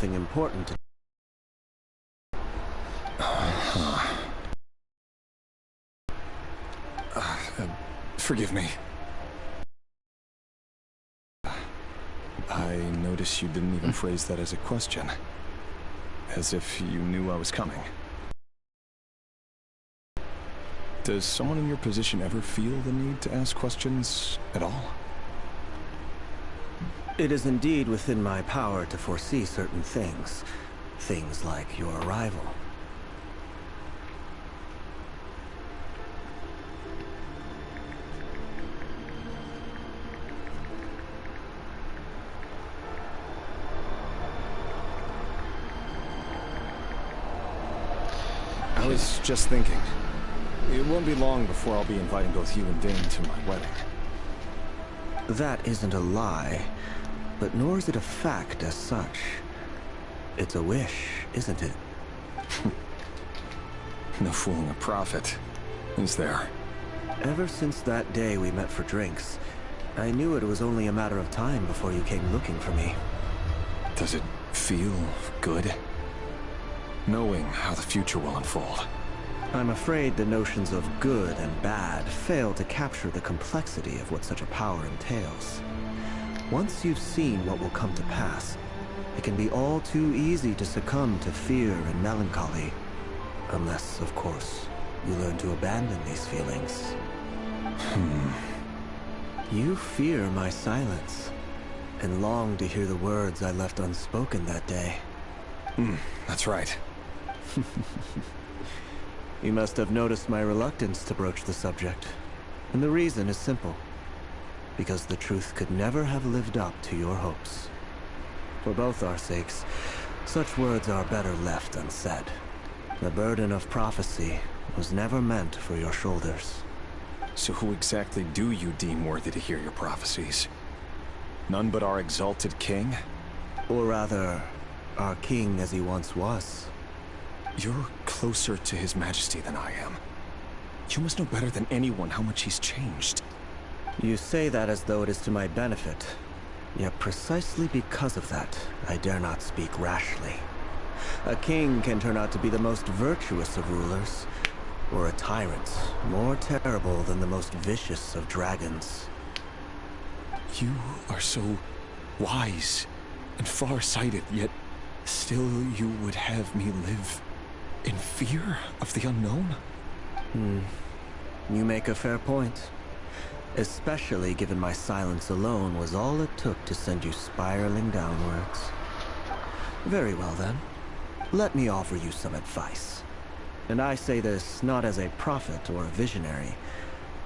something important to... Forgive me. I notice you didn't even phrase that as a question. As if you knew I was coming. Does someone in your position ever feel the need to ask questions at all? It is indeed within my power to foresee certain things. Things like your arrival. I was just thinking. It won't be long before I'll be inviting both you and Dane to my wedding. That isn't a lie, but nor is it a fact as such. It's a wish, isn't it? No fooling a prophet, is there? Ever since that day we met for drinks, I knew it was only a matter of time before you came looking for me. Does it feel good? Knowing how the future will unfold. I'm afraid the notions of good and bad fail to capture the complexity of what such a power entails. Once you've seen what will come to pass, it can be all too easy to succumb to fear and melancholy. Unless, of course, you learn to abandon these feelings. You fear my silence, and long to hear the words I left unspoken that day. That's right. You must have noticed my reluctance to broach the subject. And the reason is simple. Because the truth could never have lived up to your hopes. For both our sakes, such words are better left unsaid. The burden of prophecy was never meant for your shoulders. So who exactly do you deem worthy to hear your prophecies? None but our exalted king? Or rather, our king as he once was. You're closer to His Majesty than I am. You must know better than anyone how much he's changed. You say that as though it is to my benefit. Yet precisely because of that, I dare not speak rashly. A king can turn out to be the most virtuous of rulers, or a tyrant more terrible than the most vicious of dragons. You are so wise and far-sighted, yet still you would have me live in fear of the unknown? You make a fair point. Especially given my silence alone was all it took to send you spiraling downwards. Very well then. Let me offer you some advice. And I say this not as a prophet or a visionary,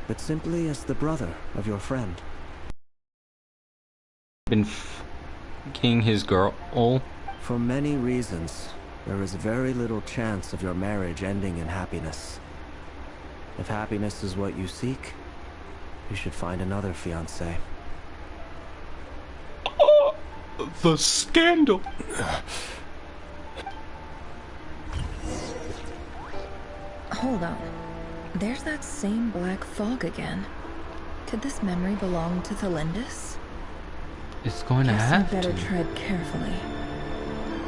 but simply as the brother of your friend. Been f***ing his girl. For many reasons, there is very little chance of your marriage ending in happiness. If happiness is what you seek, you should find another fiancé. Oh, the scandal! Hold on. There's that same black fog again. Could this memory belong to Thelindis? It's going to have to. Guess I better tread carefully.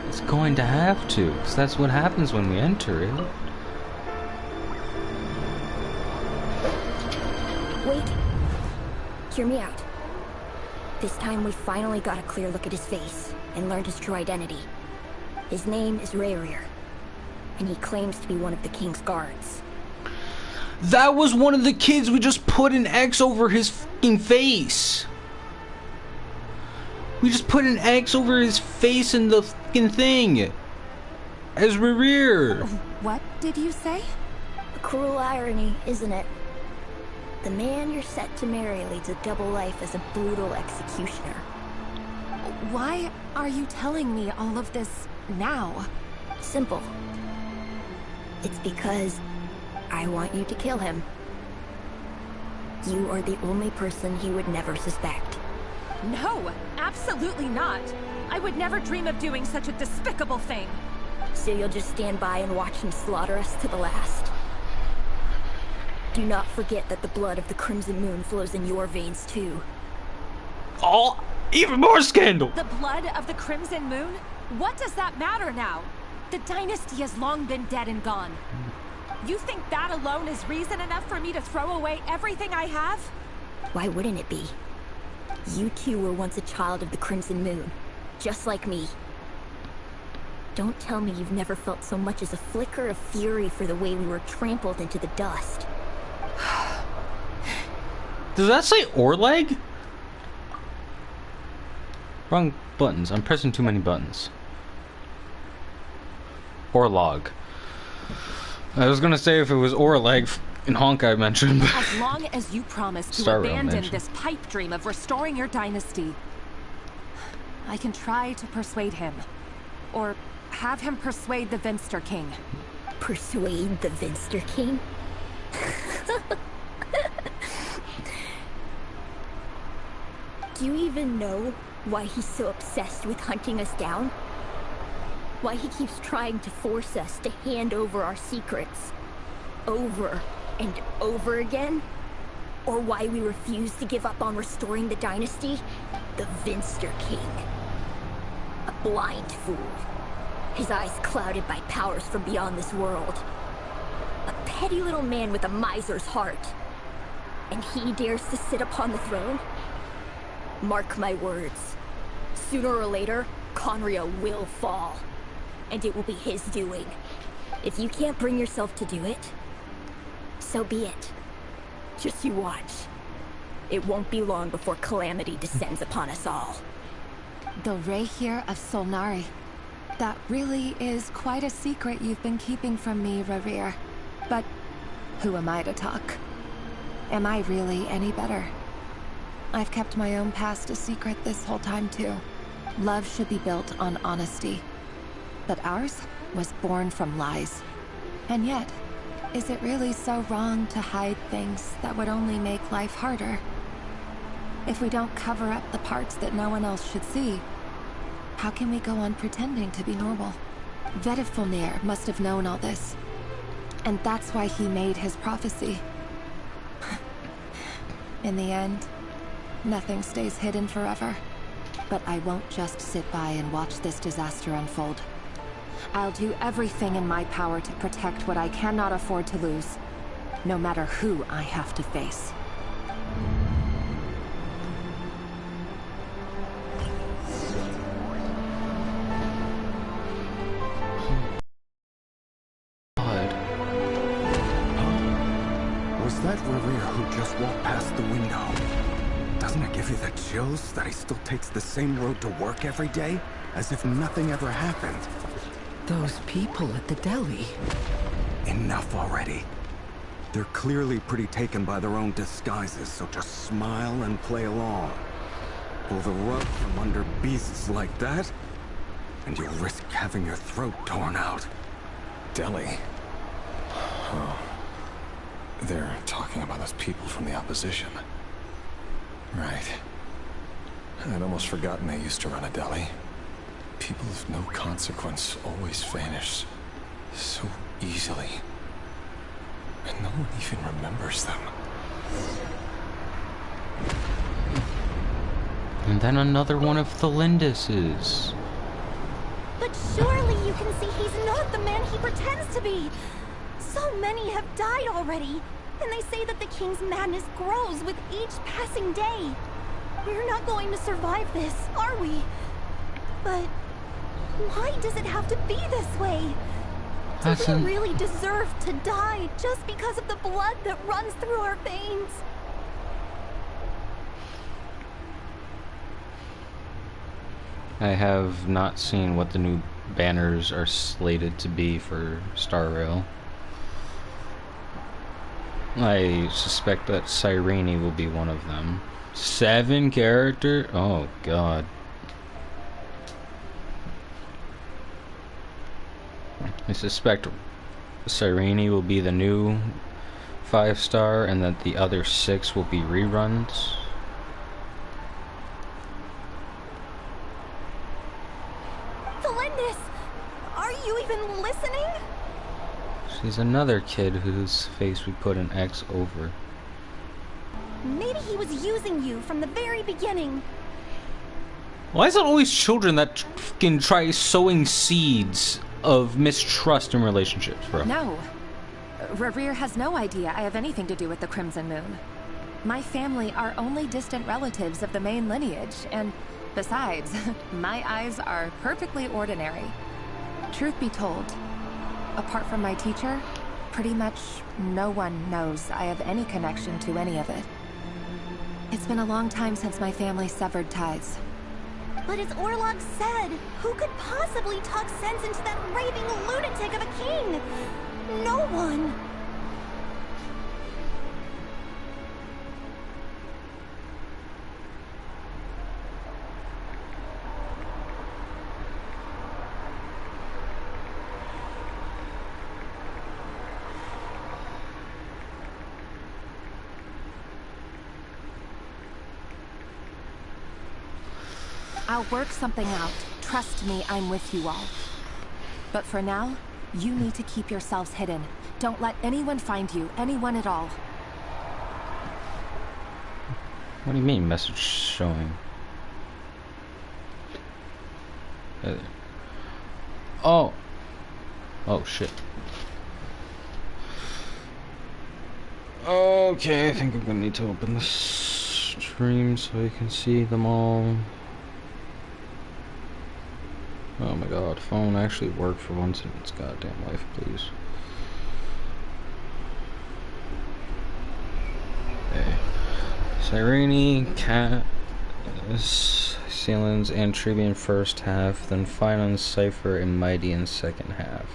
It's going to have to, because that's what happens when we enter it. Wait. Hear me out. This time we finally got a clear look at his face and learned his true identity. His name is Rayrir, and he claims to be one of the king's guards. That was one of the kids we just put an X over his fucking face. We just put an X over his face in the fucking thing. As Rayrir. What did you say? A cruel irony, isn't it? The man you're set to marry leads a double life as a brutal executioner. Why are you telling me all of this now? Simple. It's because I want you to kill him. You are the only person he would never suspect. No, absolutely not. I would never dream of doing such a despicable thing. So you'll just stand by and watch him slaughter us to the last. Do not forget that the blood of the Crimson Moon flows in your veins too. Oh, even more scandal! The blood of the Crimson Moon? What does that matter now? The dynasty has long been dead and gone. You think that alone is reason enough for me to throw away everything I have? Why wouldn't it be? You two were once a child of the Crimson Moon, just like me. Don't tell me you've never felt so much as a flicker of fury for the way we were trampled into the dust. Does that say Orleg? Wrong buttons. I'm pressing too many buttons. Orlog. I was gonna say if it was Orleg in Honkai mentioned. As long as you promise to Star Rail abandon mentioned. this pipe dream of restoring your dynasty, I can try to persuade him. Or have him persuade the Vinster King. Persuade the Vinster King? Do you even know why he's so obsessed with hunting us down? Why he keeps trying to force us to hand over our secrets over and over again? Or why we refuse to give up on restoring the dynasty? The Vinster King. A blind fool. His eyes clouded by powers from beyond this world. A petty little man with a miser's heart. And he dares to sit upon the throne? Mark my words. Sooner or later, Conria will fall. And it will be his doing. If you can't bring yourself to do it, so be it. Just you watch. It won't be long before calamity descends upon us all. The Rehir of Solnari. That really is quite a secret you've been keeping from me, Rarir. But who am I to talk? Am I really any better? I've kept my own past a secret this whole time too. Love should be built on honesty. But ours was born from lies. And yet, is it really so wrong to hide things that would only make life harder? If we don't cover up the parts that no one else should see, how can we go on pretending to be normal? Vedifulnir must have known all this. And that's why he made his prophecy. In the end, nothing stays hidden forever. But I won't just sit by and watch this disaster unfold. I'll do everything in my power to protect what I cannot afford to lose, no matter who I have to face. Was that Rarir who just walked past the window? Doesn't it give you the chills that he still takes the same road to work every day? As if nothing ever happened. Those people at the deli. Enough already. They're clearly pretty taken by their own disguises, so just smile and play along. Pull the rug from under beasts like that, and you'll risk having your throat torn out. Deli? Oh. They're talking about those people from the opposition. Right. I'd almost forgotten they used to run a deli. People of no consequence always vanish so easily. And no one even remembers them. And then another one of the Linduses. But surely you can see he's not the man he pretends to be. So many have died already, and they say that the king's madness grows with each passing day. We're not going to survive this, are we? But why does it have to be this way? Do we really deserve to die just because of the blood that runs through our veins? I have not seen what the new banners are slated to be for Star Rail. I suspect that Cyrene will be one of them. 7 character? Oh god. I suspect Cyrene will be the new 5-star and that the other 6 will be reruns. Felindis, are you even listening? She's another kid whose face we put an X over. Maybe he was using you from the very beginning. Why is it always children that can try sowing seeds of mistrust in relationships, bro? No. Rerir has no idea I have anything to do with the Crimson Moon. My family are only distant relatives of the main lineage, and besides, my eyes are perfectly ordinary. Truth be told, apart from my teacher, pretty much no one knows I have any connection to any of it. It's been a long time since my family severed ties. But as Orlog said, who could possibly talk sense into that raving lunatic of a king? No one. I'll work something out. Trust me, I'm with you all. But for now, you need to keep yourselves hidden. Don't let anyone find you, anyone at all. What do you mean, message showing? Oh. Oh, shit. Okay, I think I'm gonna need to open the stream so you can see them all. Oh my god, phone actually worked for once in its goddamn life, please. Okay. Cyrene, Cass, Sealans, and Trivian first half, then Finance, Cypher, and Mighty in second half.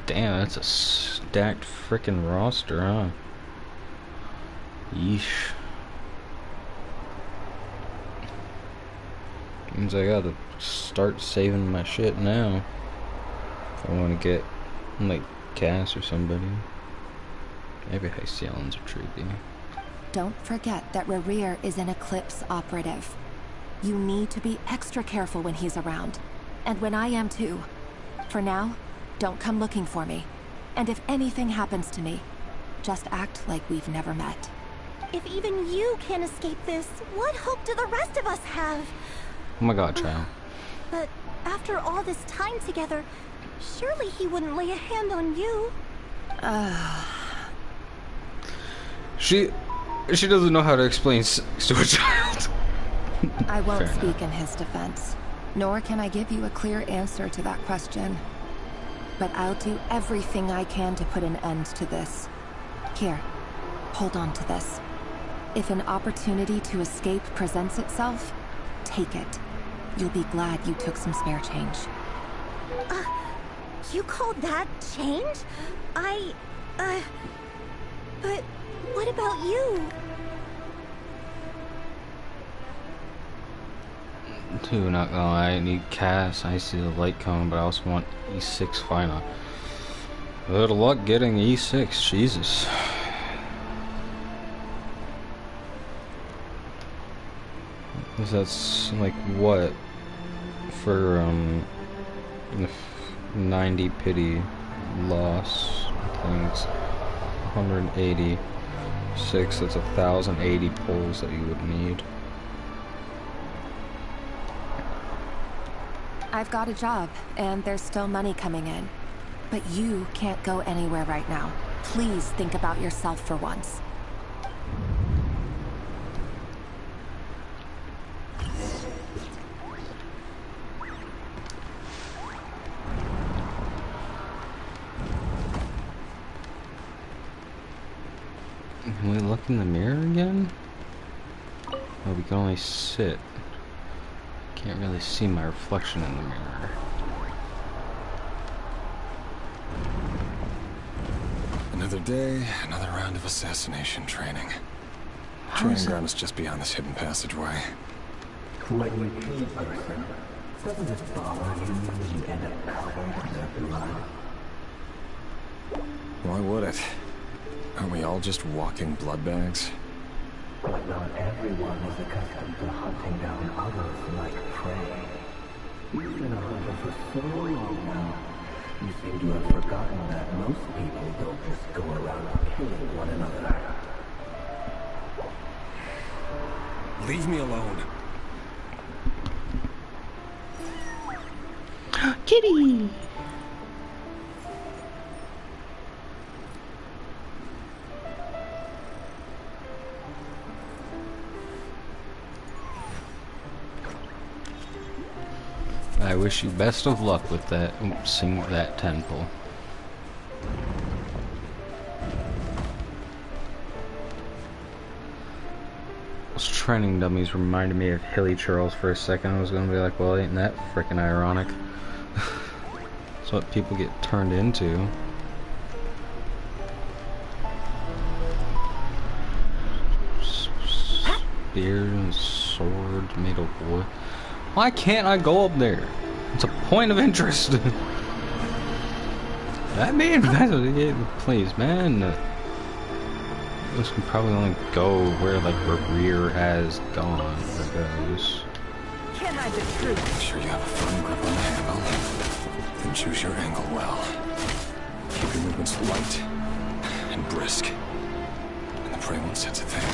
Damn, that's a stacked frickin' roster, huh? Yeesh. Means I gotta start saving my shit now. If I wanna get, like, Cass or somebody. Maybe Hycealans or Treaty. Don't forget that Rerir is an Eclipse operative. You need to be extra careful when he's around. And when I am too. For now, don't come looking for me. And if anything happens to me, just act like we've never met. If even you can't escape this, what hope do the rest of us have? Oh my god, child. But after all this time together, surely he wouldn't lay a hand on you. She doesn't know how to explain sex to a child. I won't Fair speak enough. in his defense, nor can I give you a clear answer to that question. But I'll do everything I can to put an end to this. Here, hold on to this. If an opportunity to escape presents itself, take it. You'll be glad you took some spare change. You call that change? But what about you? Dude, not gonna lie, I need Cass, I see the light coming, but I also want E6 final. Good luck getting E6, Jesus. That's like what? For 90 pity loss, I think it's 186, that's 1,080 pulls that you would need. I've got a job, and there's still money coming in. But you can't go anywhere right now. Please think about yourself for once. Can we look in the mirror again? Oh, we can only sit. Can't really see my reflection in the mirror. Another day, another round of assassination training. Training ground is just beyond this hidden passageway. When you kill a person, doesn't it bother you when you end up covered in their blood? Why would it? Aren't we all just walking blood bags? But not everyone is accustomed to hunting down others like prey. You've been a hunter for so long now, you seem to have forgotten that most people don't just go around killing one another. Leave me alone. Kitty! I wish you best of luck with that, seeing that temple. Those training dummies reminded me of Hilly Charles for a second. I was gonna be like, well, ain't that frickin' ironic? That's what people get turned into. Spears and swords made of wood. Why can't I go up there? It's a point of interest. That man, that's what it please, man. This can probably only go where like rear has gone or goes. Can't hide the truth. Make sure you have a firm grip on the handle and choose your angle well. Keep your movements light and brisk. And the prey won't sense a thing.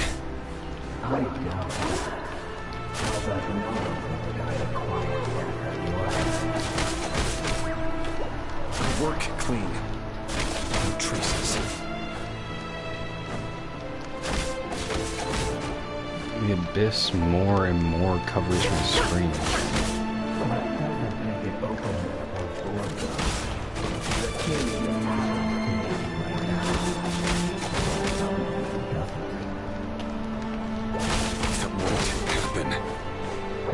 I doubt that. All that knowledge of the guy acquired after Work clean. No traces. The abyss more and more covers my screen. that doesn't make it open or door. The key is right now.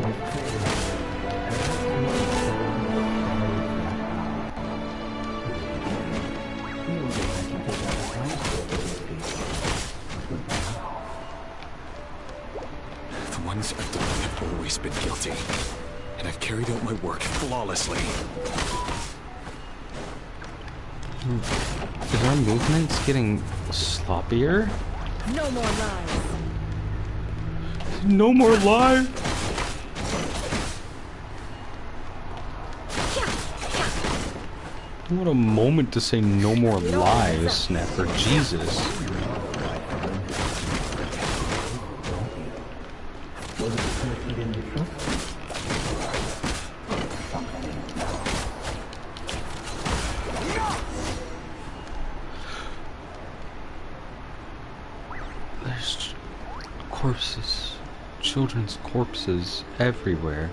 That won't happen. The ones I've done have always been guilty. And I've carried out my work flawlessly. Is our movements getting sloppier? No more lies. No more live. What a moment to say no more lies, Snapper. Jesus. There's corpses, children's corpses everywhere.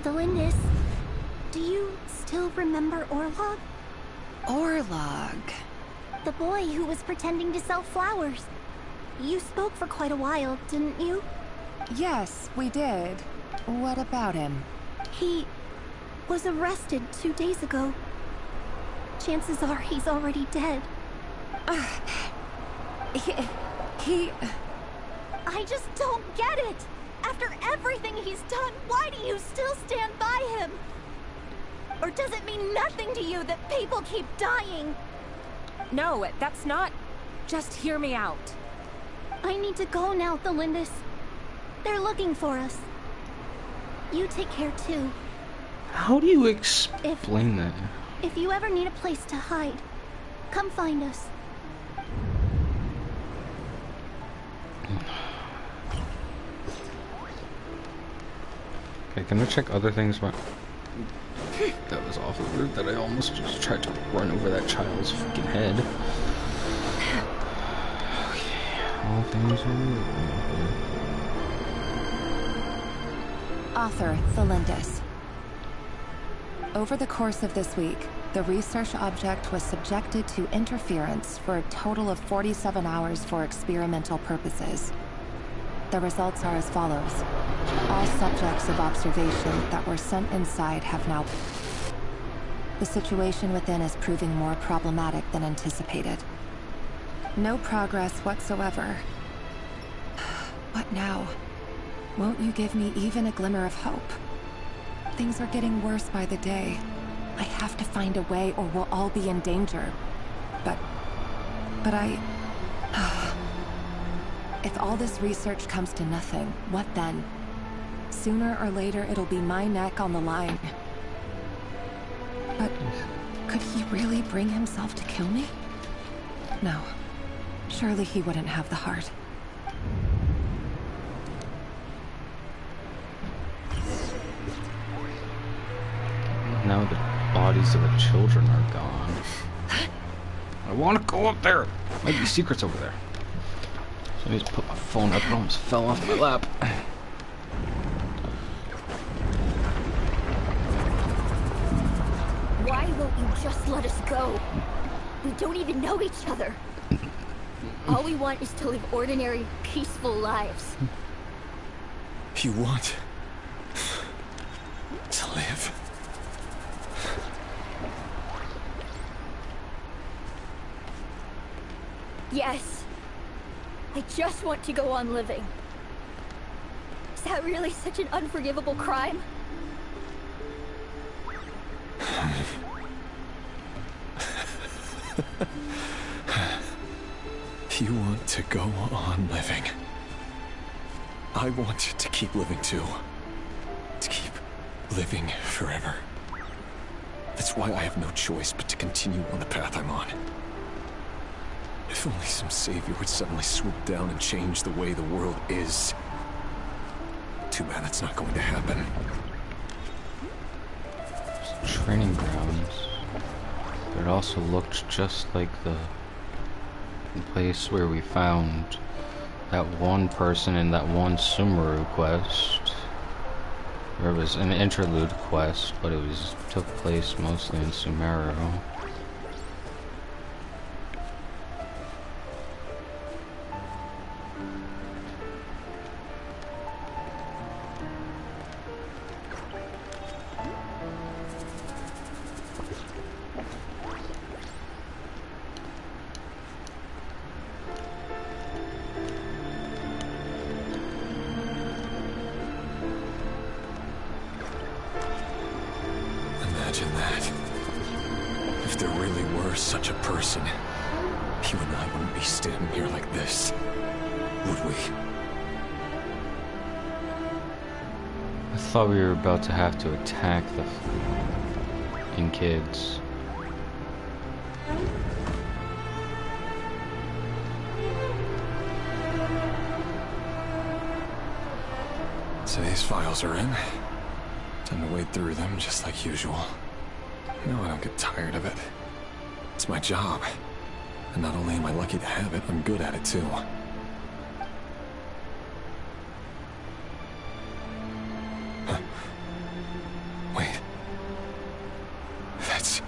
Delindis, do you still remember Orlog? Orlog. The boy who was pretending to sell flowers. You spoke for quite a while, didn't you? Yes, we did. What about him? He was arrested 2 days ago. Chances are he's already dead. He... I just don't get it! After everything he's done, why do you still stand by him? Or does it mean nothing to you that people keep dying? No, that's not... Just hear me out. I need to go now, Thelindis. They're looking for us. You take care too. How do you explain that? If you ever need a place to hide, come find us. Okay, can I check other things about... That was awful rude that I almost just tried to run over that child's freaking head. Okay, all things are... Author, Thelindis. Over the course of this week, the research object was subjected to interference for a total of 47 hours for experimental purposes. The results are as follows. All subjects of observation that were sent inside have now... The situation within is proving more problematic than anticipated. No progress whatsoever. What now? Won't you give me even a glimmer of hope? Things are getting worse by the day. I have to find a way or we'll all be in danger. But I... If all this research comes to nothing, what then? Sooner or later, it'll be my neck on the line. But could he really bring himself to kill me? No. Surely he wouldn't have the heart. bodies of the children are gone. I want to go up there. Might be secrets over there. So I just put my phone up. It almost fell off my lap. Why won't you just let us go? We don't even know each other. All we want is to live ordinary, peaceful lives. You want to live? Yes. I just want to go on living. Is that really such an unforgivable crime? You want to go on living. I want to keep living too. To keep living forever. That's why I have no choice but to continue on the path I'm on. If only some savior would suddenly swoop down and change the way the world is. Too bad that's not going to happen. Training grounds. But it also looked just like the place where we found that one person in that one Sumeru quest. There was an interlude quest, but it took place mostly in Sumeru. Imagine that. If there really were such a person, you and I wouldn't be standing here like this, would we? I thought we were about to have to attack the kids. Today's files are in. Time to wade through them just like usual. No, I don't get tired of it. It's my job. And not only am I lucky to have it, I'm good at it too. Huh. Wait. That's...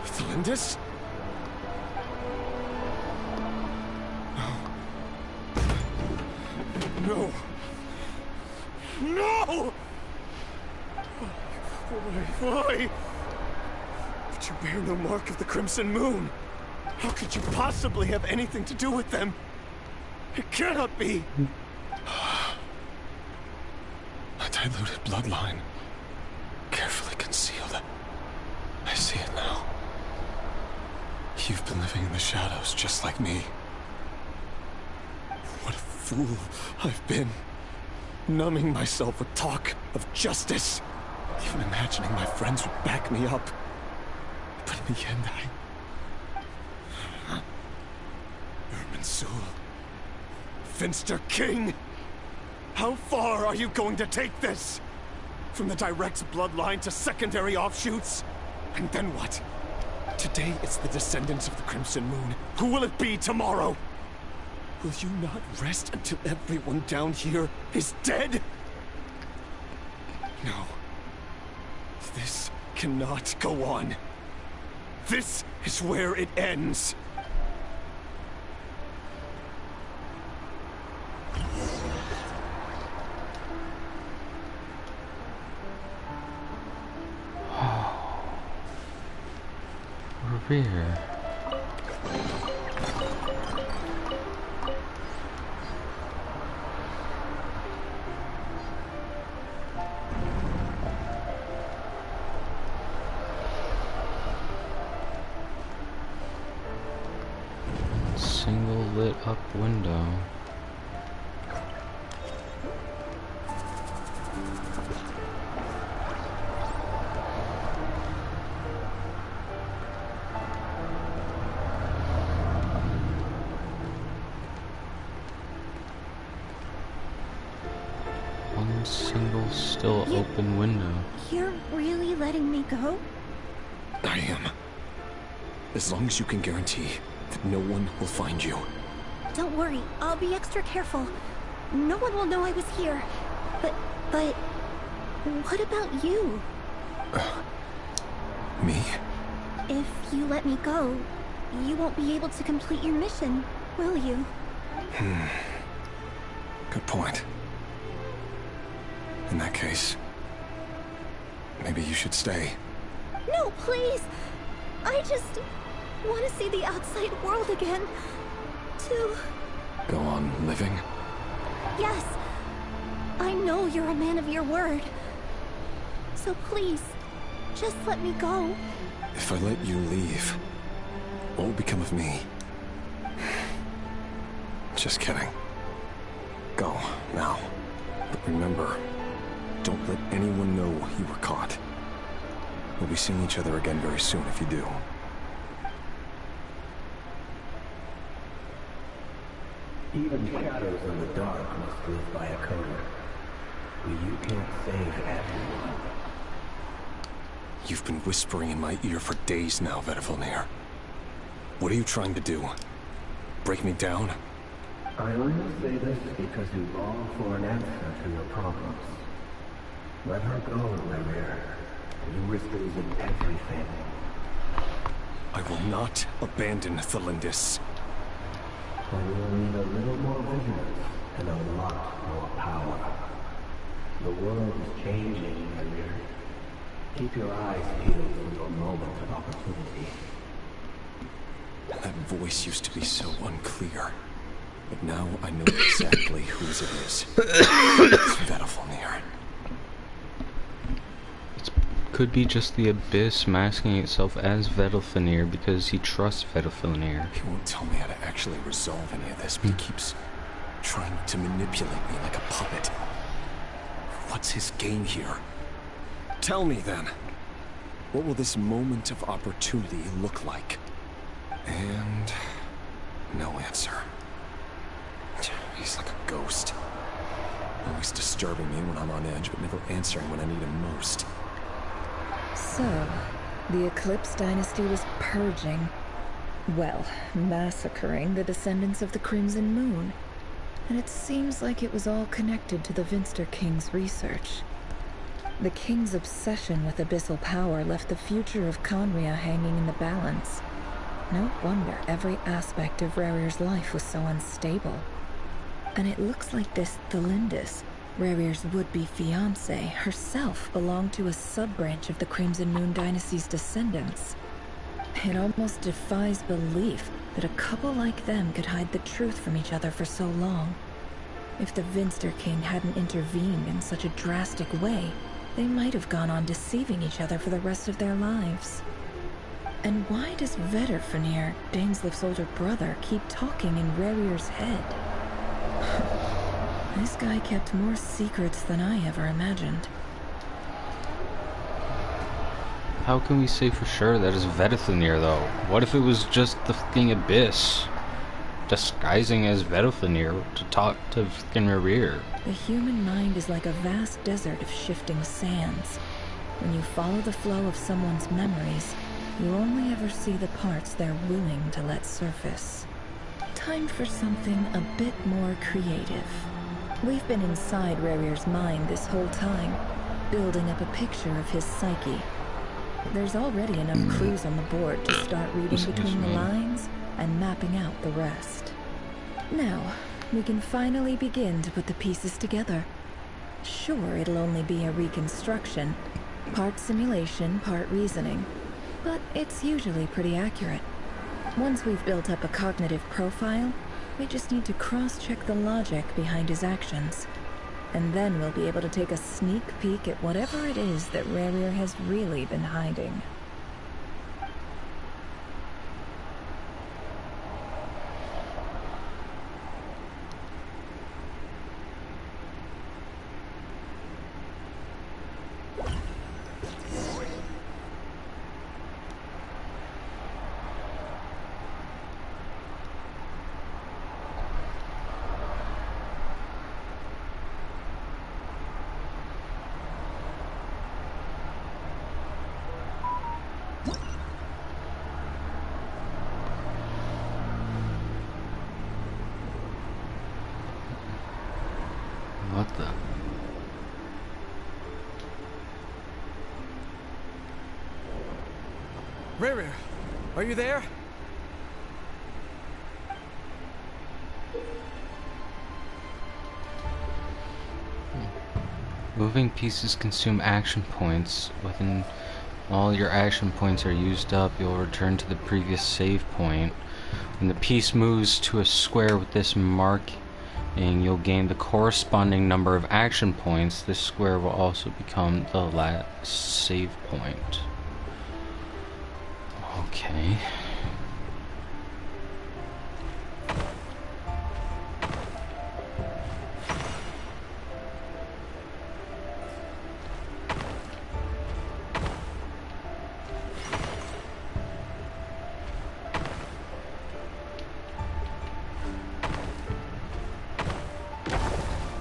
Flindus? No. No! Why? But you bear no mark of the Crimson Moon. How could you possibly have anything to do with them? It cannot be. A diluted bloodline. Carefully concealed. I see it now. You've been living in the shadows just like me. What a fool I've been. Numbing myself with talk of justice. Even imagining my friends would back me up. But in the end, Irminsul. Finster King! How far are you going to take this? From the direct bloodline to secondary offshoots? And then what? Today it's the descendants of the Crimson Moon. Who will it be tomorrow? Will you not rest until everyone down here is dead? No. This cannot go on. This is where it ends. Revere. Single lit up window. one single still open window. You're really letting me go? I am. As long as you can guarantee that no one will find you. Don't worry, I'll be extra careful. No one will know I was here. But what about you? Me? If you let me go, you won't be able to complete your mission, will you? Good point. In that case, maybe you should stay. No, please! I just want to see the outside world again. To... Go on living? Yes. I know you're a man of your word. So please, just let me go. If I let you leave, what will become of me? Just kidding. Go, now. But remember, don't let anyone know you were caught. We'll be seeing each other again very soon if you do. Even shadows in the dark must live by a code. But you can't save everyone. You've been whispering in my ear for days now, Vedifilnir. What are you trying to do? Break me down? I only say this because you long for an answer to your problems. Let her go, Rerir. You risk losing everything. I will not abandon Thelindis. But you will need a little more vigilance and a lot more power. The world is changing, Rerir. Keep your eyes peeled for your moment of opportunity. That voice used to be so unclear. But now I know exactly whose it is. It's Vedifilnir. Could be just the Abyss masking itself as Vedifilnir because he trusts Vedifilnir. He won't tell me how to actually resolve any of this, but he keeps trying to manipulate me like a puppet. What's his game here? Tell me then. What will this moment of opportunity look like? And no answer. He's like a ghost. Always disturbing me when I'm on edge, but never answering when I need him most. So, the Eclipse Dynasty was purging, well, massacring the descendants of the Crimson Moon. And it seems like it was all connected to the Vinster King's research. The King's obsession with abyssal power left the future of Conria hanging in the balance. No wonder every aspect of Rerir's life was so unstable. And it looks like this Thelindis, Rerir's would-be fiancée, herself belonged to a sub-branch of the Crimson Moon Dynasty's descendants. It almost defies belief that a couple like them could hide the truth from each other for so long. If the Vinster King hadn't intervened in such a drastic way, they might have gone on deceiving each other for the rest of their lives. And why does Vedifilnir, Daneslif's older brother, keep talking in Rerir's head? This guy kept more secrets than I ever imagined. How can we say for sure that is Vedifilnir though? What if it was just the fucking Abyss disguising as Vedifilnir to talk to fucking Rerir? The human mind is like a vast desert of shifting sands. When you follow the flow of someone's memories, you only ever see the parts they're willing to let surface. Time for something a bit more creative. We've been inside Rerir's mind this whole time, building up a picture of his psyche. There's already enough clues on the board to start reading between the lines and mapping out the rest. Now, we can finally begin to put the pieces together. Sure, it'll only be a reconstruction, part simulation, part reasoning, but it's usually pretty accurate. Once we've built up a cognitive profile, we just need to cross-check the logic behind his actions. And then we'll be able to take a sneak peek at whatever it is that Rerir has really been hiding. What the? Rerir, are you there? Moving pieces consume action points. When all your action points are used up, you'll return to the previous save point. When the piece moves to a square with this marking, you'll gain the corresponding number of action points. This square will also become the last save point. Okay.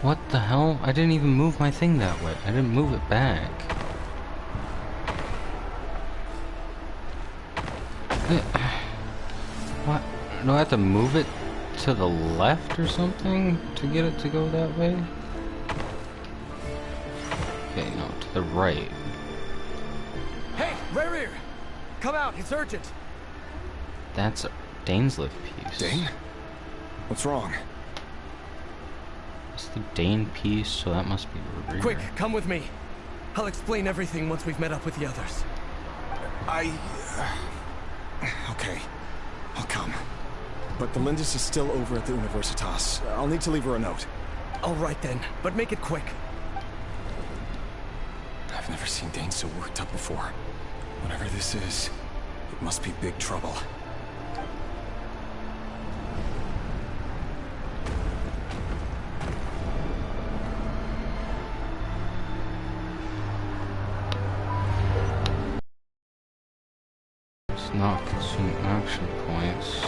What the hell? I didn't even move my thing that way. I didn't move it back. What? Do I have to move it to the left or something to get it to go that way? Okay, no, to the right. Hey, Rerir! Come out, it's urgent! That's a Dainsliff piece. Dane? What's wrong? It's the Dane piece, so that must be Rerir. Quick, come with me. I'll explain everything once we've met up with the others. Okay. I'll come. But the Lindis is still over at the Universitas. I'll need to leave her a note. All right then, but make it quick. I've never seen Dane so worked up before. Whatever this is, it must be big trouble. It's not consume action points.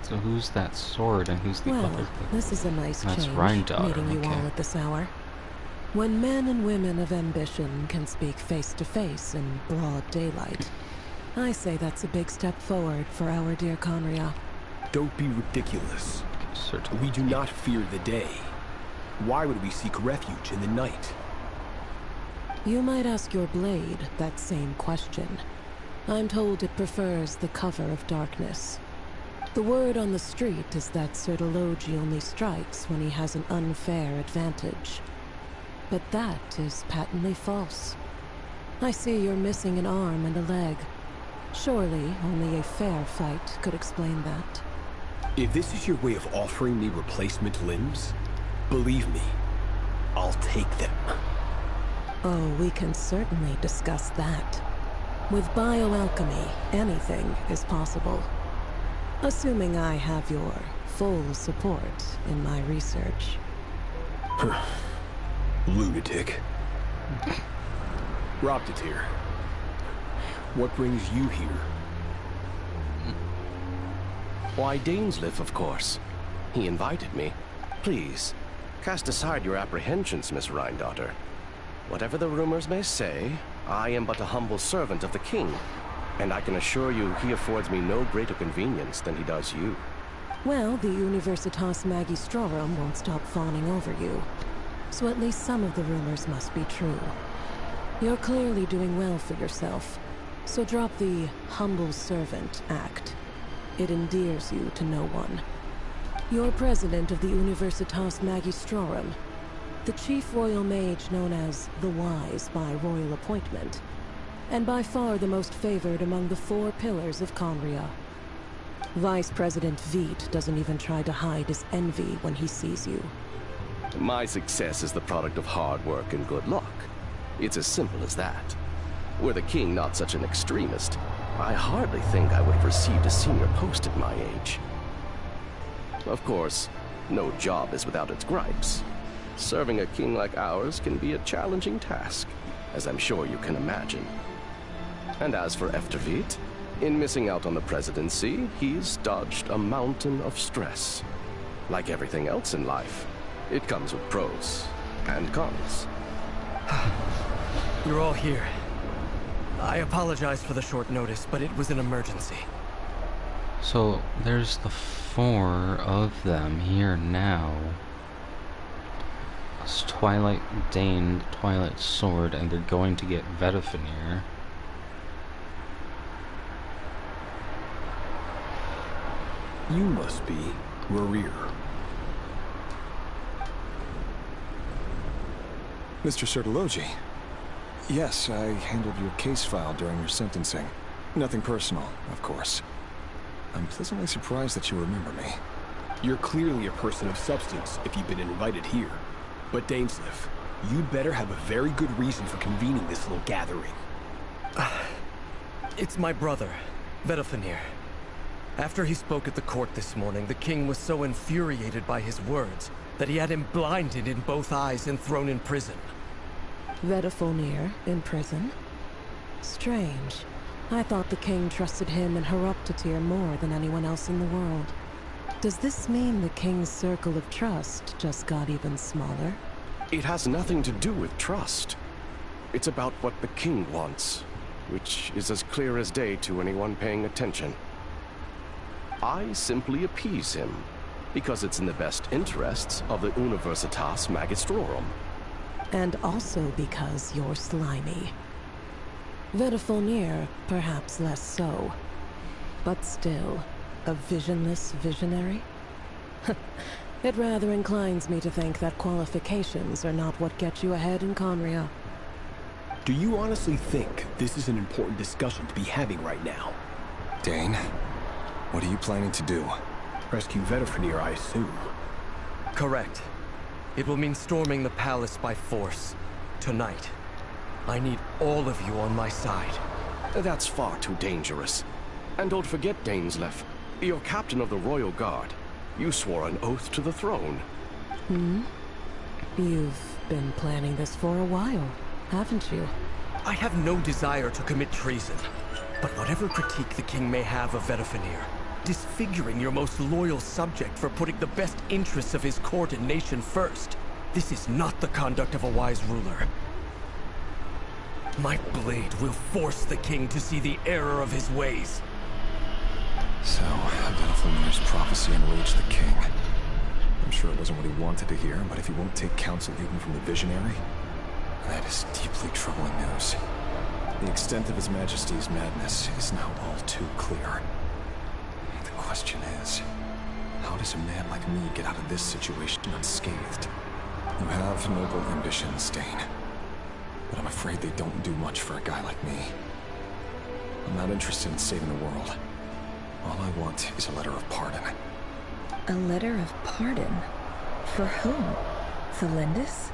So who's that sword and who's the Well, other? this is a nice That's change, Rheindahl, meeting you okay. all at this hour. When men and women of ambition can speak face to face in broad daylight, I say that's a big step forward for our dear Conria. Don't be ridiculous. Certainly. We do not fear the day. Why would we seek refuge in the night? You might ask your blade that same question. I'm told it prefers the cover of darkness. The word on the street is that Sir Delogi only strikes when he has an unfair advantage. But that is patently false. I see you're missing an arm and a leg. Surely only a fair fight could explain that. If this is your way of offering me replacement limbs, believe me, I'll take them. Oh, we can certainly discuss that. With bioalchemy, anything is possible. Assuming I have your full support in my research. Lunatic. Robdatir, what brings you here? Why, Dainsliff, of course. He invited me. Please, cast aside your apprehensions, Miss Rheindaughtr. Whatever the rumors may say, I am but a humble servant of the king, and I can assure you he affords me no greater convenience than he does you. Well, the Universitas Magistrorum won't stop fawning over you. So at least some of the rumors must be true. You're clearly doing well for yourself, so drop the humble servant act. It endears you to no one. You're president of the Universitas Magistrorum, the chief royal mage known as the Wise by royal appointment, and by far the most favored among the 4 pillars of Conria. Vice President Veit doesn't even try to hide his envy when he sees you. My success is the product of hard work and good luck. It's as simple as that. Were the king not such an extremist, I hardly think I would have received a senior post at my age. Of course, No job is without its gripes. Serving a king like ours can be a challenging task, as I'm sure you can imagine. And as for Eftervit, in missing out on the presidency, he's dodged a mountain of stress. Like everything else in life, it comes with pros and cons. You're all here. I apologize for the short notice, but it was an emergency. So there's the 4 of them here now. It's Twilight Dane, the Twilight Sword, and they're going to get Vedifenir. You must be Rarir. Mr. Sertologi. Yes, I handled your case file during your sentencing. Nothing personal, of course. I'm pleasantly surprised that you remember me. You're clearly a person of substance if you've been invited here. But Dainsleif, you'd better have a very good reason for convening this little gathering. It's my brother, Vedifenir. After he spoke at the court this morning, the king was so infuriated by his words that he had him blinded in both eyes and thrown in prison. Vedifenir in prison? Strange. I thought the king trusted him and Heroptatir more than anyone else in the world. Does this mean the king's circle of trust just got even smaller? It has nothing to do with trust. It's about what the king wants, which is as clear as day to anyone paying attention. I simply appease him, because it's in the best interests of the Universitas Magistrorum. And also because you're slimy. Vedifenir, perhaps less so. But still, a visionless visionary? It rather inclines me to think that qualifications are not what get you ahead in Conria. Do you honestly think this is an important discussion to be having right now? Dane, what are you planning to do? Rescue Vedifenir, I assume. Correct. It will mean storming the palace by force. Tonight. I need all of you on my side. That's far too dangerous. And don't forget, Dainsleif, you're captain of the Royal Guard. You swore an oath to the throne. You've been planning this for a while, haven't you? I have no desire to commit treason. But whatever critique the king may have of Vedifenir, disfiguring your most loyal subject for putting the best interests of his court and nation first, this is not the conduct of a wise ruler. My blade will force the king to see the error of his ways. So, Vedifenir's prophecy enraged the king. I'm sure it wasn't what he wanted to hear, but if he won't take counsel even from the visionary, that is deeply troubling news. The extent of His Majesty's madness is now all too clear. The question is, how does a man like me get out of this situation unscathed? You have noble ambitions, Dane. But I'm afraid they don't do much for a guy like me. I'm not interested in saving the world. All I want is a letter of pardon. A letter of pardon? For whom? Thelindis?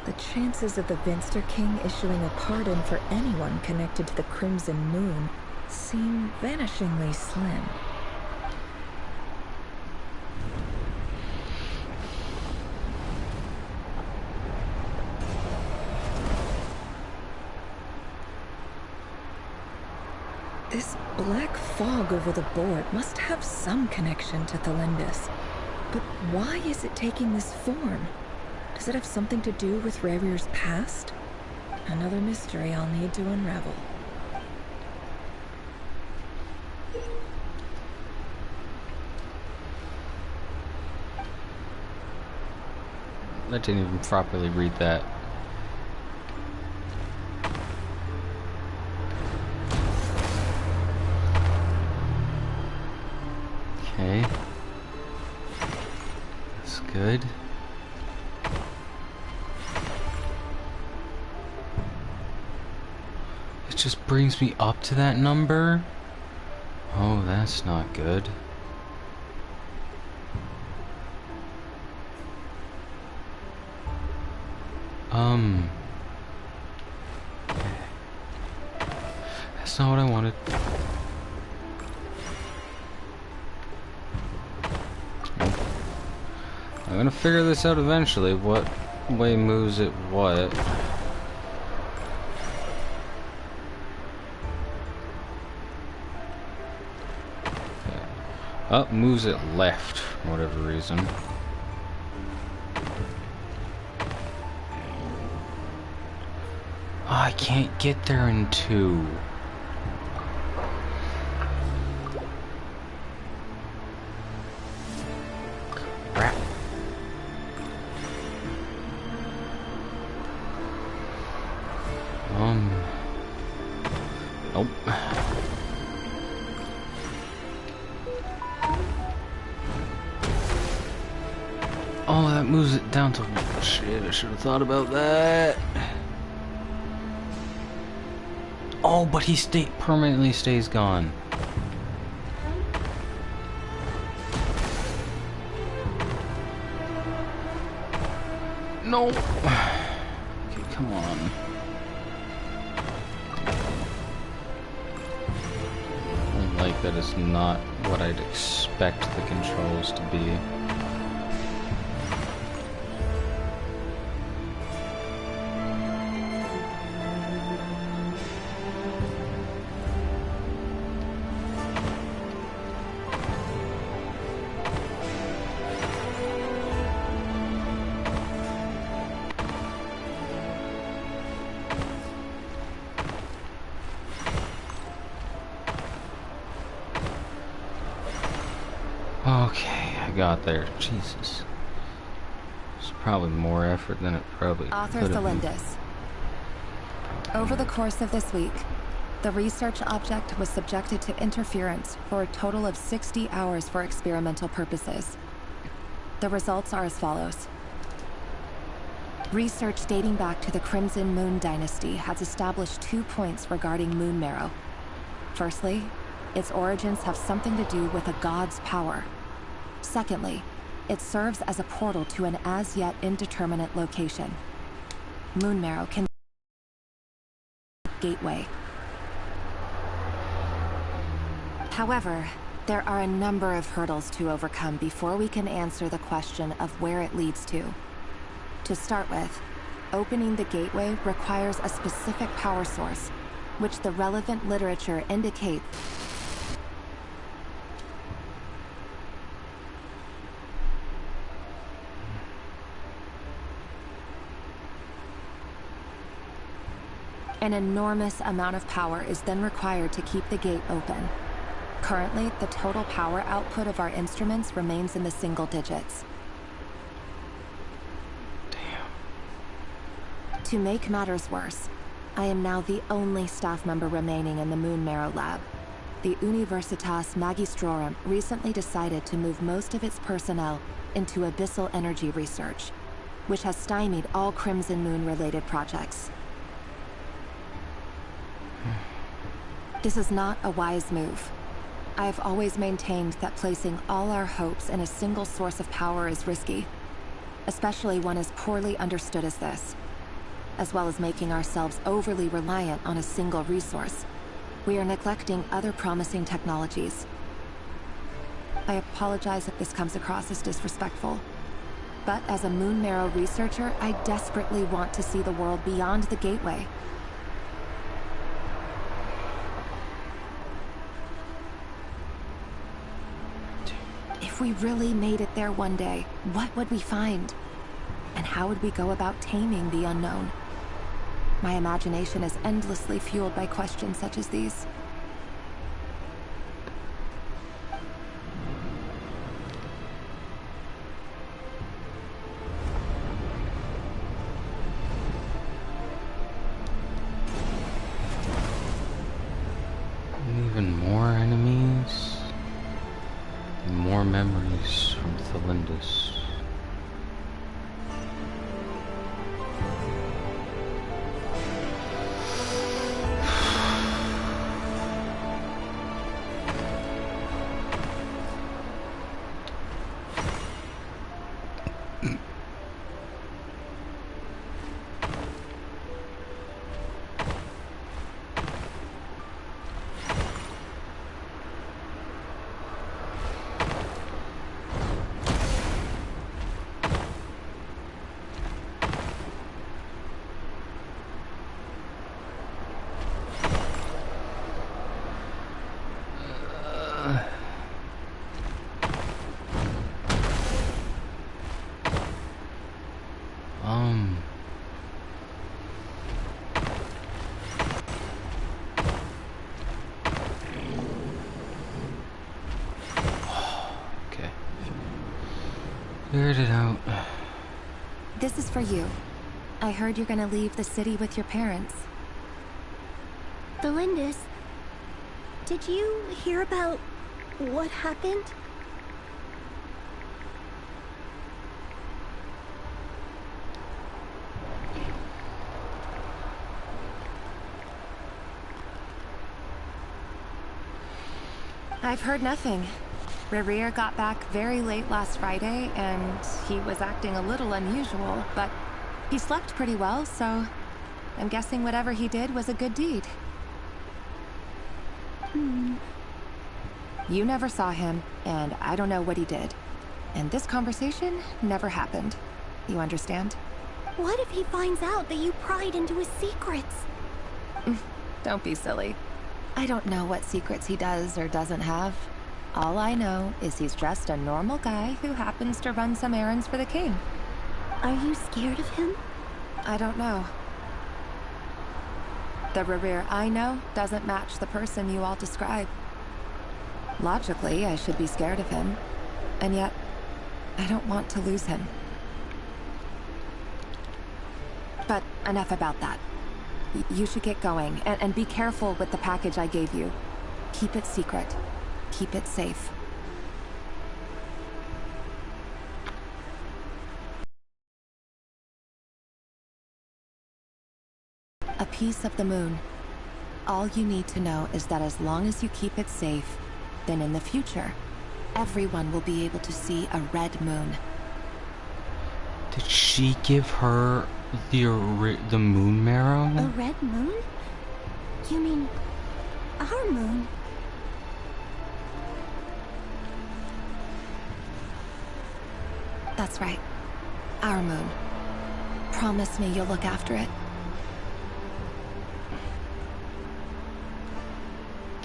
The chances of the Vinster King issuing a pardon for anyone connected to the Crimson Moon seem vanishingly slim. This black fog over the board must have some connection to Thelindis. But why is it taking this form? Does it have something to do with Rarir's past? Another mystery I'll need to unravel. I didn't even properly read that. Okay. That's good. It just brings me up to that number? Oh, that's not good. That's not what I wanted. gonna figure this out eventually. What way moves it what? Up moves it left for whatever reason. Oh, I can't get there in 2. Crap. Nope. Oh, that moves it down to... Shit, I should have thought about that. Oh, but he permanently stays gone. No. Okay, come on. I like that it's not what I'd expect the controls to be. Okay, I got there. Jesus. It's probably more effort than it probably Author could have been. Thelindis. Over the course of this week, the research object was subjected to interference for a total of 60 hours for experimental purposes. The results are as follows. Research dating back to the Crimson Moon Dynasty has established 2 points regarding moon marrow. Firstly, its origins have something to do with a god's power. Secondly, it serves as a portal to an as-yet indeterminate location. Moon marrow can be a gateway. However, there are a number of hurdles to overcome before we can answer the question of where it leads to. To start with, opening the gateway requires a specific power source, which the relevant literature indicates an enormous amount of power is then required to keep the gate open. Currently, the total power output of our instruments remains in the single digits. Damn. To make matters worse, I am now the only staff member remaining in the Moon Marrow lab. The Universitas Magistrorum recently decided to move most of its personnel into abyssal energy research, which has stymied all Crimson Moon-related projects. This is not a wise move. I have always maintained that placing all our hopes in a single source of power is risky, especially one as poorly understood as this. As well as making ourselves overly reliant on a single resource, we are neglecting other promising technologies. I apologize if this comes across as disrespectful, but as a Moon Marrow researcher, I desperately want to see the world beyond the gateway. If we really made it there one day, what would we find? And how would we go about taming the unknown? My imagination is endlessly fueled by questions such as these. Even more enemies. More memories from Thelindis. Figured it out. This is for you. I heard you're gonna leave the city with your parents. Delindis, did you hear about what happened? I've heard nothing. Rerir got back very late last Friday, and he was acting a little unusual, but he slept pretty well, so I'm guessing whatever he did was a good deed. You never saw him, and I don't know what he did. And this conversation never happened. You understand? What if he finds out that you pried into his secrets? Don't be silly. I don't know what secrets he does or doesn't have. All I know is he's just a normal guy who happens to run some errands for the king. Are you scared of him? I don't know. The Rerir I know doesn't match the person you all describe. Logically, I should be scared of him. And yet, I don't want to lose him. But enough about that. You should get going, and be careful with the package I gave you. Keep it secret. Keep it safe. A piece of the moon. All you need to know is that as long as you keep it safe, then in the future, everyone will be able to see a red moon. Did she give her the moon marrow? A red moon? You mean our moon? That's right. Our moon. Promise me you'll look after it.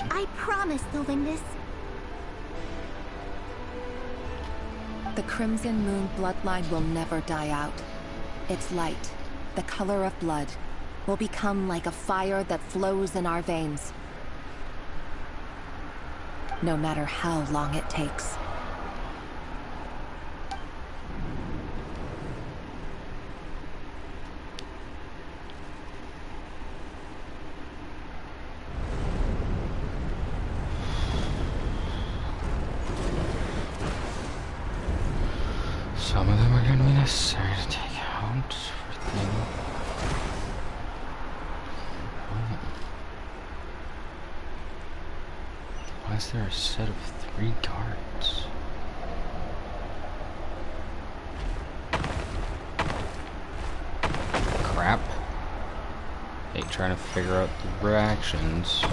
I promise, Delindis. The Crimson Moon bloodline will never die out. Its light, the color of blood, will become like a fire that flows in our veins. No matter how long it takes. Some of them are going to be necessary to take out for things. Why is there a set of 3 guards? Crap. They trying to figure out the reactions.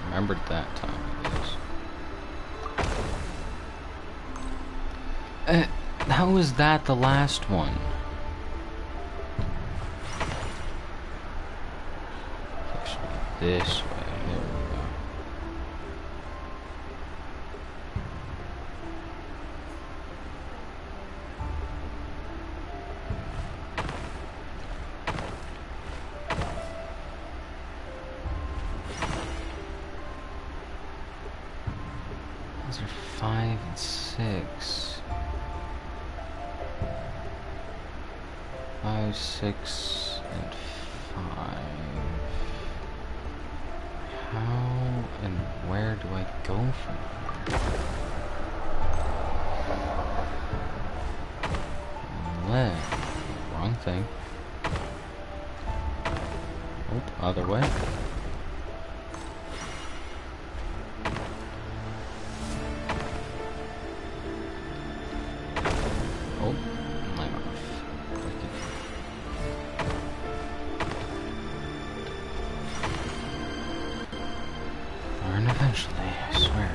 Remembered that time, I guess. How was that the last one? It should be this way. There we go. These are 5 and 6. 5, 6, and 5. How and where do I go from here? Left. Wrong thing. Oh, other way. Eventually, I swear.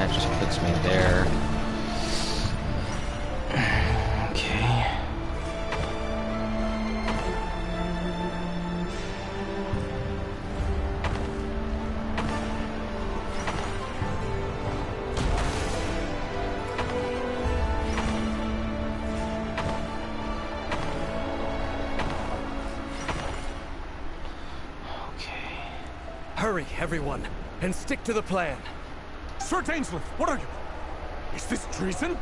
that just puts me there. Okay. Hurry, everyone, and stick to the plan. Sir Dainsleif, what are you? Is this treason?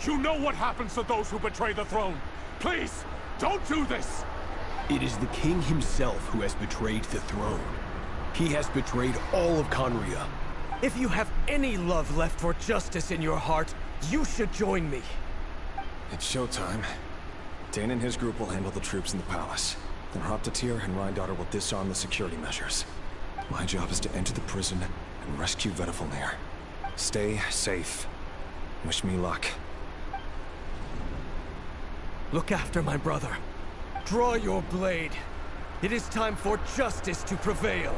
You know what happens to those who betray the throne. Please, don't do this! It is the king himself who has betrayed the throne. He has betrayed all of Conria. If you have any love left for justice in your heart, you should join me. It's showtime. Dane and his group will handle the troops in the palace. Then Hoptatir and Rhindaughter will disarm the security measures. My job is to enter the prison and rescue Vedifalnir. Stay safe. Wish me luck. Look after my brother. Draw your blade. It is time for justice to prevail.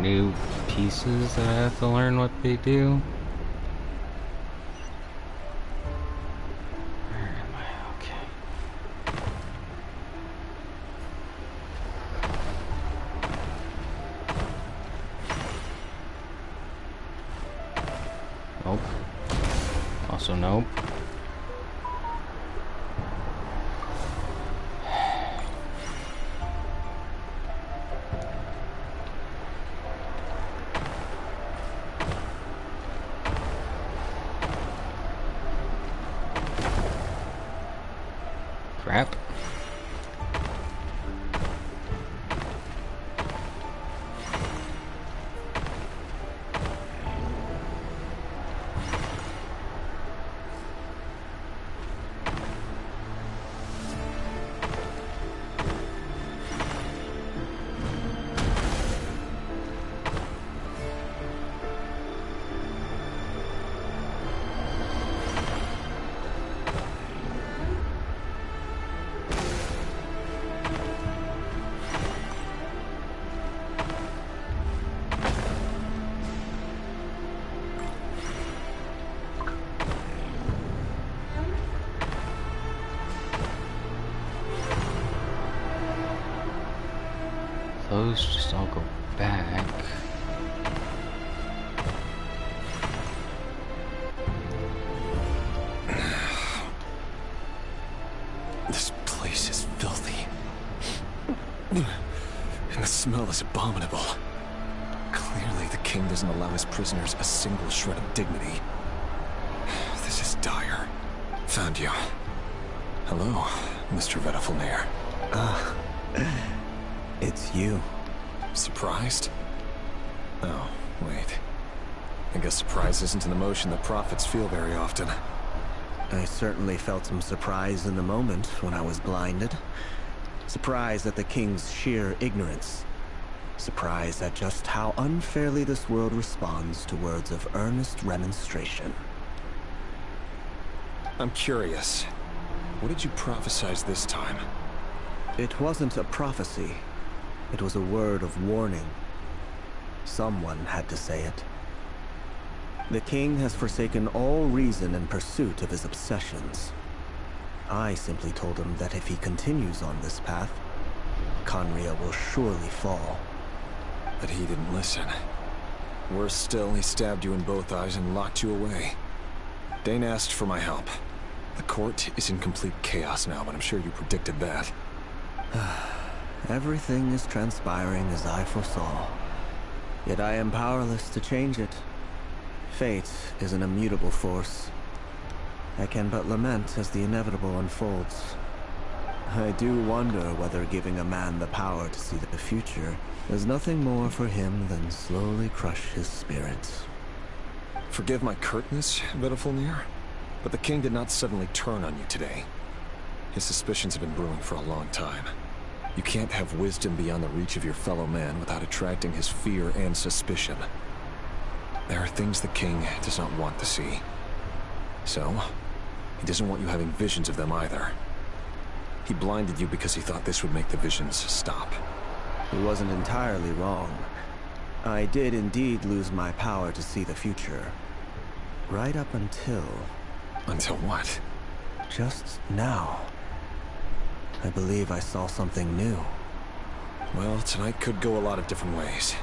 New pieces that I have to learn what they do. Where am I? Okay. Nope. Also nope. Crap. Those just all go back. This place is filthy. And the smell is abominable. Clearly the king doesn't allow his prisoners a single shred of dignity. This is dire. Found you. Hello, Mr. Vedifalnir. It's you. Surprised? Oh, wait. I guess surprise isn't an emotion that prophets feel very often. I certainly felt some surprise in the moment when I was blinded. Surprise at the king's sheer ignorance. Surprise at just how unfairly this world responds to words of earnest remonstration. I'm curious. What did you prophesize this time? It wasn't a prophecy. It was a word of warning. Someone had to say it. The king has forsaken all reason in pursuit of his obsessions. I simply told him that if he continues on this path, Conria will surely fall. But he didn't listen. Worse still, he stabbed you in both eyes and locked you away. Dane asked for my help. The court is in complete chaos now, but I'm sure you predicted that. Everything is transpiring as I foresaw. Yet I am powerless to change it. Fate is an immutable force. I can but lament as the inevitable unfolds. I do wonder whether giving a man the power to see the future is nothing more for him than slowly crush his spirit. Forgive my curtness, Vedifalnir, but the king did not suddenly turn on you today. His suspicions have been brewing for a long time. You can't have wisdom beyond the reach of your fellow man without attracting his fear and suspicion. There are things the king does not want to see. So, he doesn't want you having visions of them either. He blinded you because he thought this would make the visions stop. He wasn't entirely wrong. I did indeed lose my power to see the future. Right up until... Until what? Just now. I believe I saw something new. Well, tonight could go a lot of different ways.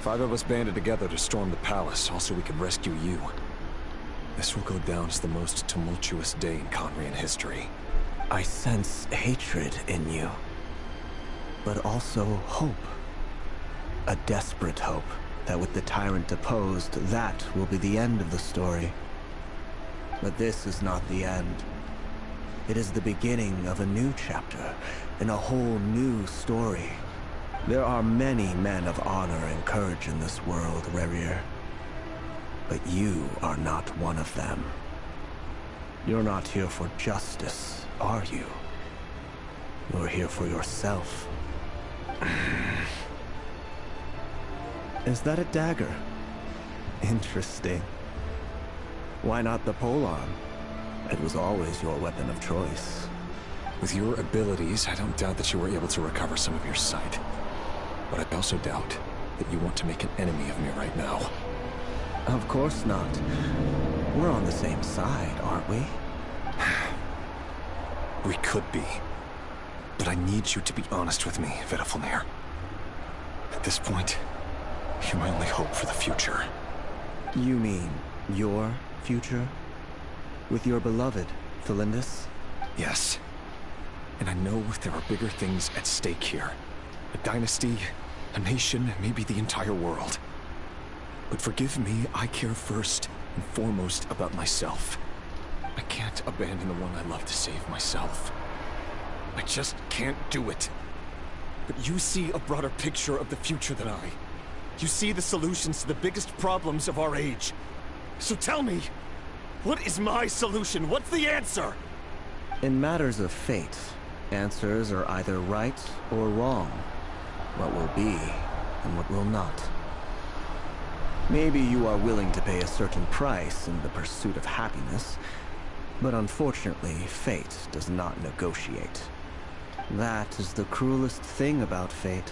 5 of us banded together to storm the palace, also we could rescue you. This will go down as the most tumultuous day in Conrian history. I sense hatred in you. But also hope. A desperate hope that with the tyrant deposed, that will be the end of the story. But this is not the end. It is the beginning of a new chapter, in a whole new story. There are many men of honor and courage in this world, Rerir. But you are not one of them. You're not here for justice, are you? You're here for yourself. Is that a dagger? Interesting. Why not the polearm? It was always your weapon of choice. With your abilities, I don't doubt that you were able to recover some of your sight. But I also doubt that you want to make an enemy of me right now. Of course not. We're on the same side, aren't we? We could be. But I need you to be honest with me, Vedafilnir. At this point, you're my only hope for the future. You mean your future? With your beloved, Felindis? Yes. And I know there are bigger things at stake here. A dynasty, a nation, maybe the entire world. But forgive me, I care first and foremost about myself. I can't abandon the one I love to save myself. I just can't do it. But you see a broader picture of the future than I. You see the solutions to the biggest problems of our age. So tell me, what is my solution? What's the answer? In matters of fate, answers are either right or wrong. What will be, and what will not. Maybe you are willing to pay a certain price in the pursuit of happiness, but unfortunately, fate does not negotiate. That is the cruelest thing about fate.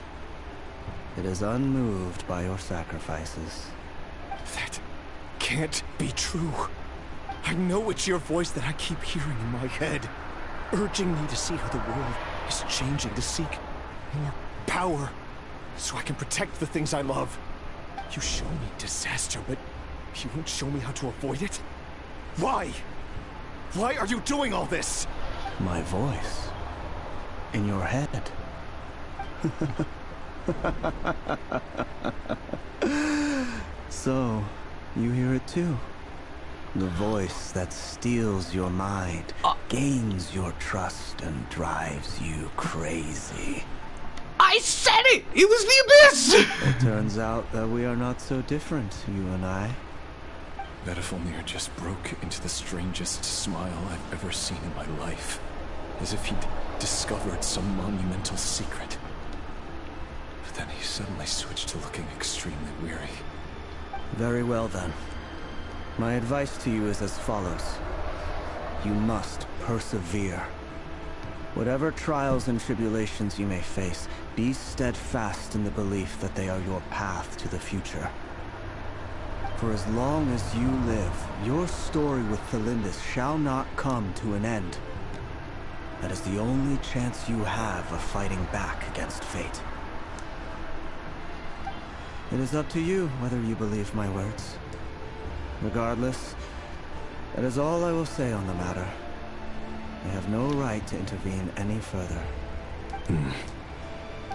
It is unmoved by your sacrifices. That can't be true. I know it's your voice that I keep hearing in my head, urging me to see how the world is changing, to seek more power, so I can protect the things I love. You show me disaster, but you won't show me how to avoid it? Why? Why are you doing all this? My voice. In your head. So, you hear it too? The voice that steals your mind, gains your trust, and drives you crazy. I said it! It was the abyss! It turns out that we are not so different, you and I. Vedafilnir just broke into the strangest smile I've ever seen in my life. As if he'd discovered some monumental secret. But then he suddenly switched to looking extremely weary. Very well then. My advice to you is as follows. You must persevere. Whatever trials and tribulations you may face, be steadfast in the belief that they are your path to the future. For as long as you live, your story with Felindis shall not come to an end. That is the only chance you have of fighting back against fate. It is up to you whether you believe my words. Regardless, that is all I will say on the matter. I have no right to intervene any further.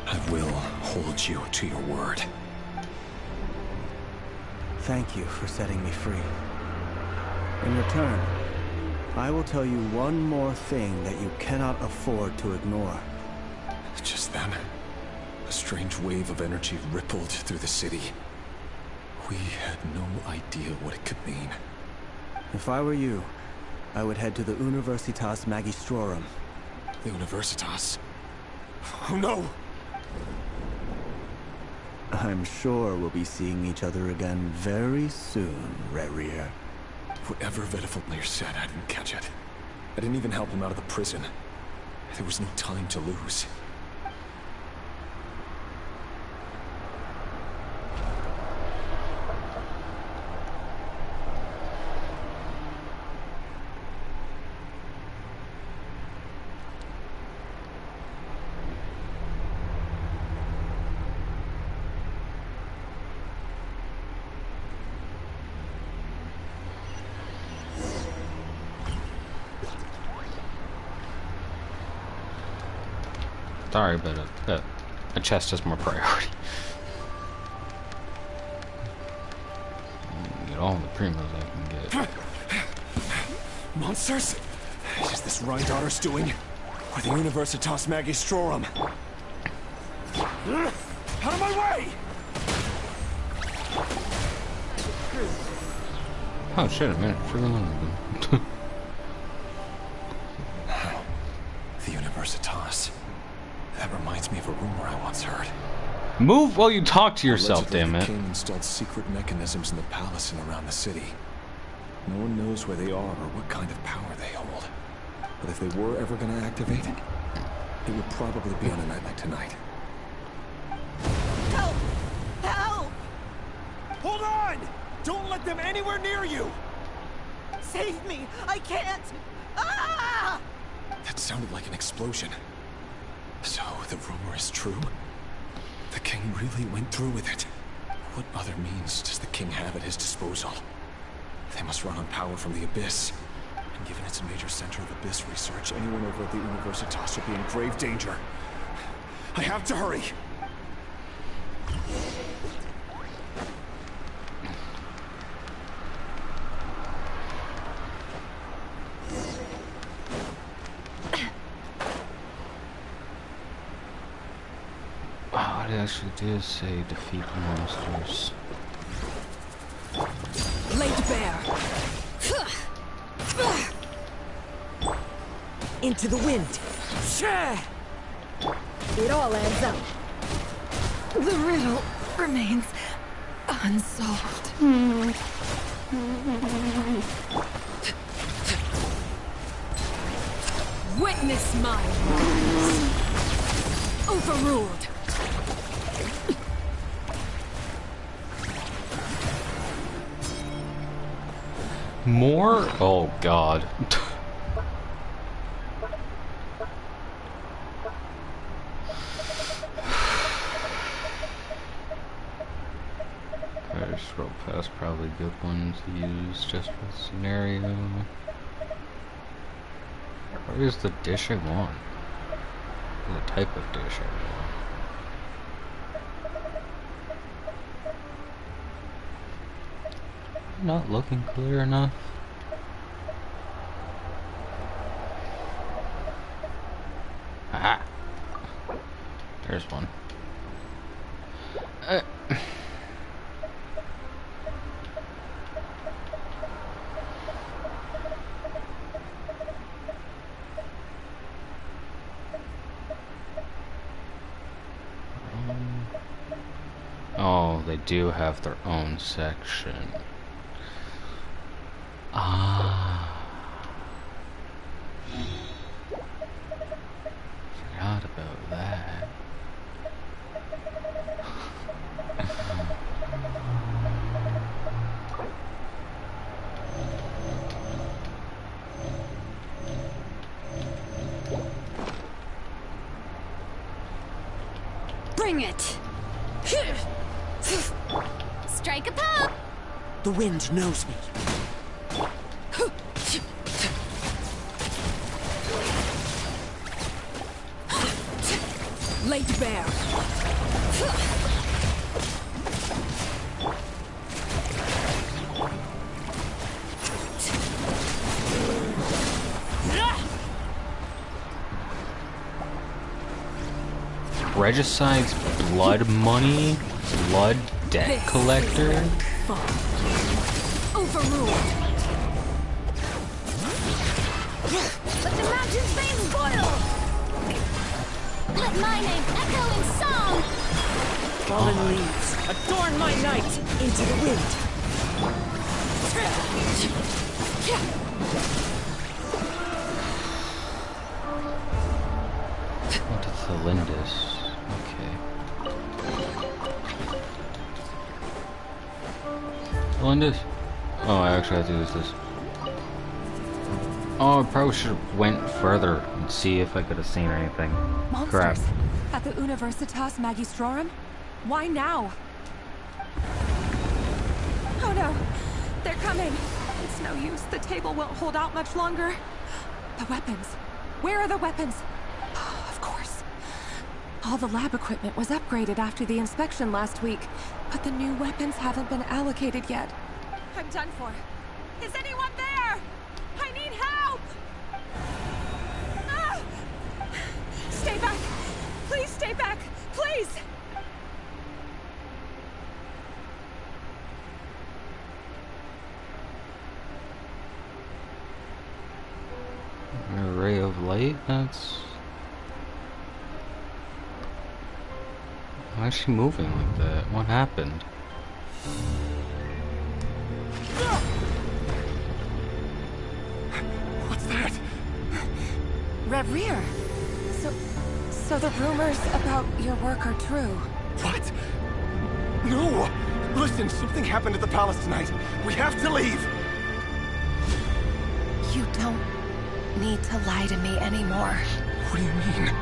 I will hold you to your word. Thank you for setting me free. In return, I will tell you one more thing that you cannot afford to ignore. Just then, a strange wave of energy rippled through the city. We had no idea what it could mean. If I were you, I would head to the Universitas Magistrorum. The Universitas? Oh no! I'm sure we'll be seeing each other again very soon, Rerir. Whatever Vedifalnir said, I didn't catch it. I didn't even help him out of the prison. There was no time to lose. Sorry, but a chest is more priority. Get all the primos I can get. Monsters? Is this Rhindaughter's doing? Or the Universitas Magistrorum? Out of my way! Oh shit, a minute. Sure one of them. The Universitas. That reminds me of a rumor I once heard. Move while you talk to yourself, Allegedly, damn it. the king installed secret mechanisms in the palace and around the city. No one knows where they are or what kind of power they hold. But if they were ever going to activate, it would probably be on a night like tonight. Help! Help! Hold on! Don't let them anywhere near you! Save me! I can't! Ah! That sounded like an explosion. So, the rumor is true? The king really went through with it. What other means does the king have at his disposal? They must run on power from the Abyss. And given it's a major center of Abyss research, anyone over at the Universitas will be in grave danger. I have to hurry! Oh, it actually did say defeat the monsters. Laid bare. Into the wind. It all adds up. The riddle remains unsolved. Witness my words. Overruled. More? Oh god. Fire scroll past probably good one to use just for the scenario. Where is the dish I want? The type of dish I want. Not looking clear enough. Aha! There's one. Oh, they do have their own section. Ah. Forgot about that. Bring it! Strike a pop! The wind knows me. Laid bare. Regicide's blood money? Blood debt collector? Overruled! Let the mountains be boiled! Let my name echo in song! Fallen leaves, adorn my night! Into the wind! What is the Lindis? Okay. Lindis? Oh, I actually have to use this. Oh, I probably should have went further and see if I could have seen anything. Monsters! Crap. At the Universitas Magistrorum? Why now? Oh no! They're coming! It's no use. The table won't hold out much longer. The weapons. Where are the weapons? Of course. All the lab equipment was upgraded after the inspection last week, but the new weapons haven't been allocated yet. I'm done for. Is anyone there? I need help! Ah! Stay back! Please stay back! Please! A ray of light? That's... Why is she moving like that? What happened? What's that? Reverie. So the rumors about your work are true. What? No! Listen, something happened at the palace tonight. We have to leave! You don't need to lie to me anymore. What do you mean?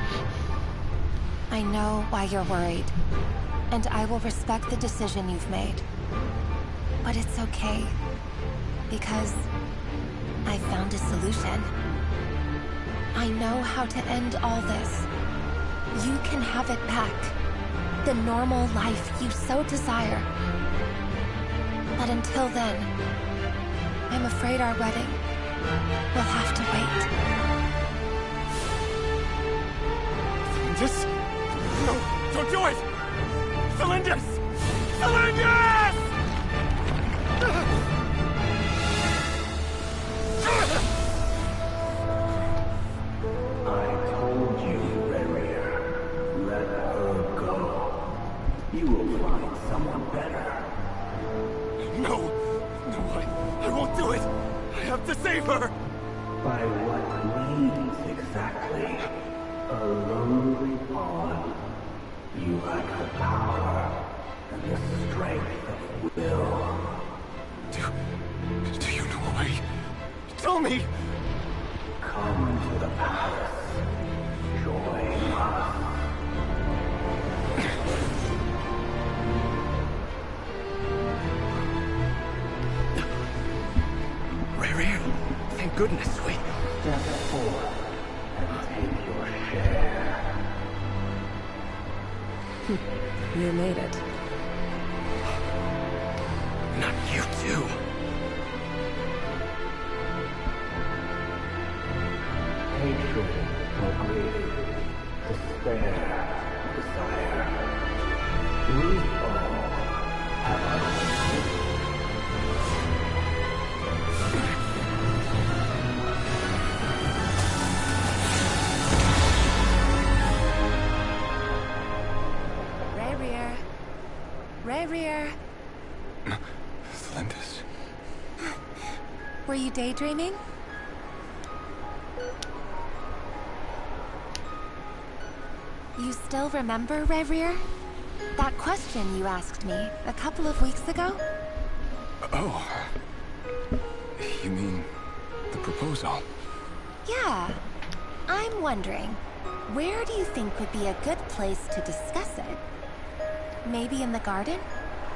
I know why you're worried, and I will respect the decision you've made. But it's okay, because I found a solution. I know how to end all this. You can have it back. The normal life you so desire. But until then, I'm afraid our wedding will have to wait. Celindus? No, don't do it! Celindus! Celindus! I told you, Reverie. Let her go. You will find someone better. No! No, I won't do it! I have to save her! By what means exactly? A lonely pawn. You lack the power and the strength of will. Do you know a way? Tell me! Come to the palace. Join us. Rare. Thank goodness, we... Step forth and take your share. You made it. Not you too. Hatred or grief, despair, desire. We all have our own. Reverie. Celindus. Were you daydreaming? You still remember, Reverie? That question you asked me a couple of weeks ago? Oh. You mean the proposal? Yeah. I'm wondering, where do you think would be a good place to discuss it? Maybe in the garden?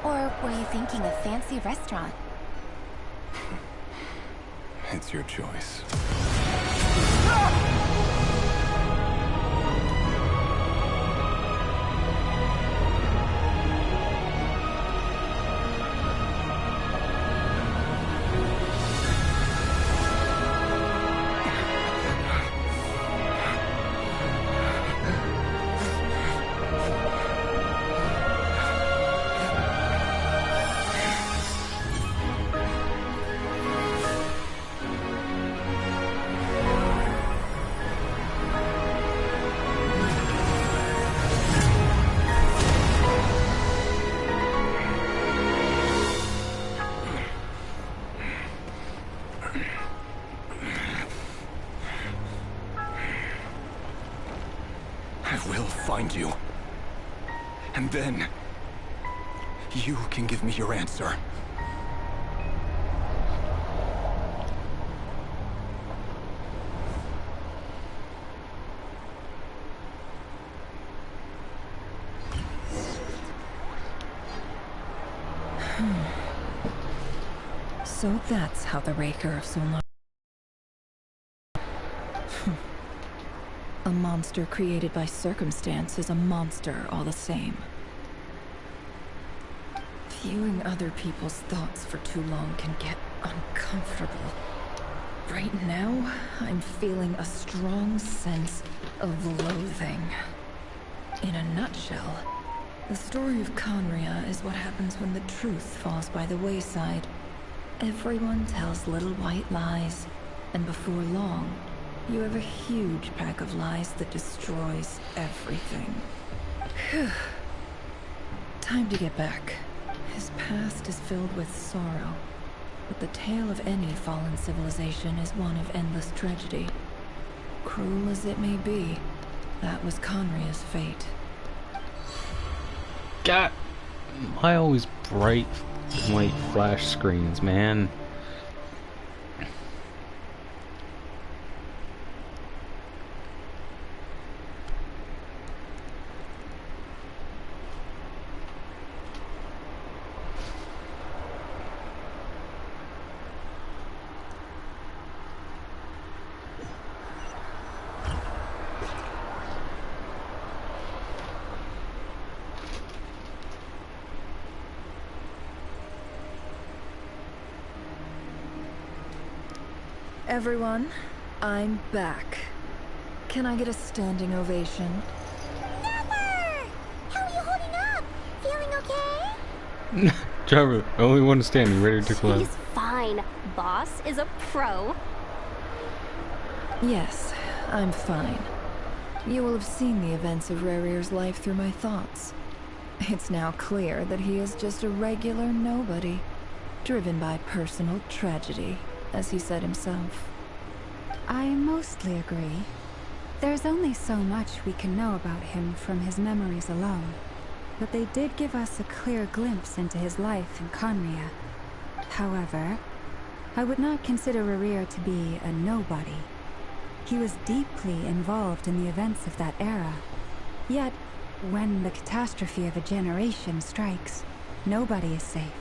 Or were you thinking a fancy restaurant? It's your choice. find you. And then... you can give me your answer. So that's how the Raker of Solnar... A monster created by circumstance is a monster all the same. Viewing other people's thoughts for too long can get uncomfortable. Right now, I'm feeling a strong sense of loathing. In a nutshell, the story of Conria is what happens when the truth falls by the wayside. Everyone tells little white lies, and before long, you have a huge pack of lies that destroys everything. Phew. Time to get back. His past is filled with sorrow, but the tale of any fallen civilization is one of endless tragedy. Cruel as it may be, that was Conria's fate. God, why always bright white flash screens, man? Everyone, I'm back. Can I get a standing ovation? Never! How are you holding up? Feeling okay? Driver, only one standing, ready to collapse. He's fine. Boss is a pro. Yes, I'm fine. You will have seen the events of Rarir's life through my thoughts. It's now clear that he is just a regular nobody, driven by personal tragedy, as he said himself. I mostly agree. There's only so much we can know about him from his memories alone, but they did give us a clear glimpse into his life in Conria. However, I would not consider Rarir to be a nobody. He was deeply involved in the events of that era. Yet, when the catastrophe of a generation strikes, nobody is safe.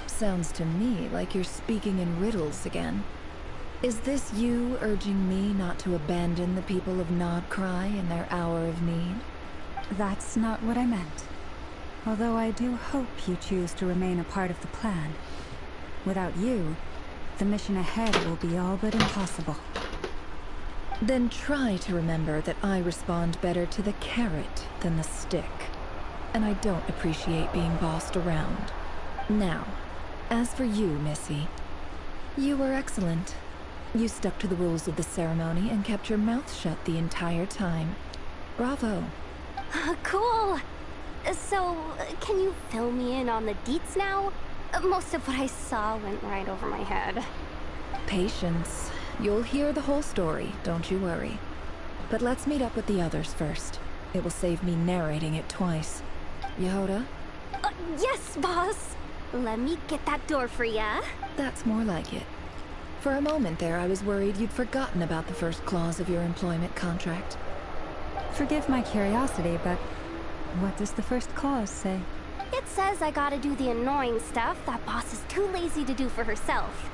Sounds to me like you're speaking in riddles again. Is this you urging me not to abandon the people of Nodcry in their hour of need? That's not what I meant. Although I do hope you choose to remain a part of the plan. Without you, the mission ahead will be all but impossible. Then try to remember that I respond better to the carrot than the stick. And I don't appreciate being bossed around. Now, as for you, Missy, you were excellent. You stuck to the rules of the ceremony and kept your mouth shut the entire time. Bravo. Cool. So, can you fill me in on the deets now? Most of what I saw went right over my head. Patience. You'll hear the whole story, don't you worry. But let's meet up with the others first. It will save me narrating it twice. Yehoda? Yes, boss! Let me get that door for ya. That's more like it. For a moment there, I was worried you'd forgotten about the first clause of your employment contract. Forgive my curiosity, but what does the first clause say? It says I gotta do the annoying stuff that boss is too lazy to do for herself.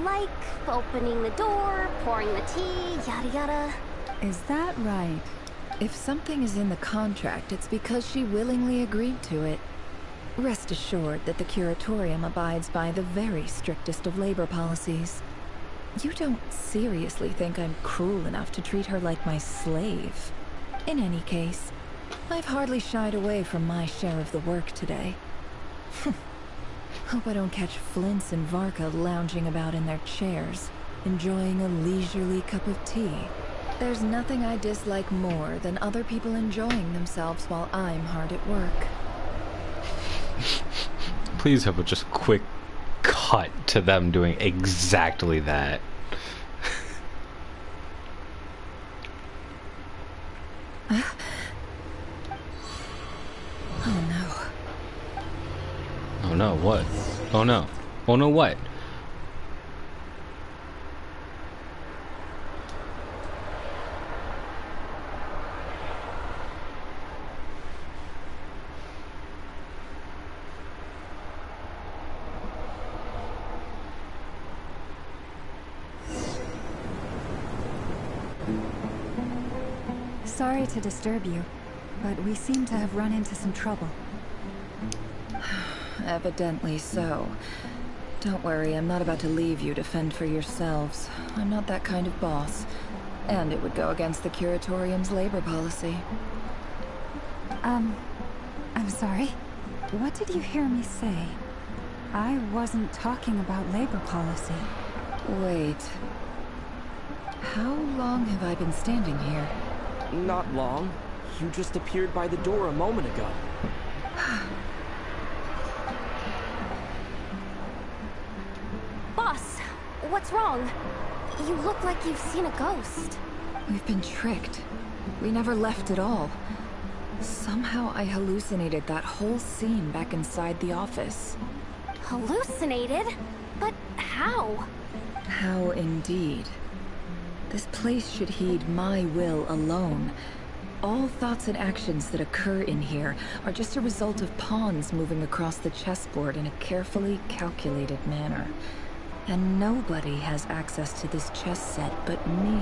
Like opening the door, pouring the tea, yada yada. Is that right? If something is in the contract, it's because she willingly agreed to it. Rest assured that the Curatorium abides by the very strictest of labor policies. You don't seriously think I'm cruel enough to treat her like my slave. In any case, I've hardly shied away from my share of the work today. Hope I don't catch Flintz and Varka lounging about in their chairs, enjoying a leisurely cup of tea. There's nothing I dislike more than other people enjoying themselves while I'm hard at work. Please have a just quick cut to them doing exactly that. Oh no, what? Oh no. Oh no, what? Sorry to disturb you, but we seem to have run into some trouble. Evidently so. Don't worry, I'm not about to leave you to fend for yourselves. I'm not that kind of boss. And it would go against the Curatorium's labor policy. I'm sorry. What did you hear me say? I wasn't talking about labor policy. Wait. How long have I been standing here? Not long. You just appeared by the door a moment ago. Boss, what's wrong? You look like you've seen a ghost. We've been tricked. We never left at all. Somehow I hallucinated that whole scene back inside the office. Hallucinated? But how? How indeed. This place should heed my will alone. All thoughts and actions that occur in here are just a result of pawns moving across the chessboard in a carefully calculated manner. And nobody has access to this chess set but me.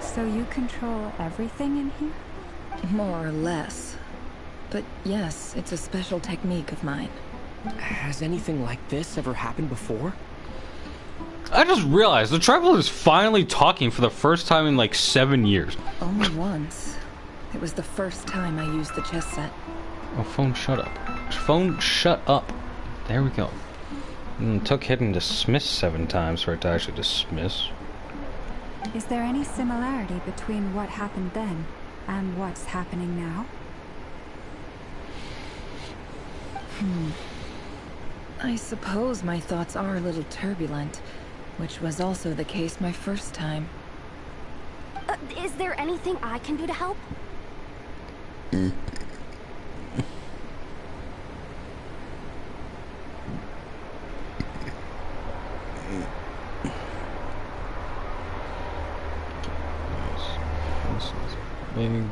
So you control everything in here? More or less. But yes, it's a special technique of mine. Has anything like this ever happened before? I just realized the Traveler is finally talking for the first time in like 7 years. Only once. It was the first time I used the chess set. Oh, phone, shut up. Phone, shut up. There we go. It took hitting dismiss 7 times for it to actually dismiss. Is there any similarity between what happened then and what's happening now? I suppose my thoughts are a little turbulent, which was also the case my first time. Is there anything I can do to help? This is big.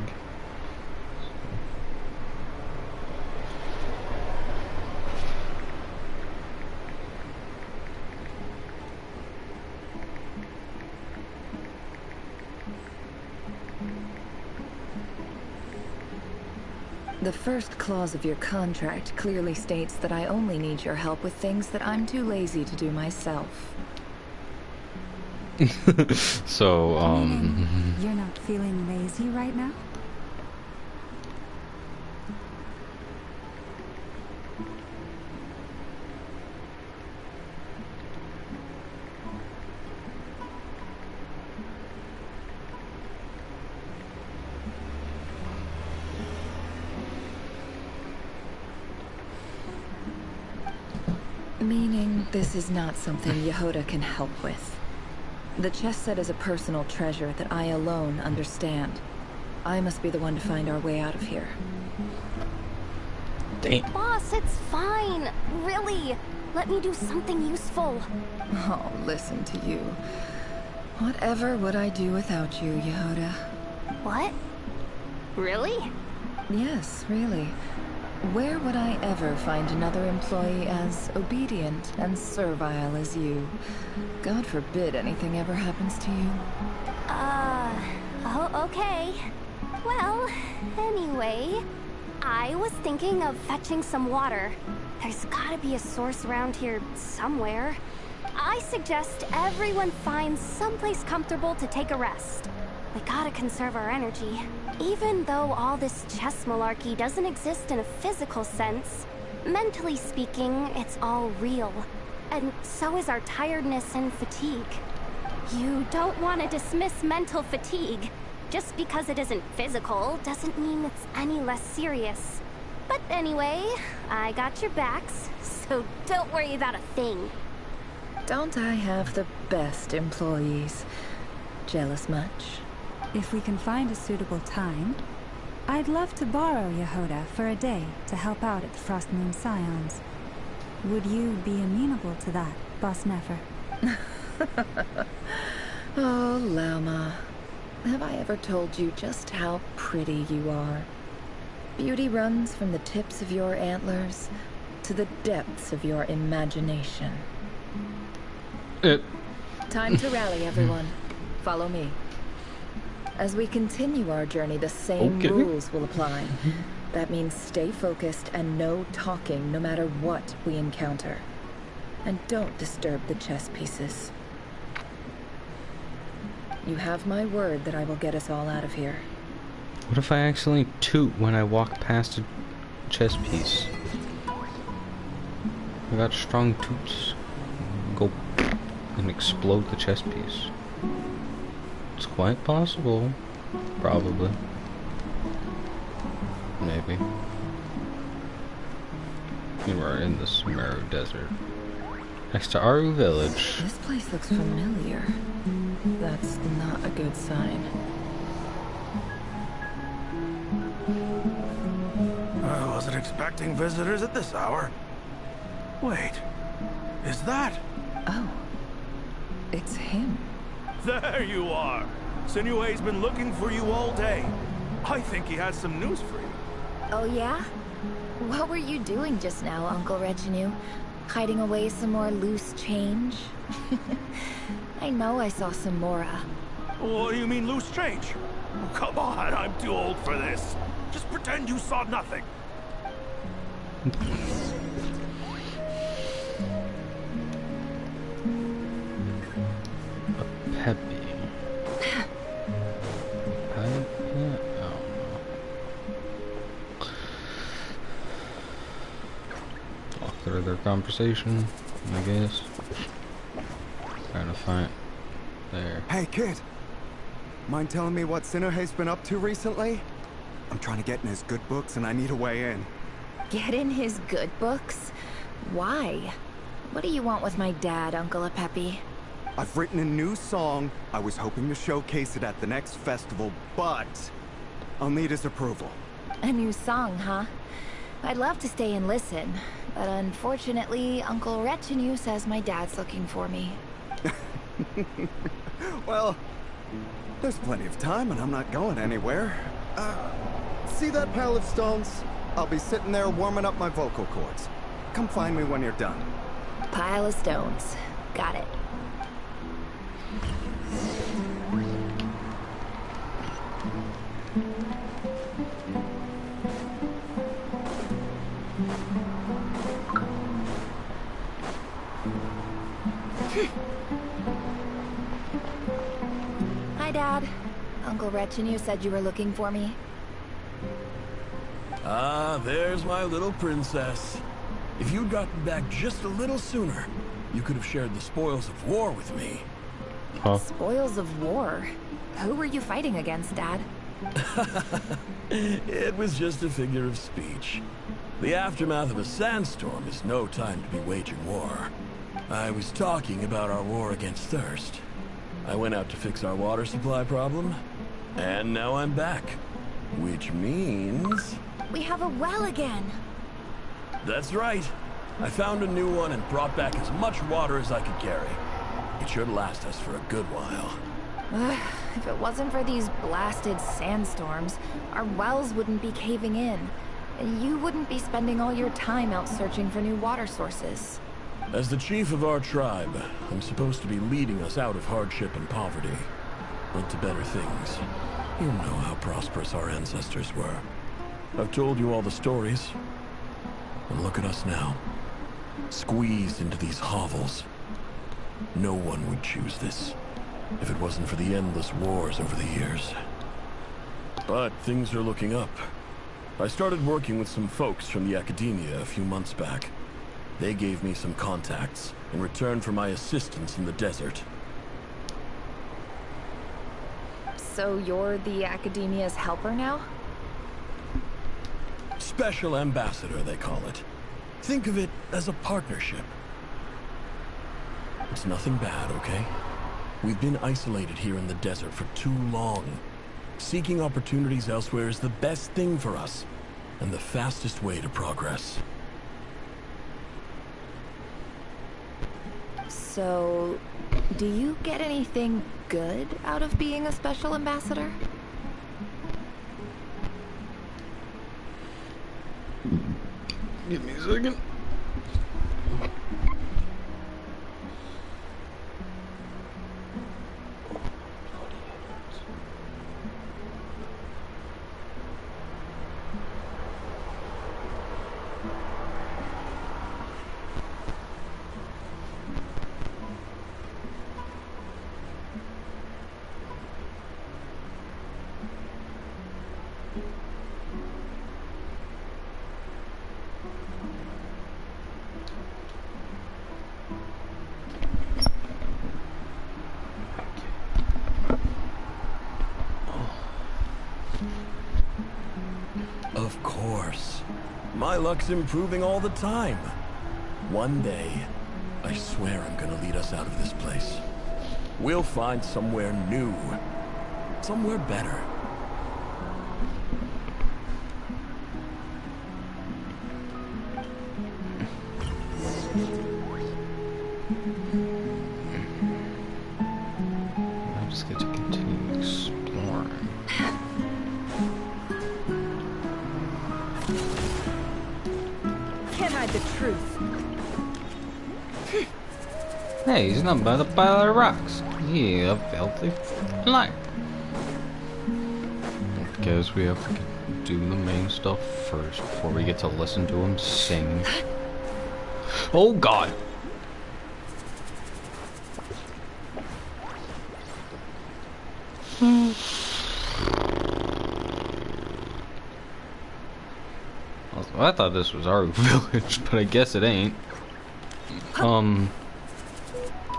The first clause of your contract clearly states that I only need your help with things that I'm too lazy to do myself. So, Meaning you're not feeling lazy right now? Meaning this is not something Yehoda can help with. The chess set is a personal treasure that I alone understand. I must be the one to find our way out of here. Damn. Boss, it's fine. Really. Let me do something useful. Oh, listen to you. Whatever would I do without you, Yehoda? What? Really? Yes, really. Where would I ever find another employee as obedient and servile as you? God forbid anything ever happens to you. Oh, okay. Well, anyway, I was thinking of fetching some water. There's gotta be a source around here somewhere. I suggest everyone finds someplace comfortable to take a rest. We gotta conserve our energy. Even though all this chess malarkey doesn't exist in a physical sense, mentally speaking, it's all real. And so is our tiredness and fatigue. You don't want to dismiss mental fatigue. Just because it isn't physical doesn't mean it's any less serious. But anyway, I got your backs, so don't worry about a thing. Don't I have the best employees? Jealous much? If we can find a suitable time, I'd love to borrow Yehoda for a day to help out at the Frost Moon Scions. Would you be amenable to that, Boss Nefer? Oh, Lama. Have I ever told you just how pretty you are? Beauty runs from the tips of your antlers to the depths of your imagination. Time to rally, everyone. Follow me. As we continue our journey, the same rules will apply. That means stay focused and no talking no matter what we encounter. And don't disturb the chess pieces. You have my word that I will get us all out of here. What if I accidentally toot when I walk past a chess piece? I got strong toots. Go and explode the chess piece. It's quite possible. Probably. Maybe. We're in the Sumeru Desert. Next to Aru Village. This place looks familiar. That's not a good sign. I wasn't expecting visitors at this hour. Wait, is that? Oh, it's him. There you are. Sinue's been looking for you all day. I think he has some news for you. Oh yeah? What were you doing just now, Uncle Retinue? Hiding away some more loose change? I know I saw some Mora. What do you mean loose change? Oh, come on, I'm too old for this. Just pretend you saw nothing. Peppy. Walk through their conversation, I guess. Trying to find there. Hey, kid. Mind telling me what Sinuhe's been up to recently? I'm trying to get in his good books and I need a way in. Get in his good books? Why? What do you want with my dad, Uncle Peppy? I've written a new song. I was hoping to showcase it at the next festival, but I'll need his approval. A new song, huh? I'd love to stay and listen, but unfortunately, Uncle Retinue says my dad's looking for me. Well, there's plenty of time and I'm not going anywhere. See that pile of stones? I'll be sitting there warming up my vocal cords. Come find me when you're done. Pile of stones. Got it. Hi, Dad. Uncle Retinue said you were looking for me. Ah, there's my little princess. If you'd gotten back just a little sooner, you could have shared the spoils of war with me. Huh? Spoils of war? Who were you fighting against, Dad? It was just a figure of speech. The aftermath of a sandstorm is no time to be waging war. I was talking about our war against thirst. I went out to fix our water supply problem, and now I'm back. Which means... we have a well again! That's right. I found a new one and brought back as much water as I could carry. It should last us for a good while. If it wasn't for these blasted sandstorms, our wells wouldn't be caving in. And you wouldn't be spending all your time out searching for new water sources. As the chief of our tribe, I'm supposed to be leading us out of hardship and poverty, into better things. You know how prosperous our ancestors were. I've told you all the stories. And look at us now. Squeezed into these hovels. No one would choose this, if it wasn't for the endless wars over the years. But things are looking up. I started working with some folks from the academia a few months back. They gave me some contacts in return for my assistance in the desert. So you're the academia's helper now? Special ambassador, they call it. Think of it as a partnership. It's nothing bad, okay? We've been isolated here in the desert for too long. Seeking opportunities elsewhere is the best thing for us, and the fastest way to progress. So, do you get anything good out of being a special ambassador? Give me a second. Of course. My luck's improving all the time. One day, I swear I'm gonna lead us out of this place. We'll find somewhere new. Somewhere better. I just get to continue exploring. Can't hide the truth. Hey, he's not by the pile of rocks. Yeah, a filthy liar. Guess we have to do the main stuff first before we get to listen to him sing. Oh God! I thought this was our village, but I guess it ain't.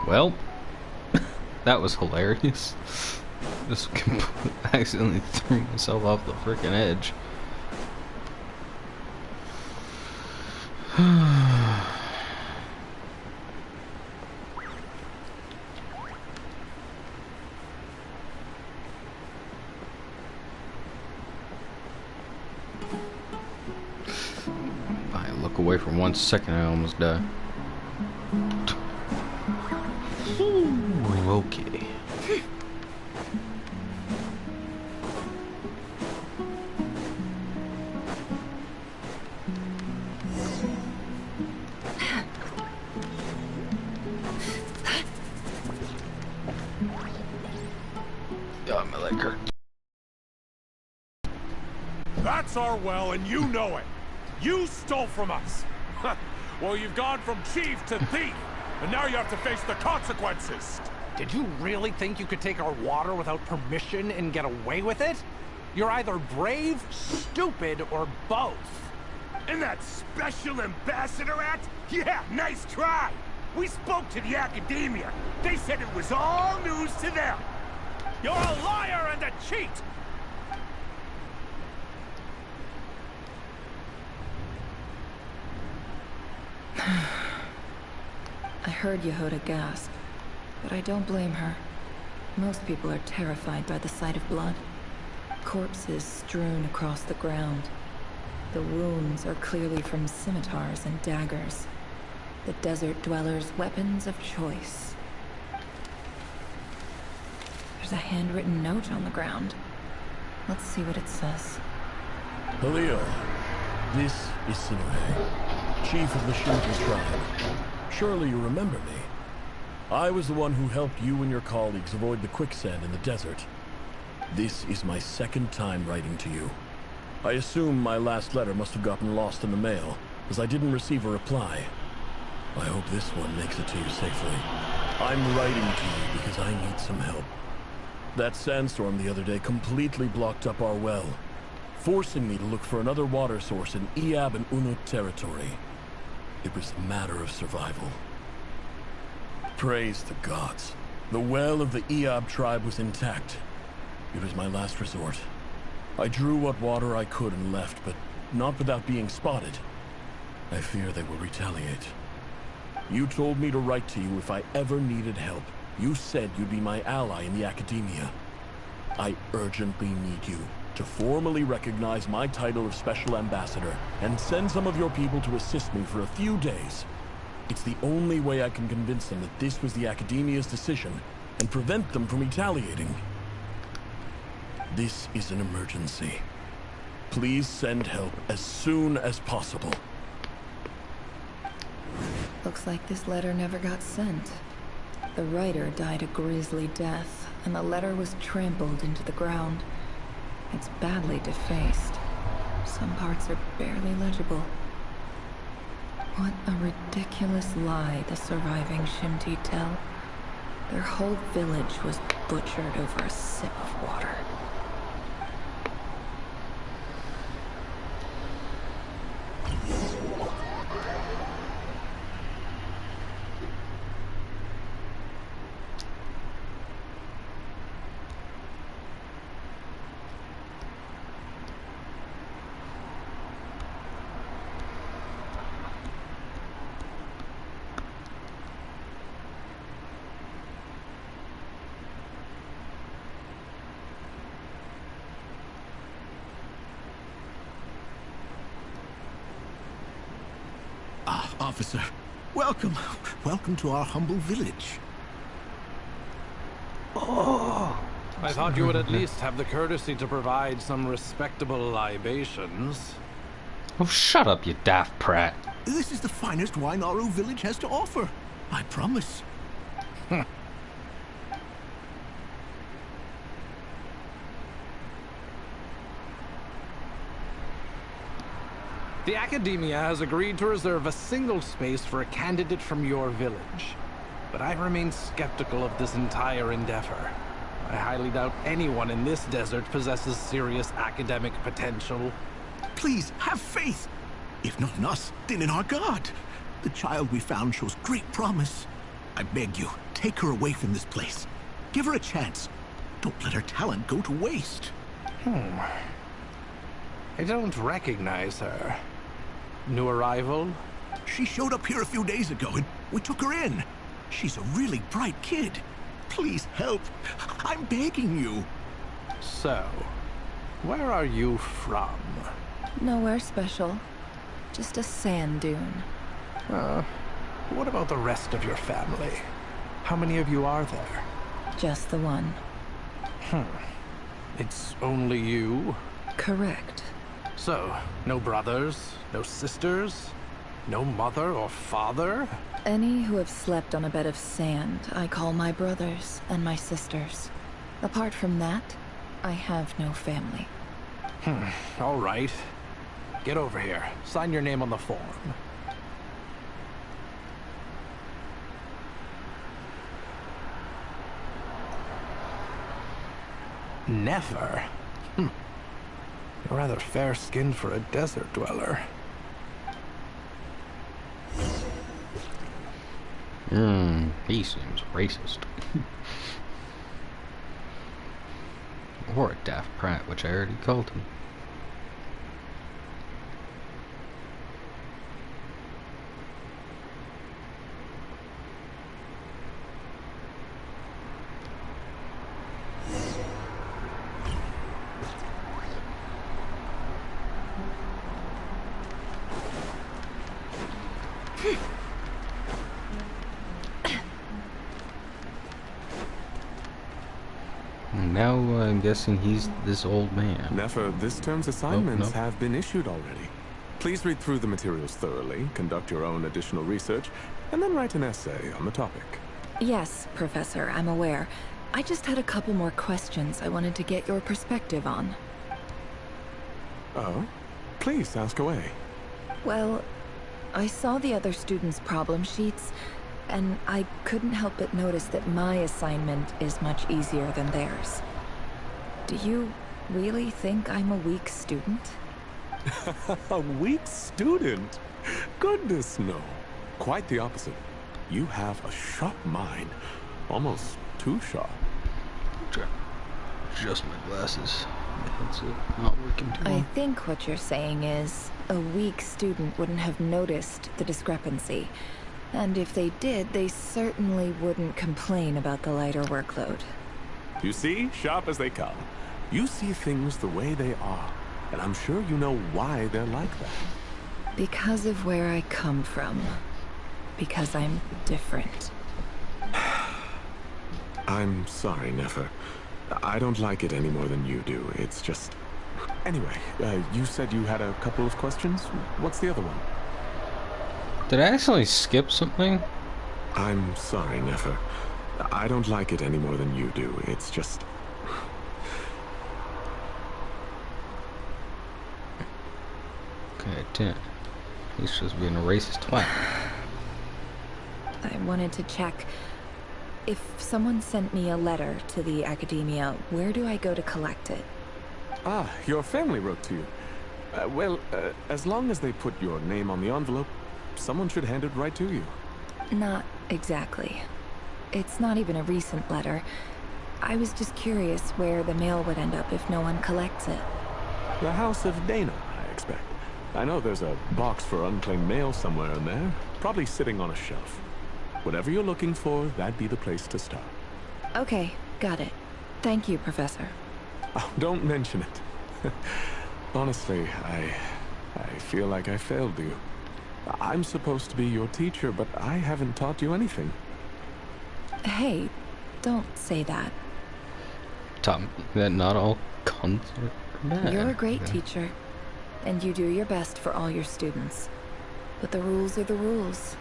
Well, that was hilarious. Just accidentally threw myself off the freaking edge. I look away for 1 second, I almost die. Ooh, okay. God, my leg hurts. That's our well, and you know it. You stole from us. Well, you've gone from chief to thief, and now you have to face the consequences. Did you really think you could take our water without permission and get away with it? You're either brave, stupid, or both. And that special ambassador act? Yeah, nice try. We spoke to the academia. They said it was all news to them. You're a liar and a cheat. I heard Yehuda gasp, but I don't blame her. Most people are terrified by the sight of blood. Corpses strewn across the ground. The wounds are clearly from scimitars and daggers. The desert dwellers' weapons of choice. There's a handwritten note on the ground. Let's see what it says. Halil, this is Sinuhe, chief of the Shinto tribe. Surely you remember me. I was the one who helped you and your colleagues avoid the quicksand in the desert. This is my second time writing to you. I assume my last letter must have gotten lost in the mail, as I didn't receive a reply. I hope this one makes it to you safely. I'm writing to you because I need some help. That sandstorm the other day completely blocked up our well, forcing me to look for another water source in Iab and Unut territory. It was a matter of survival. Praise the gods. The well of the Iab tribe was intact. It was my last resort. I drew what water I could and left, but not without being spotted. I fear they will retaliate. You told me to write to you if I ever needed help. You said you'd be my ally in the academia. I urgently need you to formally recognize my title of Special Ambassador and send some of your people to assist me for a few days. It's the only way I can convince them that this was the Academia's decision and prevent them from retaliating. This is an emergency. Please send help as soon as possible. Looks like this letter never got sent. The writer died a grisly death, and the letter was trampled into the ground. It's badly defaced. Some parts are barely legible. What a ridiculous lie the surviving Shinti tell. Their whole village was butchered over a sip of water. Officer, welcome. Welcome to our humble village. Oh! I thought you would at least have the courtesy to provide some respectable libations. Oh, shut up, you daft prat. This is the finest wine Aru village has to offer. I promise. The Academia has agreed to reserve a single space for a candidate from your village. But I remain skeptical of this entire endeavor. I highly doubt anyone in this desert possesses serious academic potential. Please, have faith. If not in us, then in our god. The child we found shows great promise. I beg you, take her away from this place. Give her a chance. Don't let her talent go to waste. I don't recognize her. New arrival? She showed up here a few days ago and we took her in. She's a really bright kid. Please help. I'm begging you. So, where are you from? Nowhere special. Just a sand dune. What about the rest of your family? How many of you are there? Just the one. It's only you? Correct. So, no brothers, no sisters, no mother or father? Any who have slept on a bed of sand, I call my brothers and my sisters. Apart from that, I have no family. All right. Get over here. Sign your name on the form. Never? You're rather fair-skinned for a desert dweller. He seems racist. Or a daft prat, which I already called him. Now I'm guessing he's this old man. Nefer, this term's assignments have been issued already. Please read through the materials thoroughly, conduct your own additional research, and then write an essay on the topic. Yes, Professor, I'm aware. I just had a couple more questions I wanted to get your perspective on. Oh? Please, ask away. Well, I saw the other students' problem sheets, and I couldn't help but notice that my assignment is much easier than theirs. Do you really think I'm a weak student? A weak student? Goodness, no. Quite the opposite. You have a sharp mind. Almost too sharp. Just my glasses. That's it. Not working too well. I think what you're saying is, a weak student wouldn't have noticed the discrepancy. And if they did, they certainly wouldn't complain about the lighter workload. You see, sharp as they come. You see things the way they are, and I'm sure you know why they're like that. Because of where I come from. because I'm different. I'm sorry, Nefer. I don't like it any more than you do. It's just... Anyway, you said you had a couple of questions? What's the other one? Did I actually skip something? I'm sorry, Nefer. I don't like it any more than you do. It's just... Okay, I didn't. He's just being a racist twat. I wanted to check. If someone sent me a letter to the Academia, where do I go to collect it? Ah, your family wrote to you. As long as they put your name on the envelope, someone should hand it right to you. Not exactly. It's not even a recent letter. I was just curious where the mail would end up if no one collects it. The House of Dana, I expect. I know there's a box for unclaimed mail somewhere in there, probably sitting on a shelf. Whatever you're looking for, that'd be the place to start. Okay, got it. Thank you, Professor. Oh, don't mention it. Honestly, I feel like I failed you. I'm supposed to be your teacher, but I haven't taught you anything. Hey, don't say that. Taught me that not all cunts are bad. You're a great teacher, and you do your best for all your students. But the rules are the rules.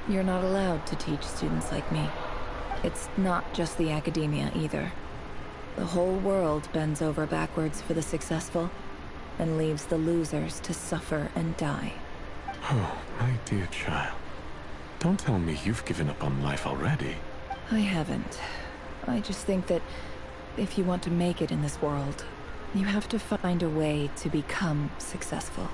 You're not allowed to teach students like me. It's not just the Academia either. The whole world bends over backwards for the successful, and leaves the losers to suffer and die. Oh, my dear child. Don't tell me you've given up on life already. I haven't. I just think that if you want to make it in this world, you have to find a way to become successful.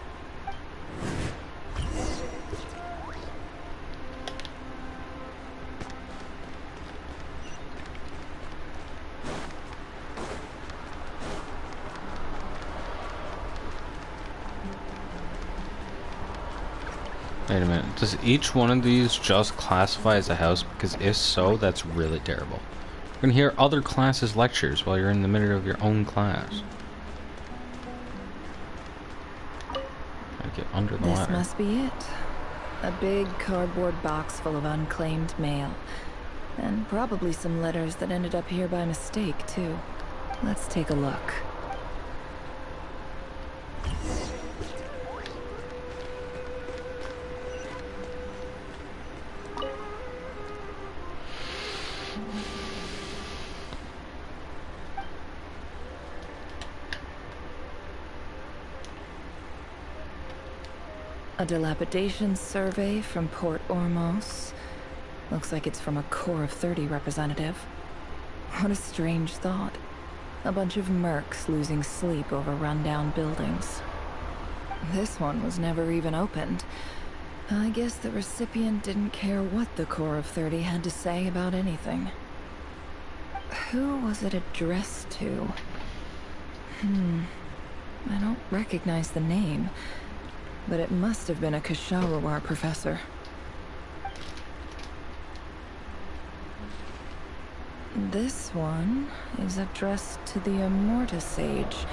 Wait a minute, does each one of these just classify as a house? Because if so, that's really terrible. You're gonna hear other classes' lectures while you're in the middle of your own class. I get under the ladder. This must be it. A big cardboard box full of unclaimed mail. And probably some letters that ended up here by mistake, too. Let's take a look. A dilapidation survey from Port Ormos. Looks like it's from a Core of 30 representative. What a strange thought. A bunch of mercs losing sleep over rundown buildings. This one was never even opened. I guess the recipient didn't care what the Core of 30 had to say about anything. Who was it addressed to? I don't recognize the name. But it must have been a Ksharawar professor. This one is addressed to the Immorta Sage.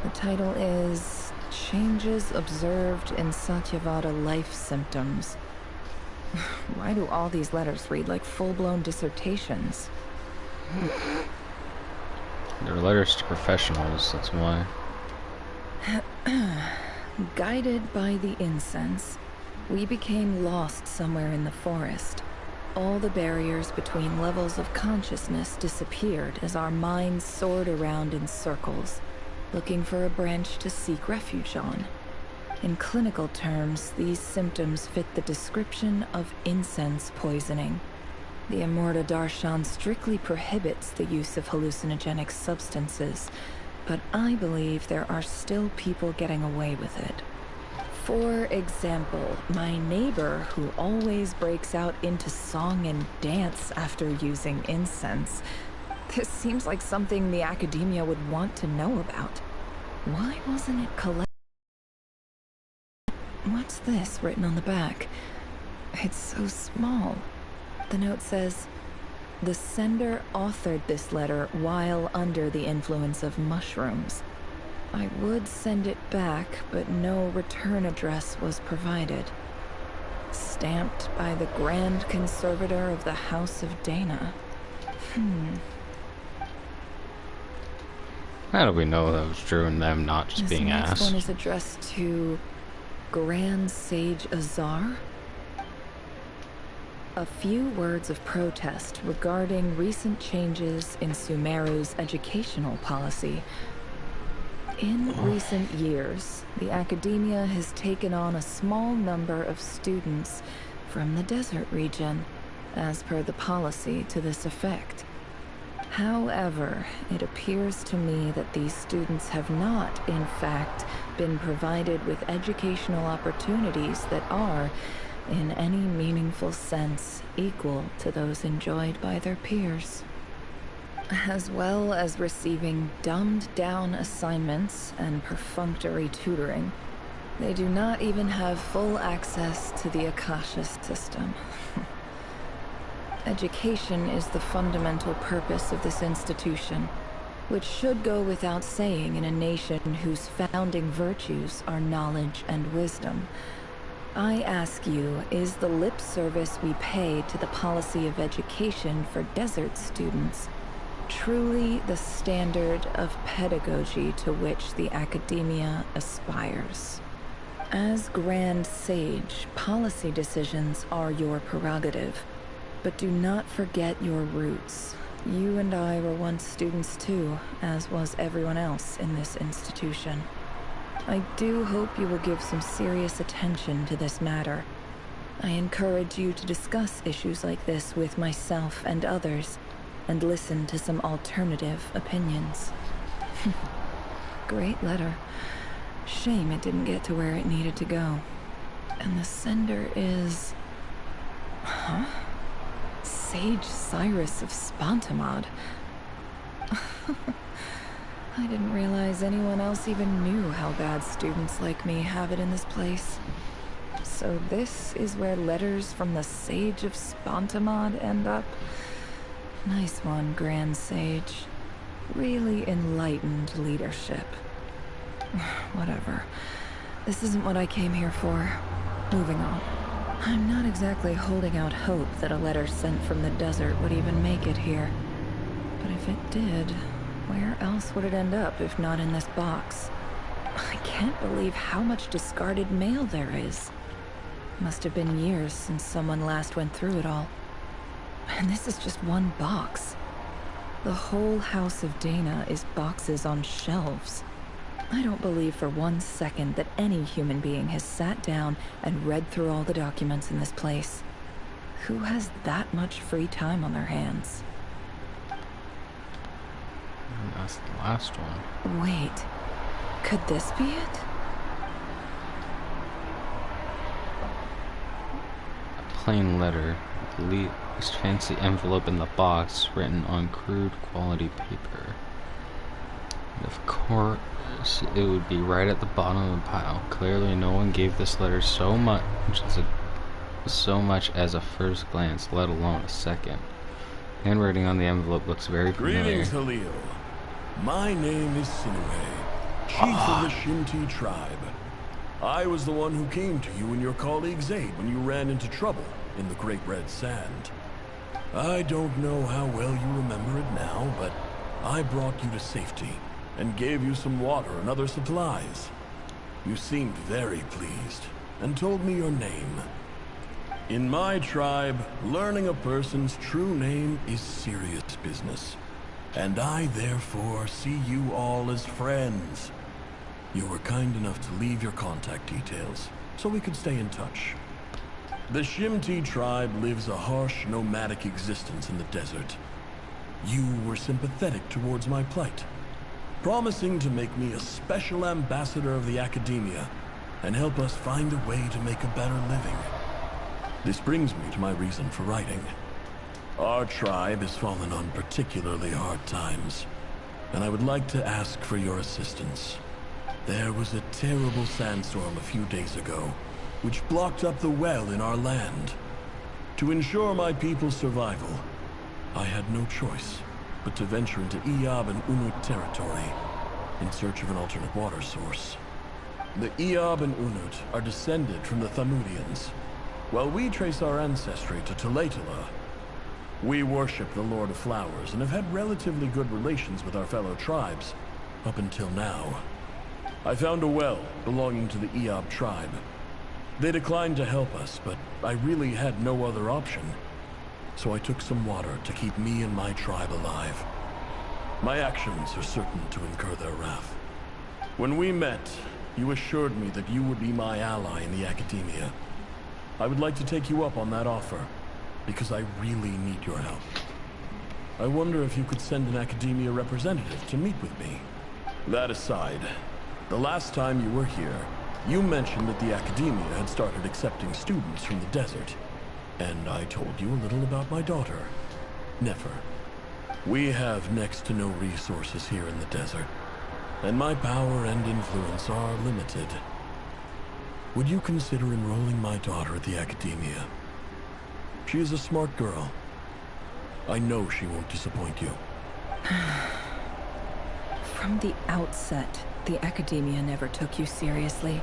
The title is Changes Observed in Satyavada Life Symptoms. Why do all these letters read like full-blown dissertations? They're letters to professionals, that's why. Guided by the incense, we became lost somewhere in the forest. All the barriers between levels of consciousness disappeared as our minds soared around in circles, looking for a branch to seek refuge on. In clinical terms, these symptoms fit the description of incense poisoning. The Immorta Darshan strictly prohibits the use of hallucinogenic substances, but I believe there are still people getting away with it. For example, my neighbor who always breaks out into song and dance after using incense. This seems like something the Academia would want to know about. Why wasn't it collected? What's this written on the back? It's so small. The note says, "The sender authored this letter while under the influence of mushrooms. I would send it back, but no return address was provided." Stamped by the Grand Conservator of the House of Dana. How do we know that was true and them not just being This next asked? one is addressed to Grand Sage Azar. A few words of protest regarding recent changes in Sumeru's educational policy. In recent years, the academia has taken on a small number of students from the desert region, as per the policy to this effect. However, it appears to me that these students have not, in fact, been provided with educational opportunities that are, in any meaningful sense, equal to those enjoyed by their peers. As well as receiving dumbed-down assignments and perfunctory tutoring, they do not even have full access to the Akasha system. Education is the fundamental purpose of this institution, which should go without saying in a nation whose founding virtues are knowledge and wisdom. I ask you, is the lip service we pay to the policy of education for desert students truly the standard of pedagogy to which the academia aspires? As Grand Sage, policy decisions are your prerogative, but do not forget your roots. You and I were once students too, as was everyone else in this institution. I do hope you will give some serious attention to this matter. I encourage you to discuss issues like this with myself and others, and listen to some alternative opinions. Great letter. Shame it didn't get to where it needed to go. And the sender is... Huh? Sage Cyrus of Spontamod. I didn't realize anyone else even knew how bad students like me have it in this place. So this is where letters from the Sage of Spontamod end up? Nice one, Grand Sage. Really enlightened leadership. Whatever. This isn't what I came here for. Moving on. I'm not exactly holding out hope that a letter sent from the desert would even make it here. But if it did, where else would it end up if not in this box? I can't believe how much discarded mail there is. Must have been years since someone last went through it all. And this is just one box. The whole House of Dana is boxes on shelves. I don't believe for 1 second that any human being has sat down and read through all the documents in this place. Who has that much free time on their hands? And that's the last one. Wait, could this be it? A plain letter with the least fancy envelope in the box, written on crude quality paper. And of course, it would be right at the bottom of the pile. Clearly, no one gave this letter so much as a first glance, let alone a second. Handwriting on the envelope looks very familiar. Greetings, Halil. My name is Sinue, chief of the Shinti tribe. I was the one who came to you and your colleagues' aid when you ran into trouble in the Great Red Sand. I don't know how well you remember it now, but I brought you to safety and gave you some water and other supplies. You seemed very pleased and told me your name. In my tribe, learning a person's true name is serious business, and I therefore see you all as friends. You were kind enough to leave your contact details so we could stay in touch. The Shimti tribe lives a harsh, nomadic existence in the desert. You were sympathetic towards my plight, promising to make me a special ambassador of the academia and help us find a way to make a better living. This brings me to my reason for writing. Our tribe has fallen on particularly hard times, and I would like to ask for your assistance. There was a terrible sandstorm a few days ago, which blocked up the well in our land. To ensure my people's survival, I had no choice but to venture into Iyab and Unut territory in search of an alternate water source. The Iyab and Unut are descended from the Thamudians, Well, we trace our ancestry to Tulatula. We worship the Lord of Flowers and have had relatively good relations with our fellow tribes, up until now. I found a well belonging to the Eob tribe. They declined to help us, but I really had no other option. So I took some water to keep me and my tribe alive. My actions are certain to incur their wrath. When we met, you assured me that you would be my ally in the academia. I would like to take you up on that offer, because I really need your help. I wonder if you could send an academia representative to meet with me. That aside, the last time you were here, you mentioned that the academia had started accepting students from the desert. And I told you a little about my daughter, Nefer. We have next to no resources here in the desert, and my power and influence are limited. Would you consider enrolling my daughter at the academia? She is a smart girl. I know she won't disappoint you. From the outset, the academia never took you seriously.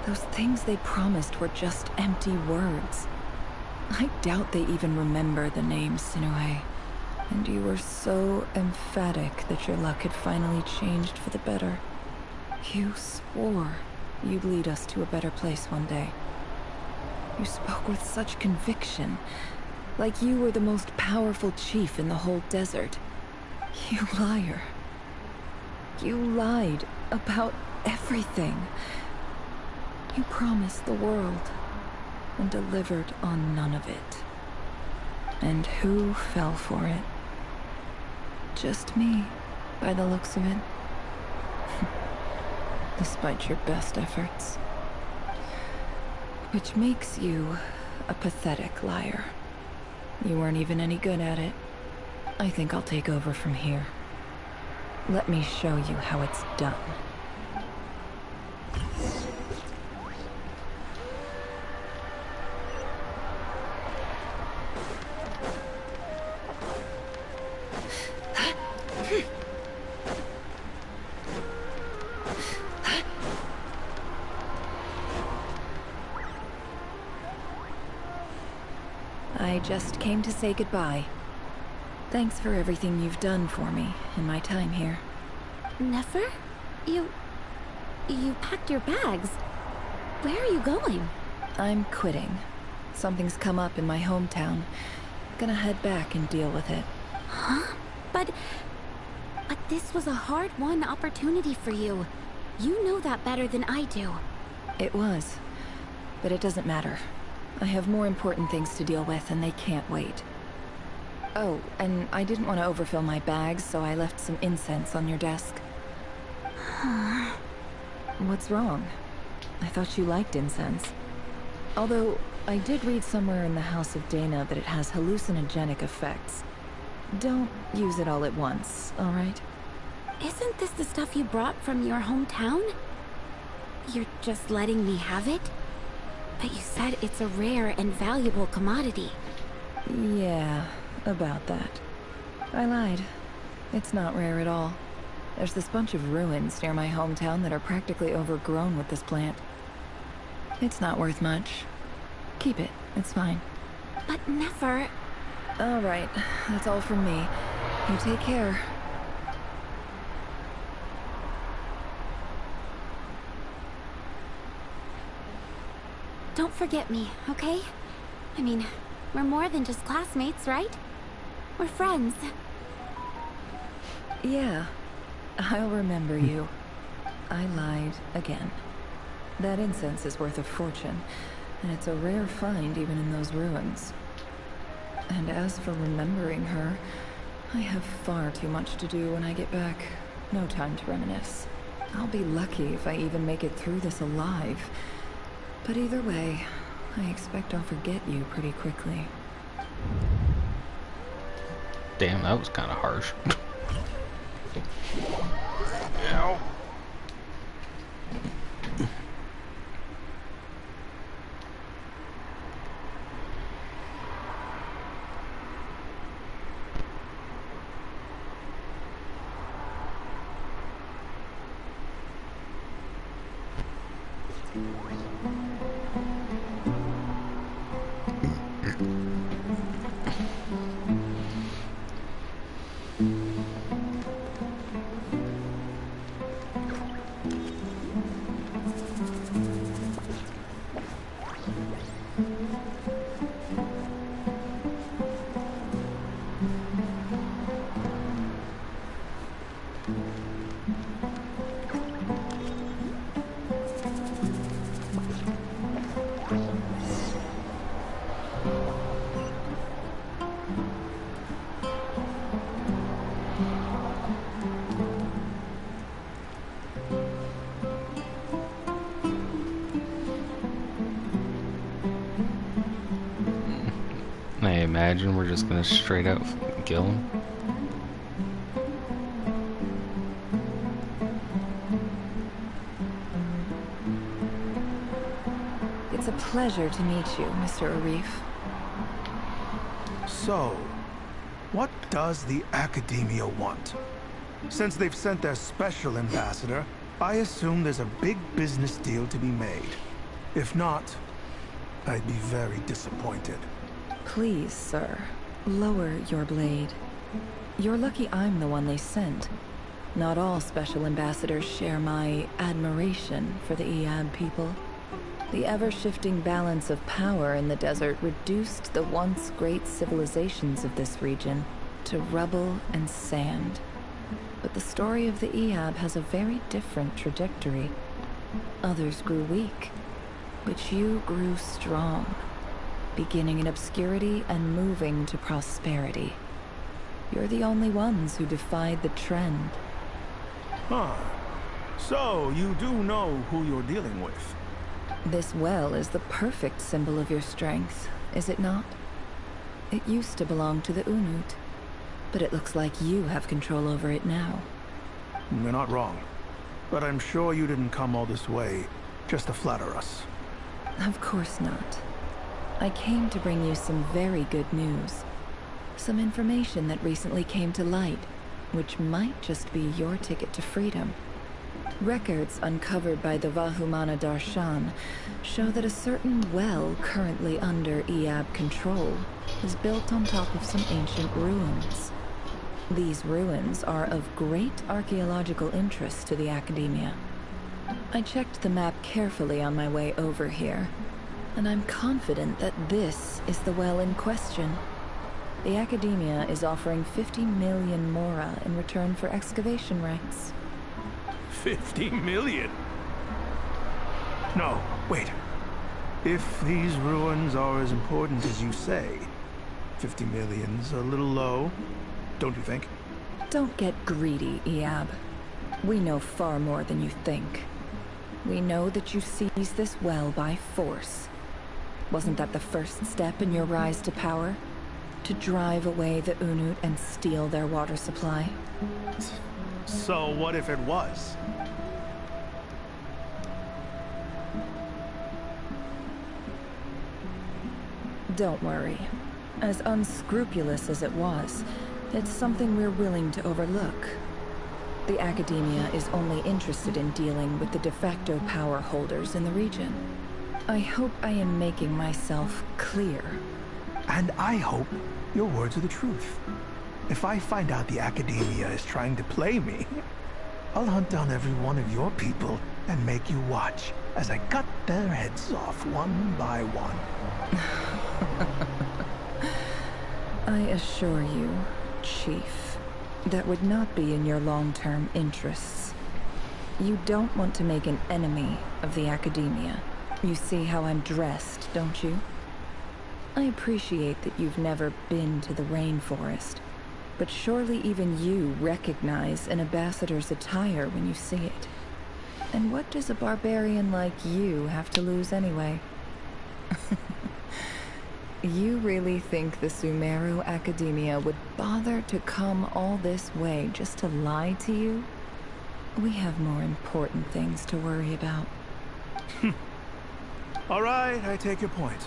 Those things they promised were just empty words. I doubt they even remember the name Sinuhe. And you were so emphatic that your luck had finally changed for the better. You swore you'd lead us to a better place one day. You spoke with such conviction, like you were the most powerful chief in the whole desert. You liar. You lied about everything. You promised the world and delivered on none of it. And who fell for it? Just me, by the looks of it. Despite your best efforts. Which makes you a pathetic liar. You weren't even any good at it. I think I'll take over from here. Let me show you how it's done. I just came to say goodbye. Thanks for everything you've done for me in my time here. Nefer? You packed your bags. Where are you going? I'm quitting. Something's come up in my hometown. Gonna head back and deal with it. Huh? But this was a hard-won opportunity for you. You know that better than I do. It was. But it doesn't matter. I have more important things to deal with, and they can't wait. Oh, and I didn't want to overfill my bags, so I left some incense on your desk. What's wrong? I thought you liked incense. Although, I did read somewhere in the House of Dana that it has hallucinogenic effects. Don't use it all at once, alright? Isn't this the stuff you brought from your hometown? You're just letting me have it? But you said it's a rare and valuable commodity. Yeah, about that. I lied. It's not rare at all. There's this bunch of ruins near my hometown that are practically overgrown with this plant. It's not worth much. Keep it. It's fine. But Nefer... All right. That's all from me. You take care. Don't forget me, okay? I mean, we're more than just classmates, right? We're friends. Yeah. I'll remember you. I lied again. That incense is worth a fortune, and it's a rare find even in those ruins. And as for remembering her, I have far too much to do when I get back. No time to reminisce. I'll be lucky if I even make it through this alive. But either way, I expect I'll forget you pretty quickly. Damn, that was kind of harsh. Ow. imagine we're just gonna straight out kill him? It's a pleasure to meet you, Mr. Arif. So, what does the Academia want? Since they've sent their special ambassador, I assume there's a big business deal to be made. If not, I'd be very disappointed. Please, sir, lower your blade. You're lucky I'm the one they sent. Not all special ambassadors share my admiration for the Iab people. The ever-shifting balance of power in the desert reduced the once great civilizations of this region to rubble and sand. But the story of the Iab has a very different trajectory. Others grew weak, but you grew strong, beginning in obscurity and moving to prosperity. You're the only ones who defied the trend. Huh. So, you do know who you're dealing with? This well is the perfect symbol of your strength, is it not? It used to belong to the Unut, but it looks like you have control over it now. You're not wrong. But I'm sure you didn't come all this way just to flatter us. Of course not. I came to bring you some very good news. Some information that recently came to light, which might just be your ticket to freedom. Records uncovered by the Vahumana Darshan show that a certain well currently under Iab control is built on top of some ancient ruins. These ruins are of great archaeological interest to the Academia. I checked the map carefully on my way over here, and I'm confident that this is the well in question. The Academia is offering 50 million mora in return for excavation rights. 50 million? No, wait. If these ruins are as important as you say, 50 million's a little low, don't you think? Don't get greedy, Iab. We know far more than you think. We know that you seized this well by force. Wasn't that the first step in your rise to power? To drive away the Unut and steal their water supply? So what if it was? Don't worry. As unscrupulous as it was, it's something we're willing to overlook. The Academia is only interested in dealing with the de facto power holders in the region. I hope I am making myself clear. And I hope your words are the truth. If I find out the Academia is trying to play me, I'll hunt down every one of your people and make you watch as I cut their heads off one by one. I assure you, Chief, that would not be in your long-term interests. You don't want to make an enemy of the Academia. You see how I'm dressed, don't you? I appreciate that you've never been to the rainforest, but surely even you recognize an ambassador's attire when you see it. And what does a barbarian like you have to lose anyway? You really think the Sumeru Academia would bother to come all this way just to lie to you? We have more important things to worry about. All right, I take your point.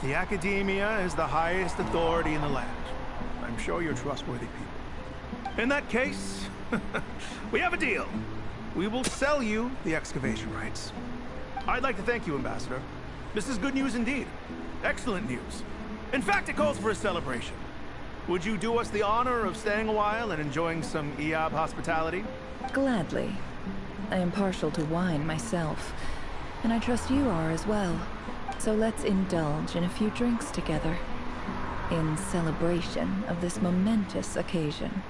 The Academia is the highest authority in the land. I'm sure you're trustworthy people. In that case, we have a deal. We will sell you the excavation rights. I'd like to thank you, Ambassador. This is good news indeed. Excellent news. In fact, it calls for a celebration. Would you do us the honor of staying a while and enjoying some Iab hospitality? Gladly. I am partial to wine myself, and I trust you are as well. So let's indulge in a few drinks together, in celebration of this momentous occasion.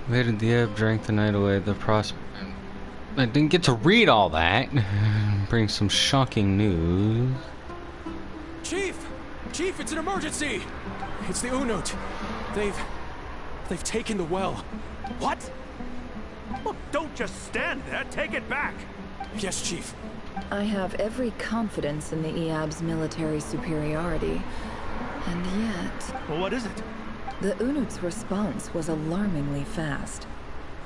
Later, Diab drank the night away. I didn't get to read all that. Bring some shocking news. Chief! Chief, it's an emergency! It's the Unut. They've taken the well. What? Look, don't just stand there. Take it back. Yes, Chief. I have every confidence in the Eab's military superiority, and yet... Well, what is it? The Unut's response was alarmingly fast.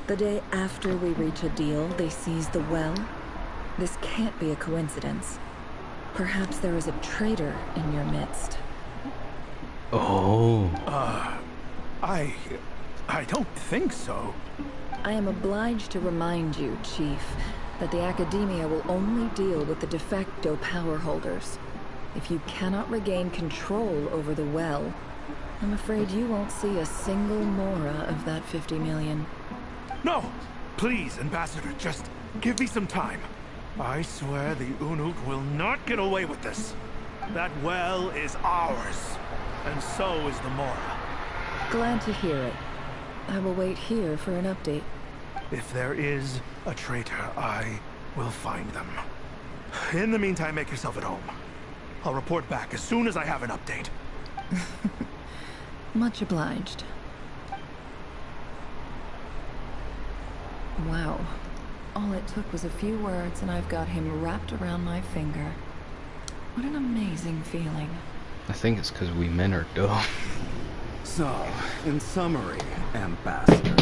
The day after we reach a deal, they seize the well. This can't be a coincidence. Perhaps there is a traitor in your midst. Oh. I don't think so. I am obliged to remind you, Chief, that the Academia will only deal with the de facto power holders. If you cannot regain control over the well, I'm afraid you won't see a single mora of that 50 million. No! Please, Ambassador, just give me some time. I swear the Unut will not get away with this. That well is ours, and so is the mora. Glad to hear it. I will wait here for an update. If there is a traitor, I will find them. In the meantime, make yourself at home. I'll report back as soon as I have an update. Much obliged. Wow. All it took was a few words and I've got him wrapped around my finger. What an amazing feeling. I think it's because we men are dumb. So, in summary, Ambassador,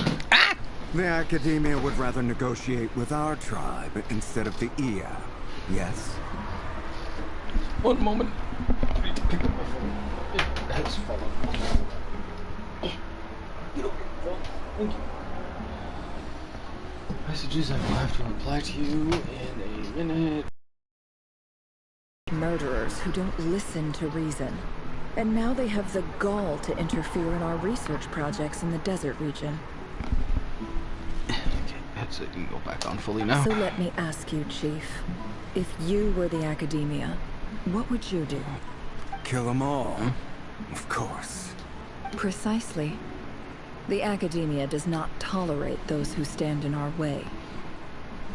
the Academia would rather negotiate with our tribe instead of the Eab, yes? One moment. I need to pick up my phone. It has fallen. Thank you. Messages I will have to reply to you in a minute. Murderers who don't listen to reason. And now they have the gall to interfere in our research projects in the desert region. Okay, that's it. You can go back on fully now. So let me ask you, Chief. If you were the Academia, what would you do? Kill them all. Of course. Precisely. The Academia does not tolerate those who stand in our way.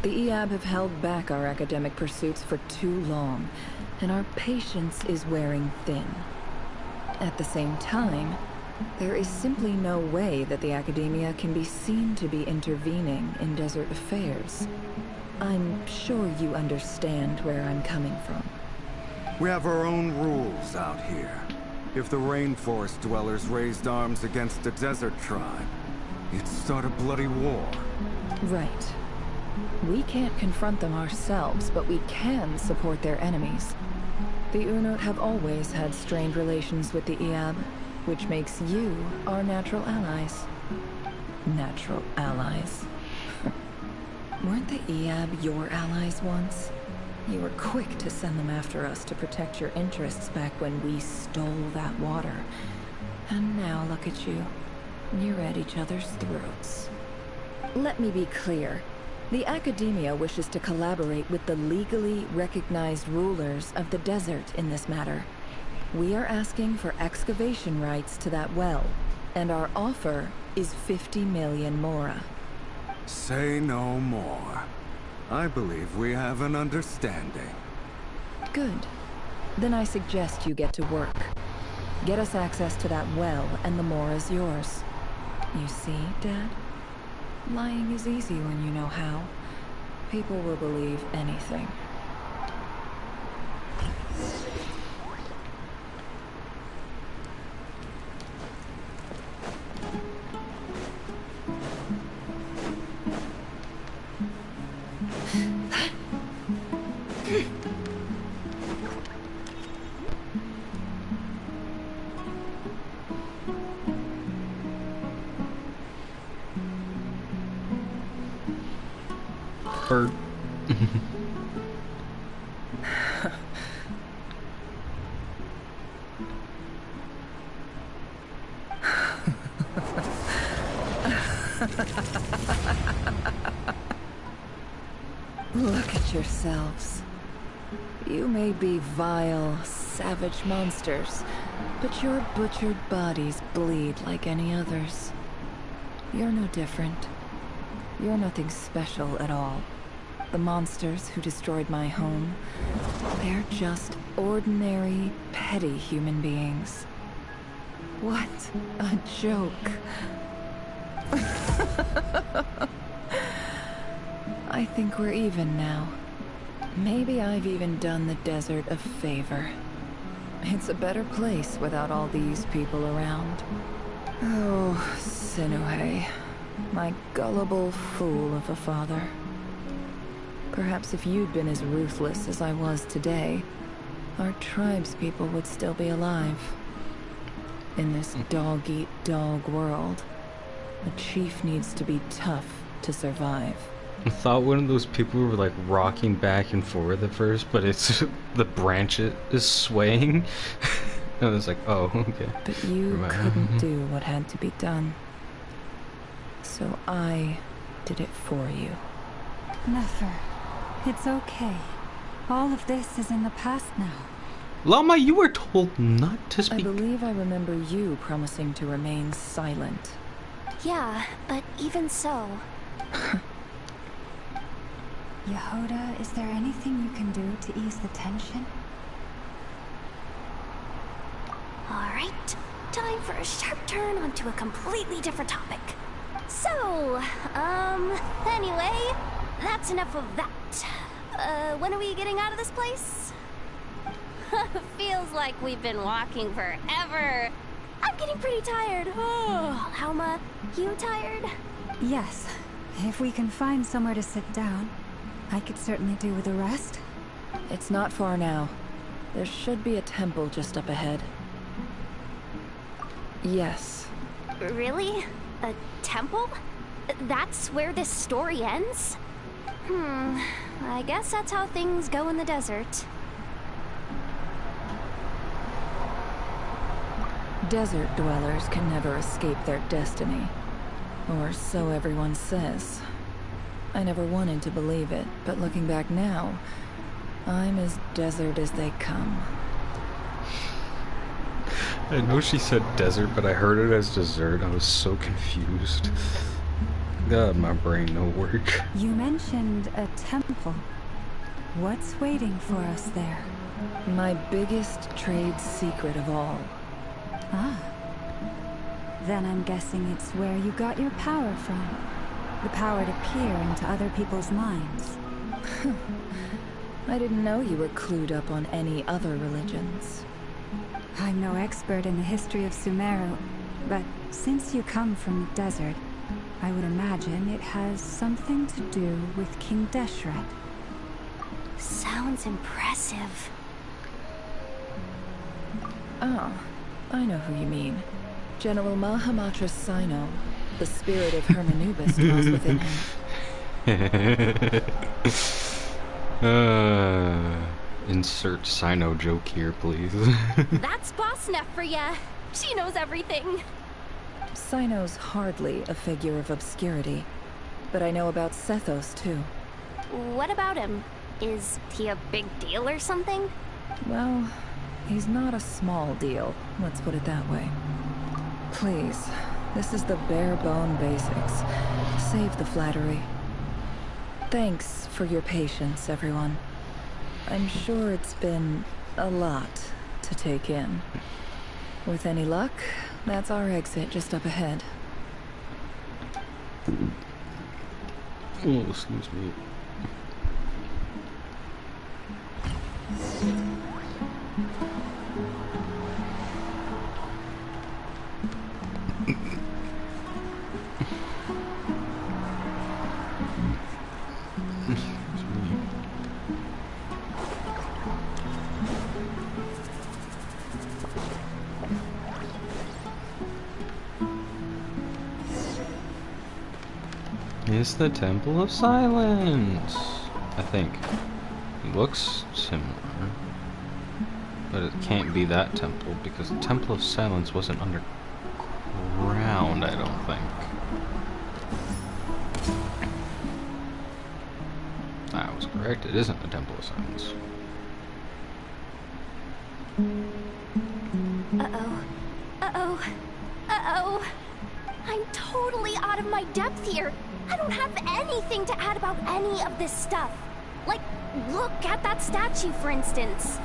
The Eab have held back our academic pursuits for too long, and our patience is wearing thin. At the same time, there is simply no way that the Academia can be seen to be intervening in desert affairs. I'm sure you understand where I'm coming from. We have our own rules out here. If the rainforest dwellers raised arms against a desert tribe, it'd start a bloody war. Right. We can't confront them ourselves, but we can support their enemies. The Unut have always had strained relations with the Eab, which makes you our natural allies. Natural allies? Weren't the Eab your allies once? You were quick to send them after us to protect your interests back when we stole that water. And now look at you. You're at each other's throats. Let me be clear. The Academia wishes to collaborate with the legally recognized rulers of the desert in this matter. We are asking for excavation rights to that well, and our offer is 50 million mora. Say no more. I believe we have an understanding. Good. Then I suggest you get to work. Get us access to that well, and the mora's yours. You see, Dad? Lying is easy when you know how. People will believe anything. Bird. Look at yourselves. You may be vile, savage monsters, but your butchered bodies bleed like any others. You're no different. You're nothing special at all. The monsters who destroyed my home, they're just ordinary, petty human beings. What a joke. I think we're even now. Maybe I've even done the desert a favor. It's a better place without all these people around. Oh, Sinuhe. My gullible fool of a father. Perhaps if you'd been as ruthless as I was today, our tribespeople would still be alive. In this dog-eat-dog world, a chief needs to be tough to survive. I thought one of those people were like rocking back and forth at first, but it's the branch is swaying. I was like, oh, okay. But you couldn't do what had to be done. So I did it for you. Nefer, it's okay. All of this is in the past now. Lama, you were told not to speak. I believe I remember you promising to remain silent. Yeah, but even so... Yehuda, is there anything you can do to ease the tension? Alright, time for a sharp turn onto a completely different topic. So, anyway, that's enough of that. When are we getting out of this place? Feels like we've been walking forever. I'm getting pretty tired. Oh, Alma, you tired? Yes. If we can find somewhere to sit down, I could certainly do with a rest. It's not far now. There should be a temple just up ahead. Yes. Really? A temple? That's where this story ends? I guess that's how things go in the desert. Desert dwellers can never escape their destiny. Or so everyone says. I never wanted to believe it, but looking back now, I'm as desert as they come. I know she said desert, but I heard it as dessert. I was so confused. God, my brain no work. You mentioned a temple. What's waiting for us there? My biggest trade secret of all. Ah. Then I'm guessing it's where you got your power from. The power to peer into other people's minds. I didn't know you were clued up on any other religions. I'm no expert in the history of Sumeru, but since you come from the desert, I would imagine it has something to do with King Deshret. Sounds impressive. Oh, I know who you mean. General Mahamatra Sino. The spirit of Hermanubis dwells within him. Insert Sino joke here, please. That's Boss Neff for ya. She knows everything. Sino's hardly a figure of obscurity, but I know about Sethos too. What about him? Is he a big deal or something? Well, he's not a small deal, let's put it that way. Please, this is the bare-bone basics. Save the flattery. Thanks for your patience, everyone. I'm sure it's been a lot to take in. With any luck, that's our exit just up ahead. Oh, excuse me. It's the Temple of Silence, I think. It looks similar, but it can't be that temple because the Temple of Silence wasn't underground, I don't think. I was correct, it isn't the Temple of Silence. Uh-oh. Uh-oh. Uh-oh. I'm totally out of my depth here. I don't have anything to add about any of this stuff. Like, look at that statue, for instance.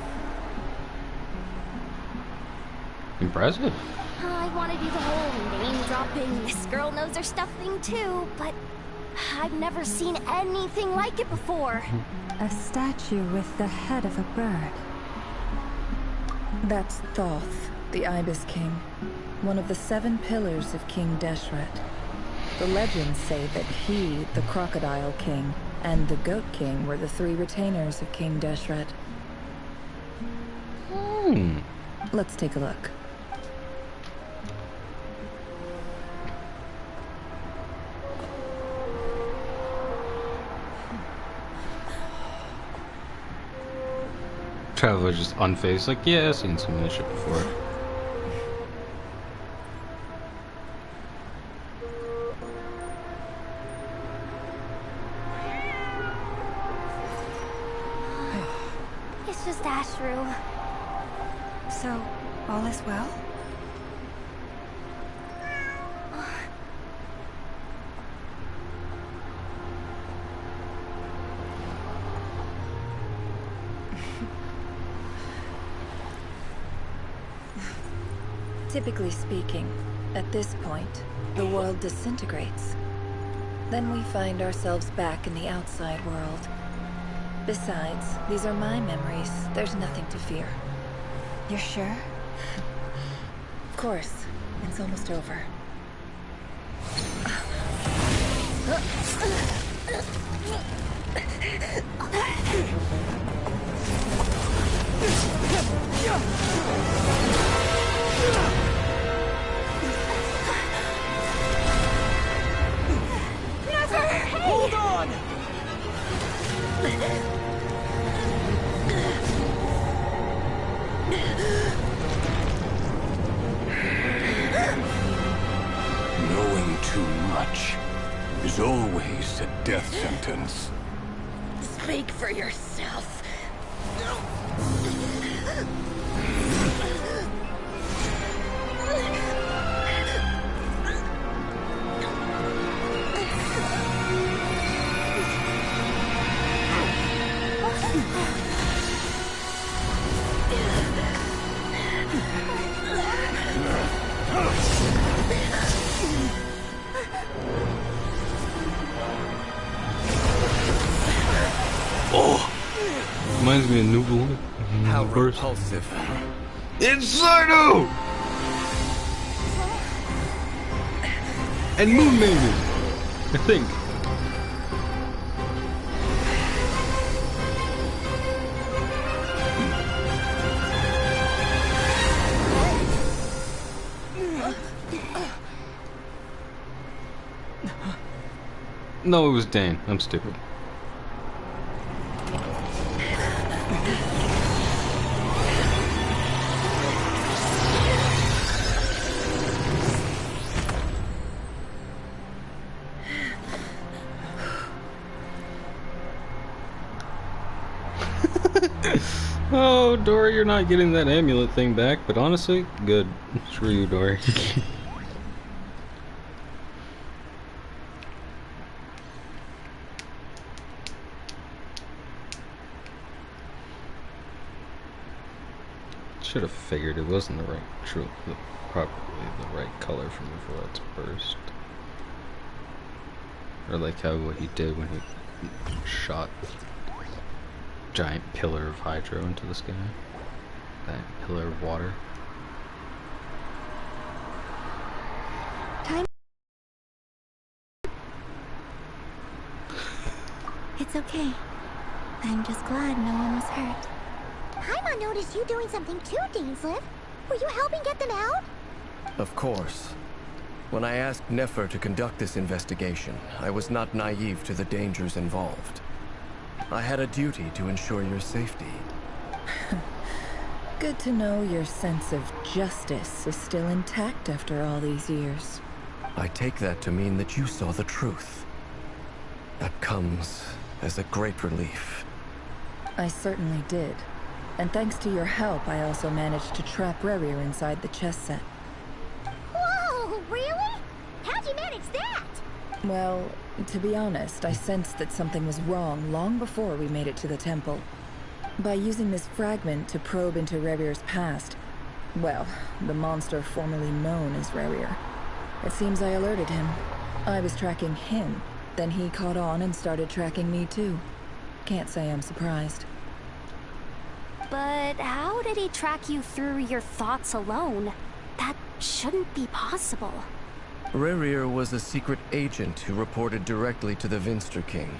Impressive. I want to do the whole name-dropping, this girl knows her stuff thing too, but I've never seen anything like it before. A statue with the head of a bird. That's Thoth, the Ibis King, one of the 7 pillars of King Deshret. The legends say that he, the Crocodile King, and the Goat King were the 3 retainers of King Deshret. Let's take a look. Traveler just unfazed, like, yeah, I've seen some of this shit before. It's just Ashru. So, all is well? Typically speaking, at this point, the world disintegrates. Then we find ourselves back in the outside world. Besides, these are my memories. There's nothing to fear. You're sure? Of course. It's almost over. Never! Hey! Hold on! Knowing too much is always a death sentence. Speak for yourself. Reminds me of New Blood. How repulsive. Inferno! And Moon Maiden, I think. No, it was Dane. I'm stupid. Oh, Dory, you're not getting that amulet thing back, but honestly, good. Screw you, Dory. Should have figured it wasn't the right, probably the right color from before its burst. Or like how what he did when he shot giant pillar of hydro into the sky. That pillar of water. Time. It's okay. I'm just glad no one was hurt. Paimon noticed you doing something too, Dainsleif. Were you helping get them out? Of course. When I asked Nefer to conduct this investigation, I was not naive to the dangers involved. I had a duty to ensure your safety. Good to know your sense of justice is still intact after all these years. I take that to mean that you saw the truth. That comes as a great relief. I certainly did. And thanks to your help, I also managed to trap Rerir inside the chess set. Whoa, really? How'd you manage that? Well, to be honest, I sensed that something was wrong long before we made it to the temple. By using this fragment to probe into Rerir's past, well, the monster formerly known as Rerir, it seems I alerted him. I was tracking him, Then he caught on and started tracking me too. Can't say I'm surprised. But how did he track you through your thoughts alone? That shouldn't be possible. Rerir was a secret agent who reported directly to the Vinster King.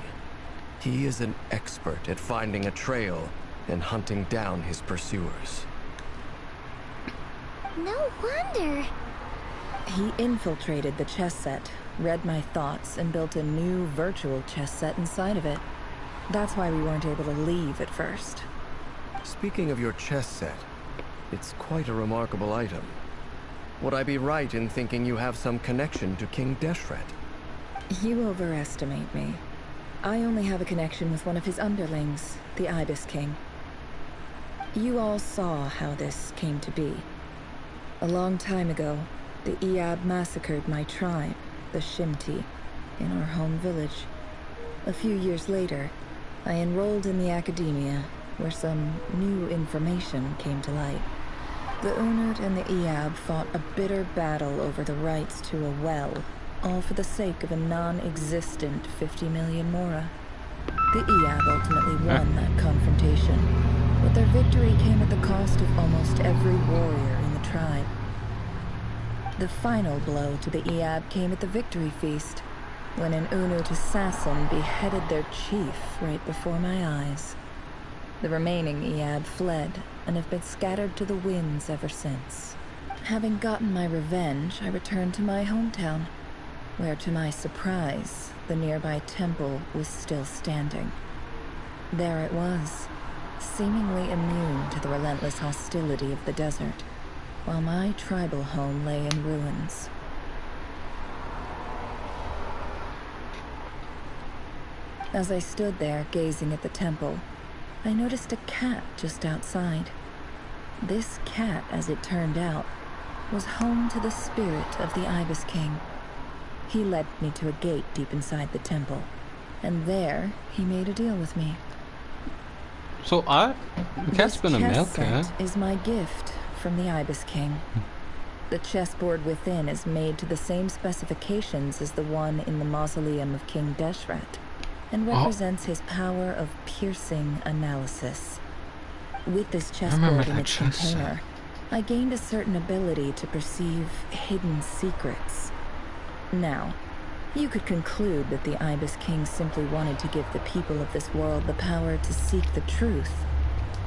He is an expert at finding a trail and hunting down his pursuers. No wonder. He infiltrated the chess set, read my thoughts, and built a new virtual chess set inside of it. That's why we weren't able to leave at first. Speaking of your chess set, it's quite a remarkable item. Would I be right in thinking you have some connection to King Deshret? You overestimate me. I only have a connection with one of his underlings, the Ibis King. You all saw how this came to be. A long time ago, the Iab massacred my tribe, the Shimti, in our home village. A few years later, I enrolled in the academia, where some new information came to light. The Unert and the Iab fought a bitter battle over the rights to a well, all for the sake of a non-existent 50 million mora. The Iab ultimately won that confrontation, but their victory came at the cost of almost every warrior in the tribe. The final blow to the Iab came at the victory feast, when an Unert assassin beheaded their chief right before my eyes. The remaining Iab fled and have been scattered to the winds ever since. Having gotten my revenge, I returned to my hometown, where to my surprise, the nearby temple was still standing. There it was, seemingly immune to the relentless hostility of the desert, while my tribal home lay in ruins. As I stood there gazing at the temple, I noticed a cat just outside. This cat, as it turned out, was home to the spirit of the Ibis King. He led me to a gate deep inside the temple, and there he made a deal with me. So the cat's been a male cat. This is my gift from the Ibis King. The chessboard within is made to the same specifications as the one in the mausoleum of King Deshret, and represents his power of piercing analysis. With this chessboard in its container, I gained a certain ability to perceive hidden secrets. Now, you could conclude that the Ibis King simply wanted to give the people of this world the power to seek the truth,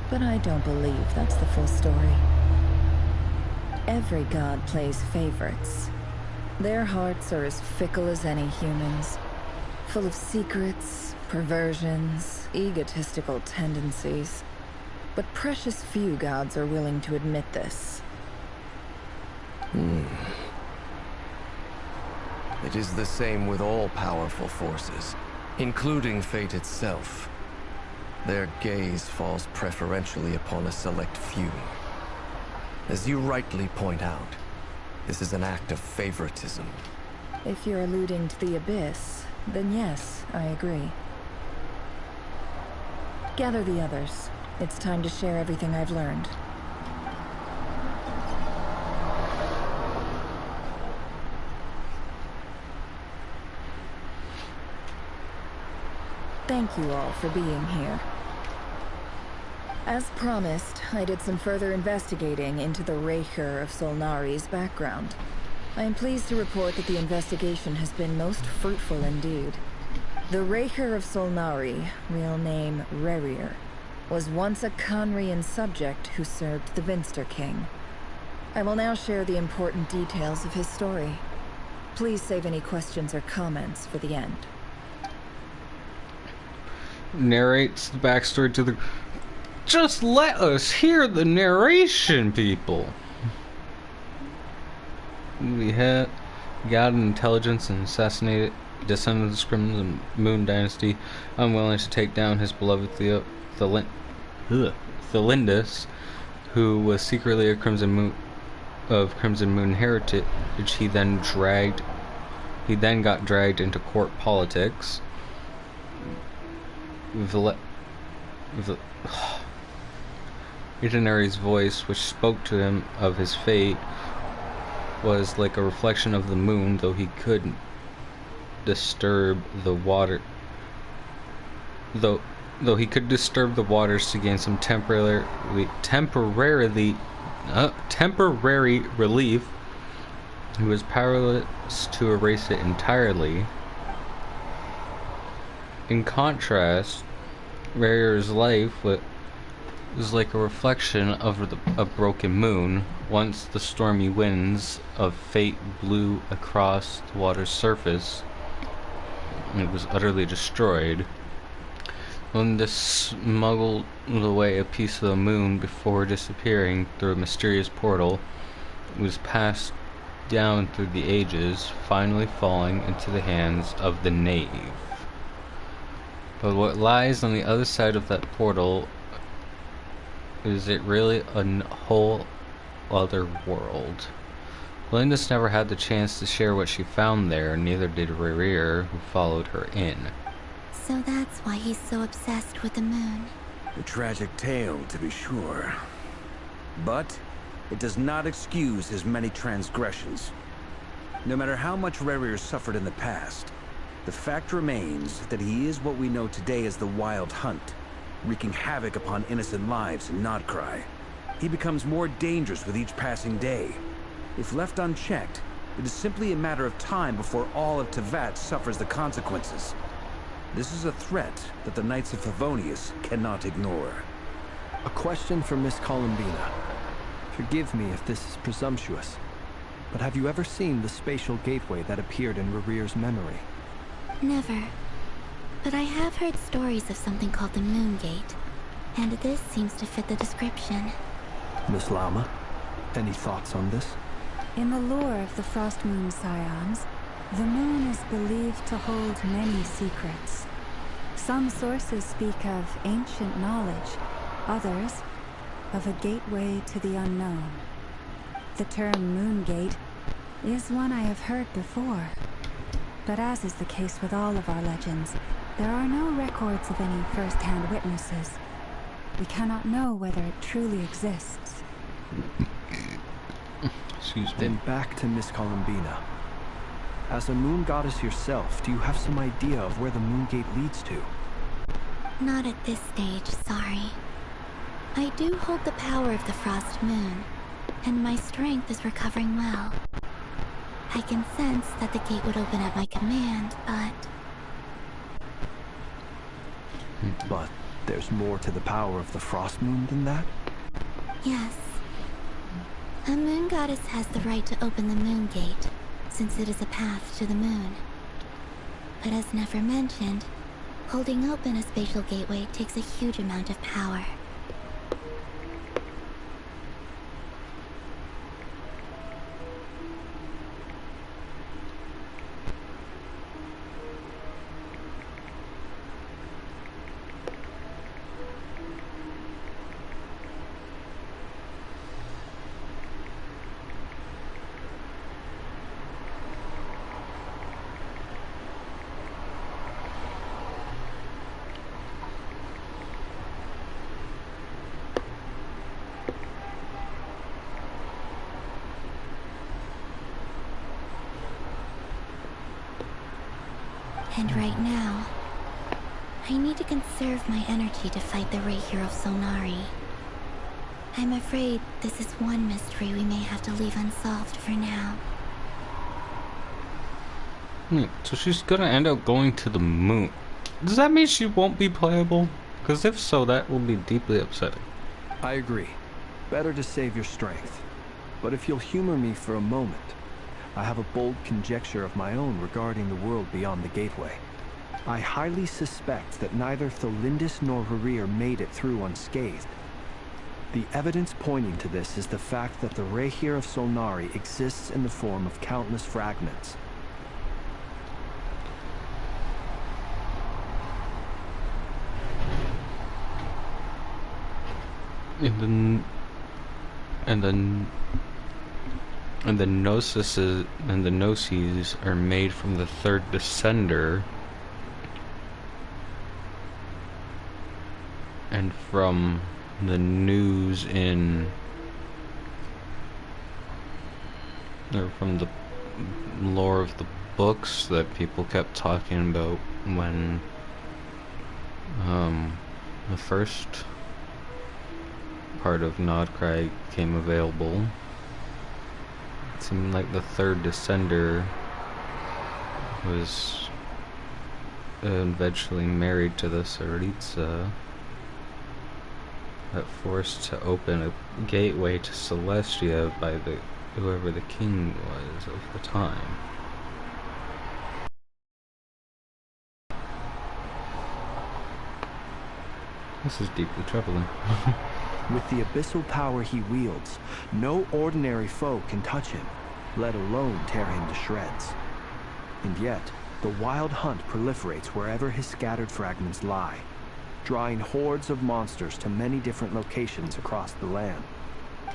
but I don't believe that's the full story. Every god plays favorites. Their hearts are as fickle as any human's, full of secrets, perversions, egotistical tendencies. But precious few gods are willing to admit this. It is the same with all powerful forces, including fate itself. Their gaze falls preferentially upon a select few. As you rightly point out, this is an act of favoritism. If you're alluding to the Abyss, then yes, I agree. Gather the others. It's time to share everything I've learned. Thank you all for being here. As promised, I did some further investigating into the Raker of Solnari's background. I am pleased to report that the investigation has been most fruitful indeed. The Raker of Solnari, real name Rerir, was once a Conrian subject who served the Vinster King. I will now share the important details of his story. Please save any questions or comments for the end. Narrates the backstory to the... Just let us hear the narration, people! We had God and intelligence and assassinated descendant of the Crimson Moon Dynasty, unwilling to take down his beloved Thelindus, who was secretly a Crimson Moon heritage. He then got dragged into court politics. Itinerari's voice, which spoke to him of his fate, was like a reflection of the moon, though he could disturb the water. Though he could disturb the waters to gain some temporary relief, he was powerless to erase it entirely. In contrast, Rayur's life was like a reflection of a broken moon. Once the stormy winds of fate blew across the water's surface, it was utterly destroyed. Linda smuggled away a piece of the moon before disappearing through a mysterious portal. It was passed down through the ages, finally falling into the hands of the knave. But what lies on the other side of that portal, is it really a whole other world? Lindis never had the chance to share what she found there, neither did Rayur, who followed her in. So that's why he's so obsessed with the moon. A tragic tale, to be sure. But it does not excuse his many transgressions. No matter how much Rayur suffered in the past, the fact remains that he is what we know today as the Wild Hunt, wreaking havoc upon innocent lives in Nodcry. He becomes more dangerous with each passing day. If left unchecked, it is simply a matter of time before all of Tevat suffers the consequences. This is a threat that the Knights of Favonius cannot ignore. A question for Miss Columbina. Forgive me if this is presumptuous, but have you ever seen the spatial gateway that appeared in Rarir's memory? Never. But I have heard stories of something called the Moon Gate, and this seems to fit the description. Miss Lama, any thoughts on this? In the lore of the Frost Moon Scions, the moon is believed to hold many secrets. Some sources speak of ancient knowledge, others of a gateway to the unknown. The term Moon Gate is one I have heard before. But as is the case with all of our legends, there are no records of any first-hand witnesses. We cannot know whether it truly exists. Excuse me. Then back to Miss Columbina. As a moon goddess yourself, do you have some idea of where the Moon Gate leads to? Not at this stage, sorry. I do hold the power of the Frost Moon, and my strength is recovering well. I can sense that the gate would open at my command, But there's more to the power of the Frost Moon than that? yes. A moon goddess has the right to open the Moon Gate, since it is a path to the moon. But as never mentioned, holding open a spatial gateway takes a huge amount of power. And right now, I need to conserve my energy to fight the Rayur of Solnari. I'm afraid this is one mystery we may have to leave unsolved for now. So she's gonna end up going to the moon. Does that mean she won't be playable? Because if so, that will be deeply upsetting. I agree. Better to save your strength. But if you'll humor me for a moment, I have a bold conjecture of my own regarding the world beyond the gateway. I highly suspect that neither Tholindis nor Rayur made it through unscathed. The evidence pointing to this is the fact that the Rayur of Solnari exists in the form of countless fragments. And the gnosis and the gnosis are made from the third descender and from the news in or from the lore of the books that people kept talking about when the first part of Nodcry came available. It seemed like the third Descender was eventually married to the Tsaritsa, that forced to open a gateway to Celestia by whoever the king was of the time. This is deeply troubling. With the abyssal power he wields, no ordinary foe can touch him, let alone tear him to shreds. And yet, the wild hunt proliferates wherever his scattered fragments lie, drawing hordes of monsters to many different locations across the land.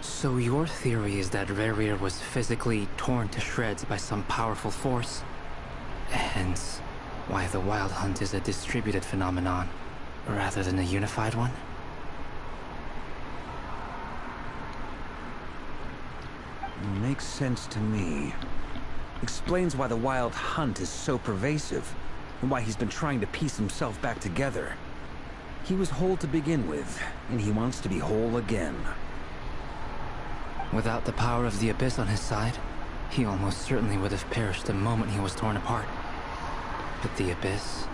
So your theory is that Rerir was physically torn to shreds by some powerful force? Hence, why the wild hunt is a distributed phenomenon, rather than a unified one? Makes sense to me. Explains why the wild hunt is so pervasive, and why he's been trying to piece himself back together. He was whole to begin with, and he wants to be whole again. Without the power of the Abyss on his side, he almost certainly would have perished the moment he was torn apart. But the Abyss,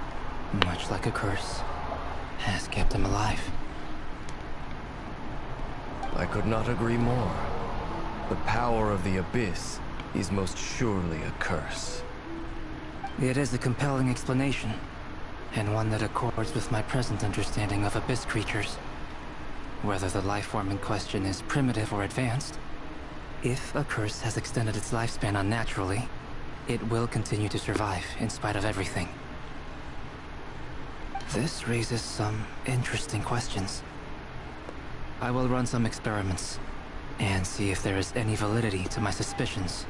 much like a curse, has kept him alive. I could not agree more. The power of the Abyss is most surely a curse. It is a compelling explanation, and one that accords with my present understanding of Abyss creatures. Whether the life form in question is primitive or advanced, if a curse has extended its lifespan unnaturally, it will continue to survive in spite of everything. This raises some interesting questions. I will run some experiments and see if there is any validity to my suspicions.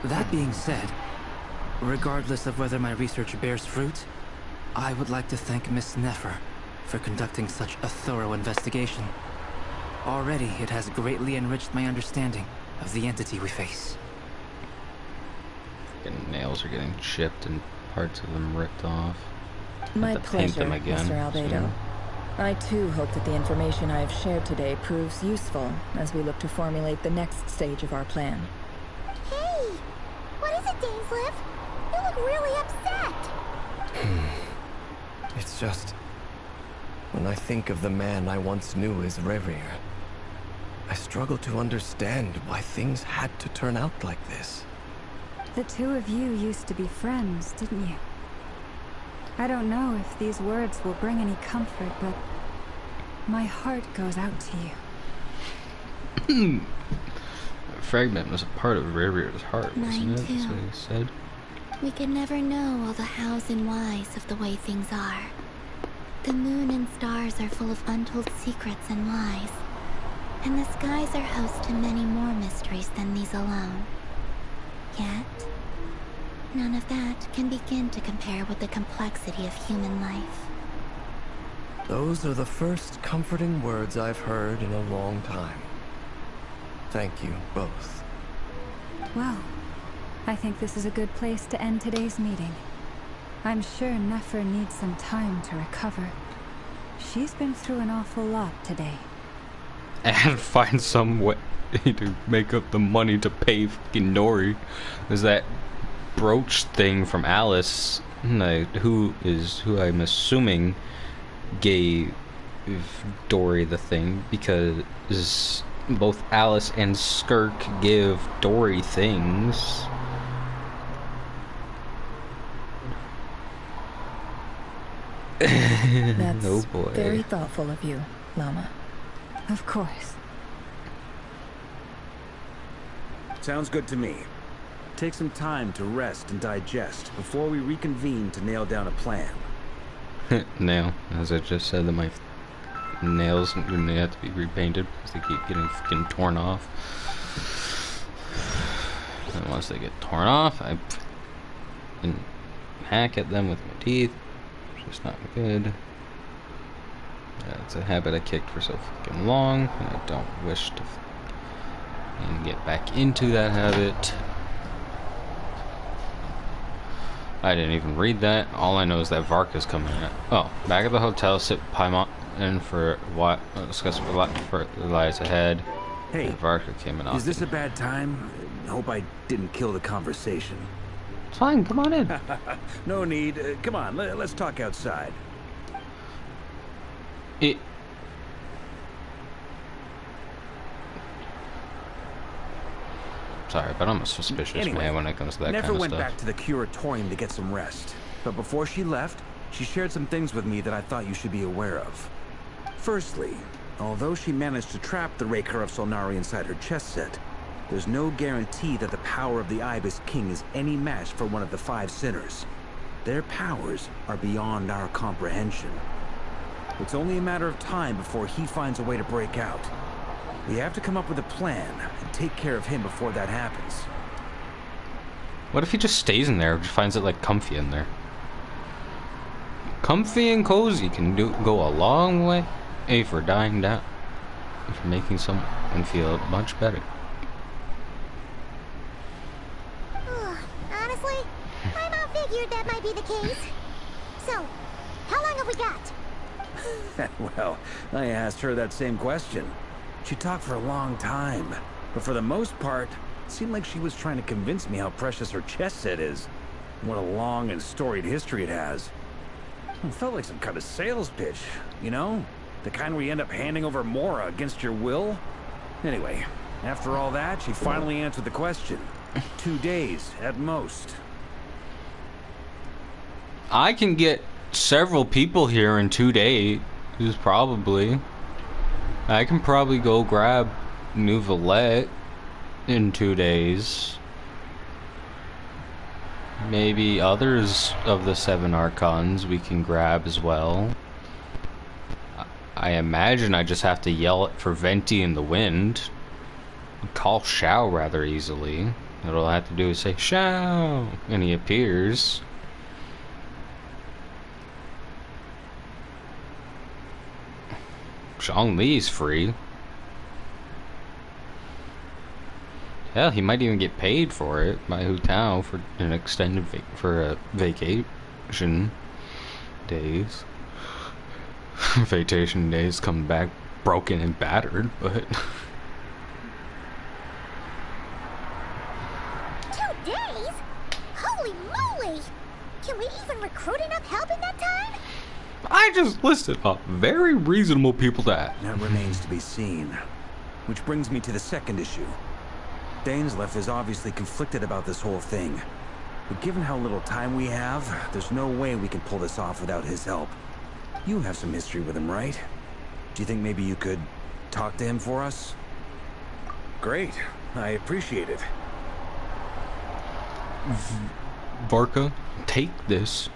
That being said, regardless of whether my research bears fruit, I would like to thank Miss Nefer for conducting such a thorough investigation. Already, it has greatly enriched my understanding of the entity we face. Fucking nails are getting chipped and parts of them ripped off. My Have to paint pleasure, them again Mr. Albedo. soon. I too hope that the information I have shared today proves useful as we look to formulate the next stage of our plan. Hey! What is it, Dainslev? You look really upset! It's just... when I think of the man I once knew as Rerir, I struggle to understand why things had to turn out like this. The two of you used to be friends, didn't you? I don't know if these words will bring any comfort, but my heart goes out to you. Fragment was a part of Rerir's heart, wasn't Mine it? That's too. what he said. We can never know all the hows and whys of the way things are. The moon and stars are full of untold secrets and lies. And the skies are host to many more mysteries than these alone. Yet, none of that can begin to compare with the complexity of human life. Those are the first comforting words I've heard in a long time. Thank you, both. Well, I think this is a good place to end today's meeting. I'm sure Nefer needs some time to recover. She's been through an awful lot today. And find some way to make up the money to pay fucking Nori. There's that brooch thing from Alice, who I'm assuming gave Dory the thing, because both Alice and Skirk give Dory things. That's oh boy. Very thoughtful of you, Llama. Of course. Sounds good to me. Take some time to rest and digest before we reconvene to nail down a plan. Nail, as I just said, that my nails they have to be repainted because they keep getting fucking torn off. And once they get torn off, I can hack at them with my teeth, which is not good. It's a habit I kicked for so fucking long, and I don't wish to get back into that habit. I didn't even read that. All I know is that Varka's coming in. Oh, back at the hotel, sit Paimon in for what? Discuss what lies ahead. Hey, Varka came in. Is this a bad time? Hope I didn't kill the conversation. It's fine. Come on in. No need. Come on. Let's talk outside. Sorry, but I'm a suspicious man when it comes to that kind of stuff. Never went back to the curatorium to get some rest. But before she left, she shared some things with me that I thought you should be aware of. Firstly, although she managed to trap the Raker of Solnari inside her chest set, there's no guarantee that the power of the Ibis King is any match for one of the 5 sinners. Their powers are beyond our comprehension. It's only a matter of time before he finds a way to break out. We have to come up with a plan and take care of him before that happens. What if he just stays in there or just finds it like comfy in there? Comfy and cozy can go a long way for dying down, for making someone feel much better. Honestly, my mom figured that might be the case. So, how long have we got? Well, I asked her that same question. She talked for a long time, but for the most part, it seemed like she was trying to convince me how precious her chest set is, and what a long and storied history it has. It felt like some kind of sales pitch, you know? The kind where you end up handing over Mora against your will. Anyway, after all that, she finally answered the question. 2 days, at most. I can get several people here in 2 days, probably. I can probably go grab New Valette in 2 days. Maybe others of the 7 Archons we can grab as well. I imagine I just have to yell for Venti in the wind. Call Shao rather easily. All I have to do is say, Shao! And he appears. Zhongli's free. Hell, he might even get paid for it by Hu Tao for an extended vacation days. Vacation days come back broken and battered, but 2 days? Holy moly! Can we even recruit enough help in that time? I just listed up very reasonable people to ask. That remains to be seen. Which brings me to the second issue. Dainsleif is obviously conflicted about this whole thing. But given how little time we have, there's no way we can pull this off without his help. You have some history with him, right? Do you think maybe you could talk to him for us? Great. I appreciate it. Varka, take this,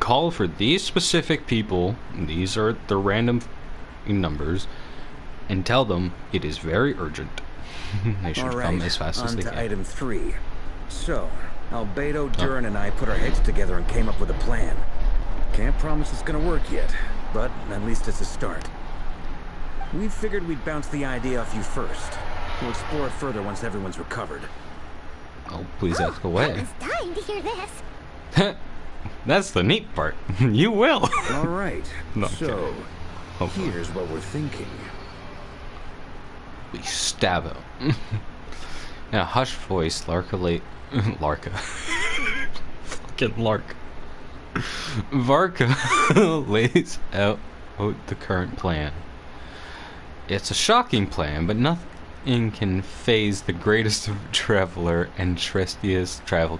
call for these specific people, these are the random numbers, and tell them it is very urgent. They should come as fast as they can. On to item 3. So, Albedo, Duran, and I put our heads together and came up with a plan. Can't promise it's gonna work yet, but at least it's a start. We figured we'd bounce the idea off you first. We'll explore it further once everyone's recovered. Oh, please ask away. I was dying to hear this. That's the neat part. You will. All right. No, so, okay. Here's what we're thinking. We stab him. In a hushed voice, Larka. Fucking Lark. Varka lays out the current plan. It's a shocking plan, but nothing can faze the greatest traveler and trustiest travel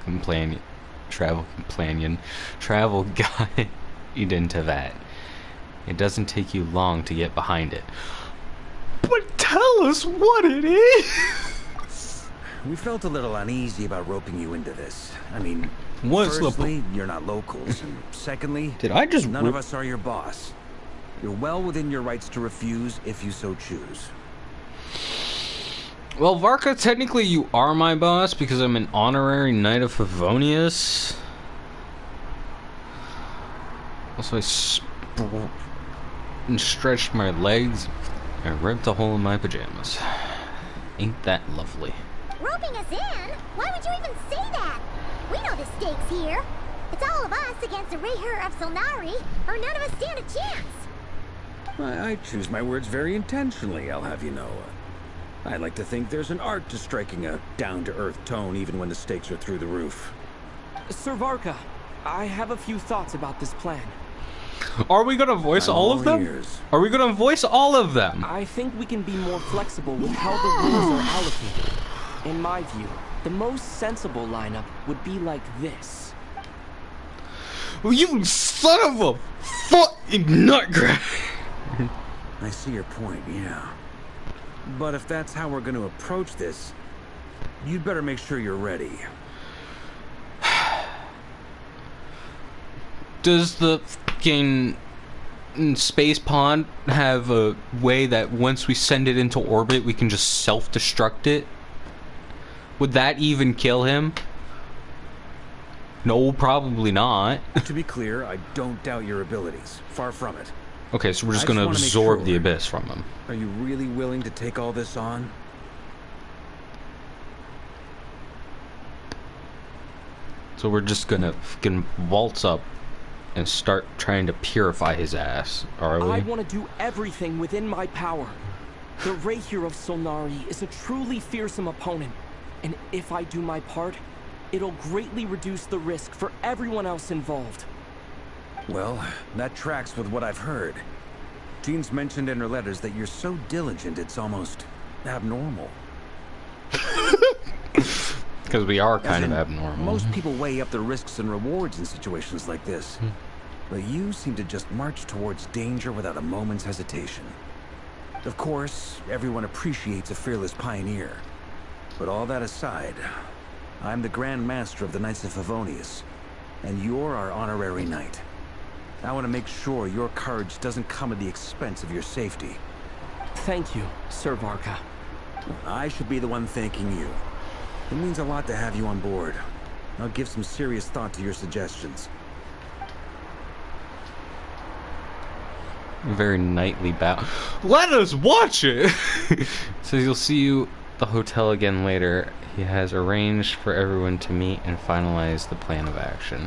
guide into that. It doesn't take you long to get behind it. But tell us what it is! We felt a little uneasy about roping you into this. I mean, What's firstly, you're not locals, and secondly, Did I just none of us are your boss. You're well within your rights to refuse if you so choose. Well, Varka, technically you are my boss because I'm an honorary Knight of Favonius. Also, I stretched my legs and ripped a hole in my pajamas. Ain't that lovely? Roping us in? Why would you even say that? We know the stakes here. It's all of us against the Rayher of Solnari, or none of us stand a chance. I choose my words very intentionally, I'll have you know. I like to think there's an art to striking a down-to-earth tone even when the stakes are through the roof. Sir Varka, I have a few thoughts about this plan. Are we gonna voice all of them? Ears. Are we gonna voice all of them? I think we can be more flexible with how the rules are allocated. In my view, the most sensible lineup would be like this. You son of a fucking nutcracker! I see your point, yeah. But if that's how we're going to approach this, you'd better make sure you're ready. Does the fucking space pod have a way that once we send it into orbit, we can just self-destruct it? Would that even kill him? No, probably not. To be clear, I don't doubt your abilities. Far from it. Okay, so we're just gonna absorb the abyss from him. Are you really willing to take all this on? So we're just gonna fucking waltz up and start trying to purify his ass, are we? I want to do everything within my power. The Rayher of Solnari is a truly fearsome opponent, and if I do my part, it'll greatly reduce the risk for everyone else involved. Well, that tracks with what I've heard. Jean's mentioned in her letters that you're so diligent it's almost abnormal. Because we are kind of abnormal. Most people weigh up the risks and rewards in situations like this. But you seem to just march towards danger without a moment's hesitation. Of course, everyone appreciates a fearless pioneer. But all that aside, I'm the Grand Master of the Knights of Favonius, and you're our honorary knight. I want to make sure your courage doesn't come at the expense of your safety. Thank you, Sir Varka. I should be the one thanking you. It means a lot to have you on board. I'll give some serious thought to your suggestions. Very knightly bow. Let us watch it! So you'll see you at the hotel again later. He has arranged for everyone to meet and finalize the plan of action.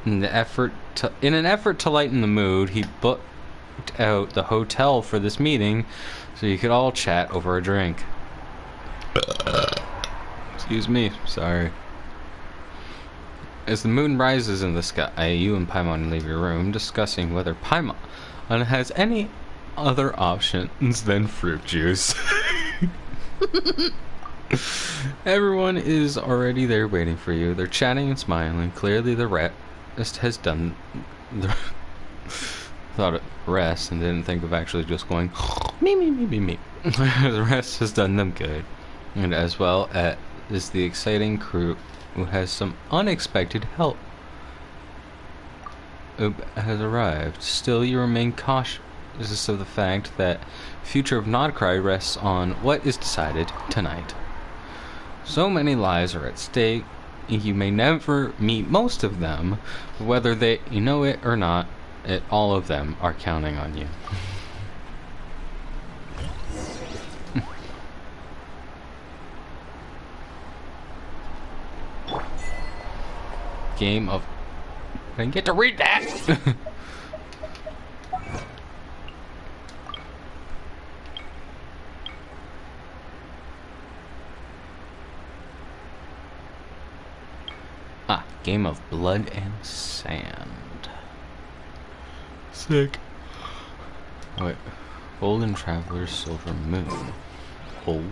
In an effort to lighten the mood, he booked out the hotel for this meeting so you could all chat over a drink. Excuse me, sorry. As the moon rises in the sky, you and Paimon leave your room, discussing whether Paimon has any other options than fruit juice. Everyone is already there waiting for you. They're chatting and smiling. Clearly the rest has done the thought of rest and didn't think of actually just going me. The rest has done them good, and as well is the exciting crew who has some unexpected help has arrived. Still, you remain cautious of the fact that future of Nodcry rests on what is decided tonight. So many lives are at stake, you may never meet most of them, whether you know it or not, all of them are counting on you. Game of... I didn't get to read that! Game of Blood and Sand. Sick. Oh, wait. Golden Traveler's Silver Moon. Oh.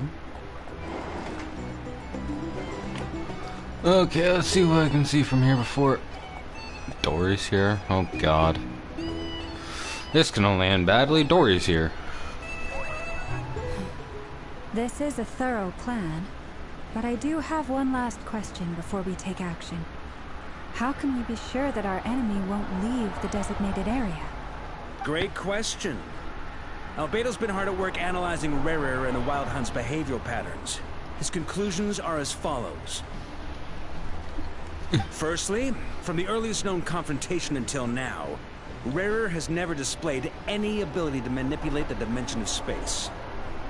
Okay, let's see what I can see from here before... Dory's here? Oh god. This can only end badly. Dory's here. This is a thorough plan, but I do have one last question before we take action. How can we be sure that our enemy won't leave the designated area? Great question. Albedo's been hard at work analyzing Rerir and the Wild Hunt's behavioral patterns. His conclusions are as follows. Firstly, from the earliest known confrontation until now, Rerir has never displayed any ability to manipulate the dimension of space.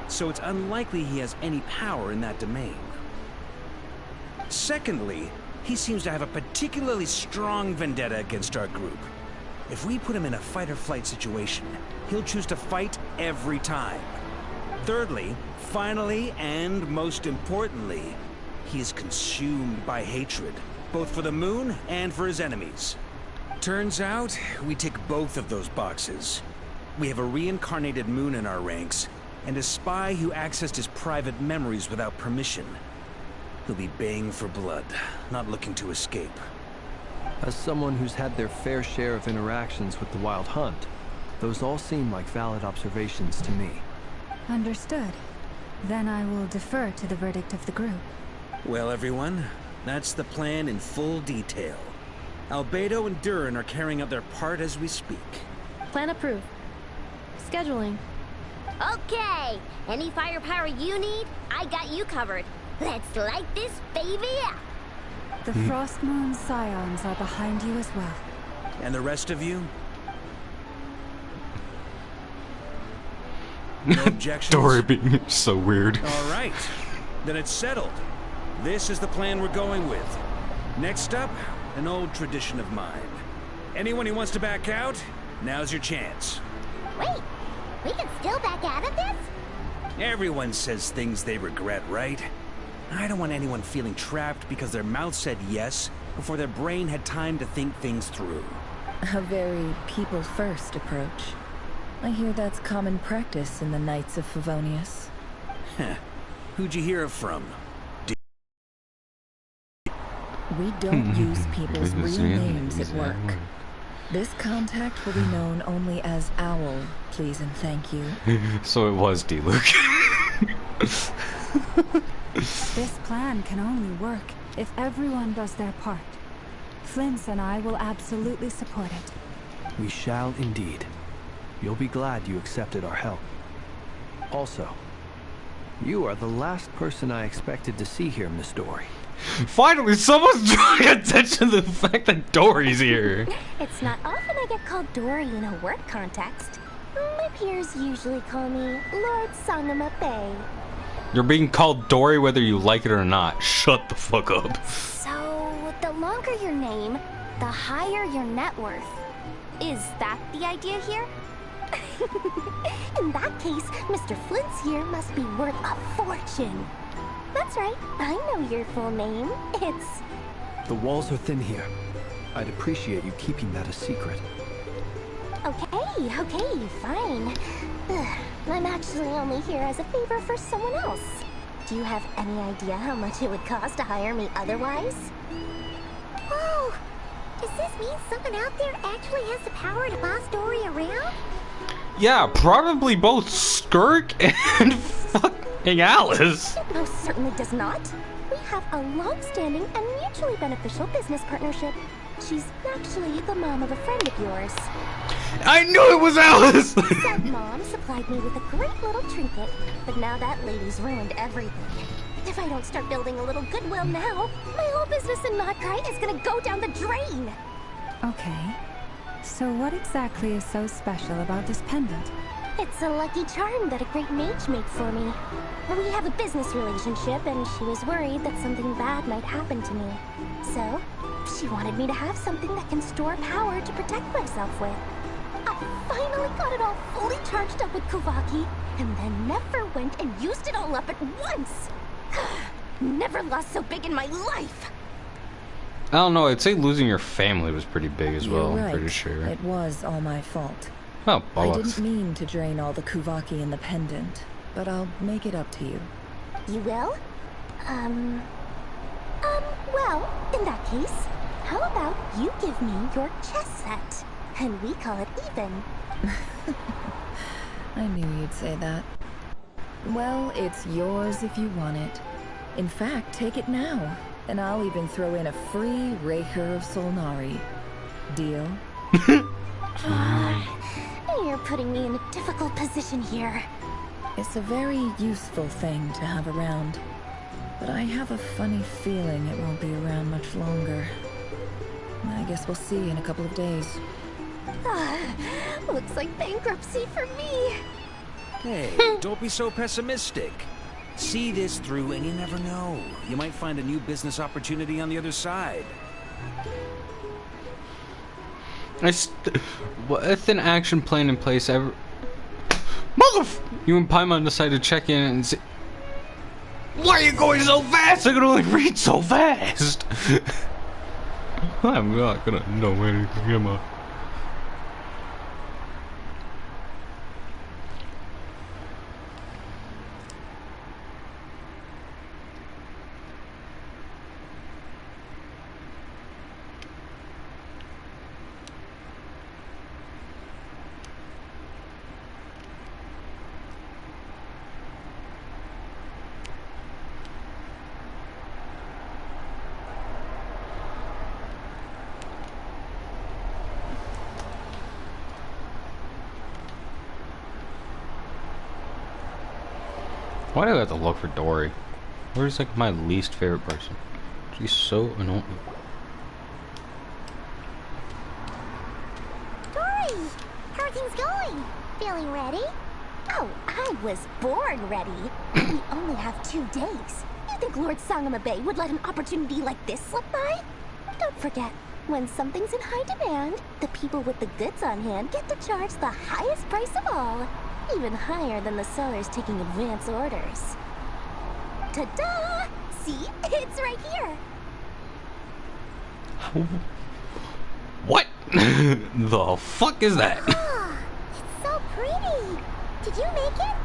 So it's unlikely he has any power in that domain. Secondly, he seems to have a particularly strong vendetta against our group. If we put him in a fight-or-flight situation, he'll choose to fight every time. Thirdly, finally, and most importantly, he is consumed by hatred, both for the moon and for his enemies. Turns out, we tick both of those boxes. We have a reincarnated moon in our ranks, and a spy who accessed his private memories without permission. He'll be baying for blood, not looking to escape. As someone who's had their fair share of interactions with the Wild Hunt, those all seem like valid observations to me. Understood. Then I will defer to the verdict of the group. Well, everyone, that's the plan in full detail. Albedo and Durin are carrying out their part as we speak. Plan approved. Scheduling. Okay, any firepower you need, I got you covered. Let's light this baby up. The Frost Moon Scions are behind you as well. And the rest of you? No objections? Dory being so weird. All right, then it's settled. This is the plan we're going with. Next up, an old tradition of mine. Anyone who wants to back out, now's your chance. Wait, we can still back out of this? Everyone says things they regret, right? I don't want anyone feeling trapped because their mouth said yes before their brain had time to think things through. A very people-first approach. I hear that's common practice in the Knights of Favonius. Heh. Who'd you hear it from? We don't use people's real names at work. This contact will be known only as Owl, please and thank you. So it was D-Luke. This plan can only work if everyone does their part. Flint's and I will absolutely support it. We shall indeed. You'll be glad you accepted our help. Also, you are the last person I expected to see here, Miss Dory. Finally, someone's drawing attention to the fact that Dory's here. It's not often I get called Dory in a work context. My peers usually call me Lord Sangamape. You're being called Dory whether you like it or not. Shut the fuck up. So, the longer your name, the higher your net worth. Is that the idea here? In that case, Mr. Flint's here must be worth a fortune. That's right, I know your full name. It's... The walls are thin here. I'd appreciate you keeping that a secret. Okay, fine. I'm actually only here as a favor for someone else. Do you have any idea how much it would cost to hire me otherwise? Oh, does this mean someone out there actually has the power to boss Dory around? Yeah, probably both Skirk and fucking Alice. It most certainly does not. We have a long-standing and mutually beneficial business partnership. She's actually the mom of a friend of yours. I knew it was Alice! Said mom supplied me with a great little trinket, but now that lady's ruined everything. If I don't start building a little goodwill now, my whole business in Notkrite is gonna go down the drain! Okay. So what exactly is so special about this pendant? It's a lucky charm that a great mage made for me. We have a business relationship, and she was worried that something bad might happen to me. So, she wanted me to have something that can store power to protect myself with. I finally got it all fully charged up with Kuvaki, and then never went and used it all up at once! Never lost so big in my life! I don't know, I'd say losing your family was pretty big as well, You're I'm pretty right. sure. It was all my fault. Oh, I bollocks. didn't mean to drain all the Kuvaki in the pendant, but I'll make it up to you. You will? Well, in that case, how about you give me your chess set? And we call it even. I knew you'd say that. Well, it's yours if you want it. In fact, take it now, and I'll even throw in a free Raker of Solnari. Deal? You're putting me in a difficult position here. It's a very useful thing to have around, but I have a funny feeling it won't be around much longer. I guess we'll see in a couple of days. Looks like bankruptcy for me. Hey, don't be so pessimistic. See this through and you never know. You might find a new business opportunity on the other side. With an action plan in place, you and Paimon decided to check in and say, why are you going so fast? I can only read so fast. I'm not gonna know anything, am I? Why do I have to look for Dory? Dory's like my least favorite person. She's so annoying. Dory! How are things going? Feeling ready? Oh, I was born ready. We only have 2 days. You think Lord Sangamabe would let an opportunity like this slip by? Don't forget, when something's in high demand, the people with the goods on hand get to charge the highest price of all. Even higher than the sellers taking advance orders. Ta-da! See? It's right here! What? The fuck is that? Ah, it's so pretty! Did you make it?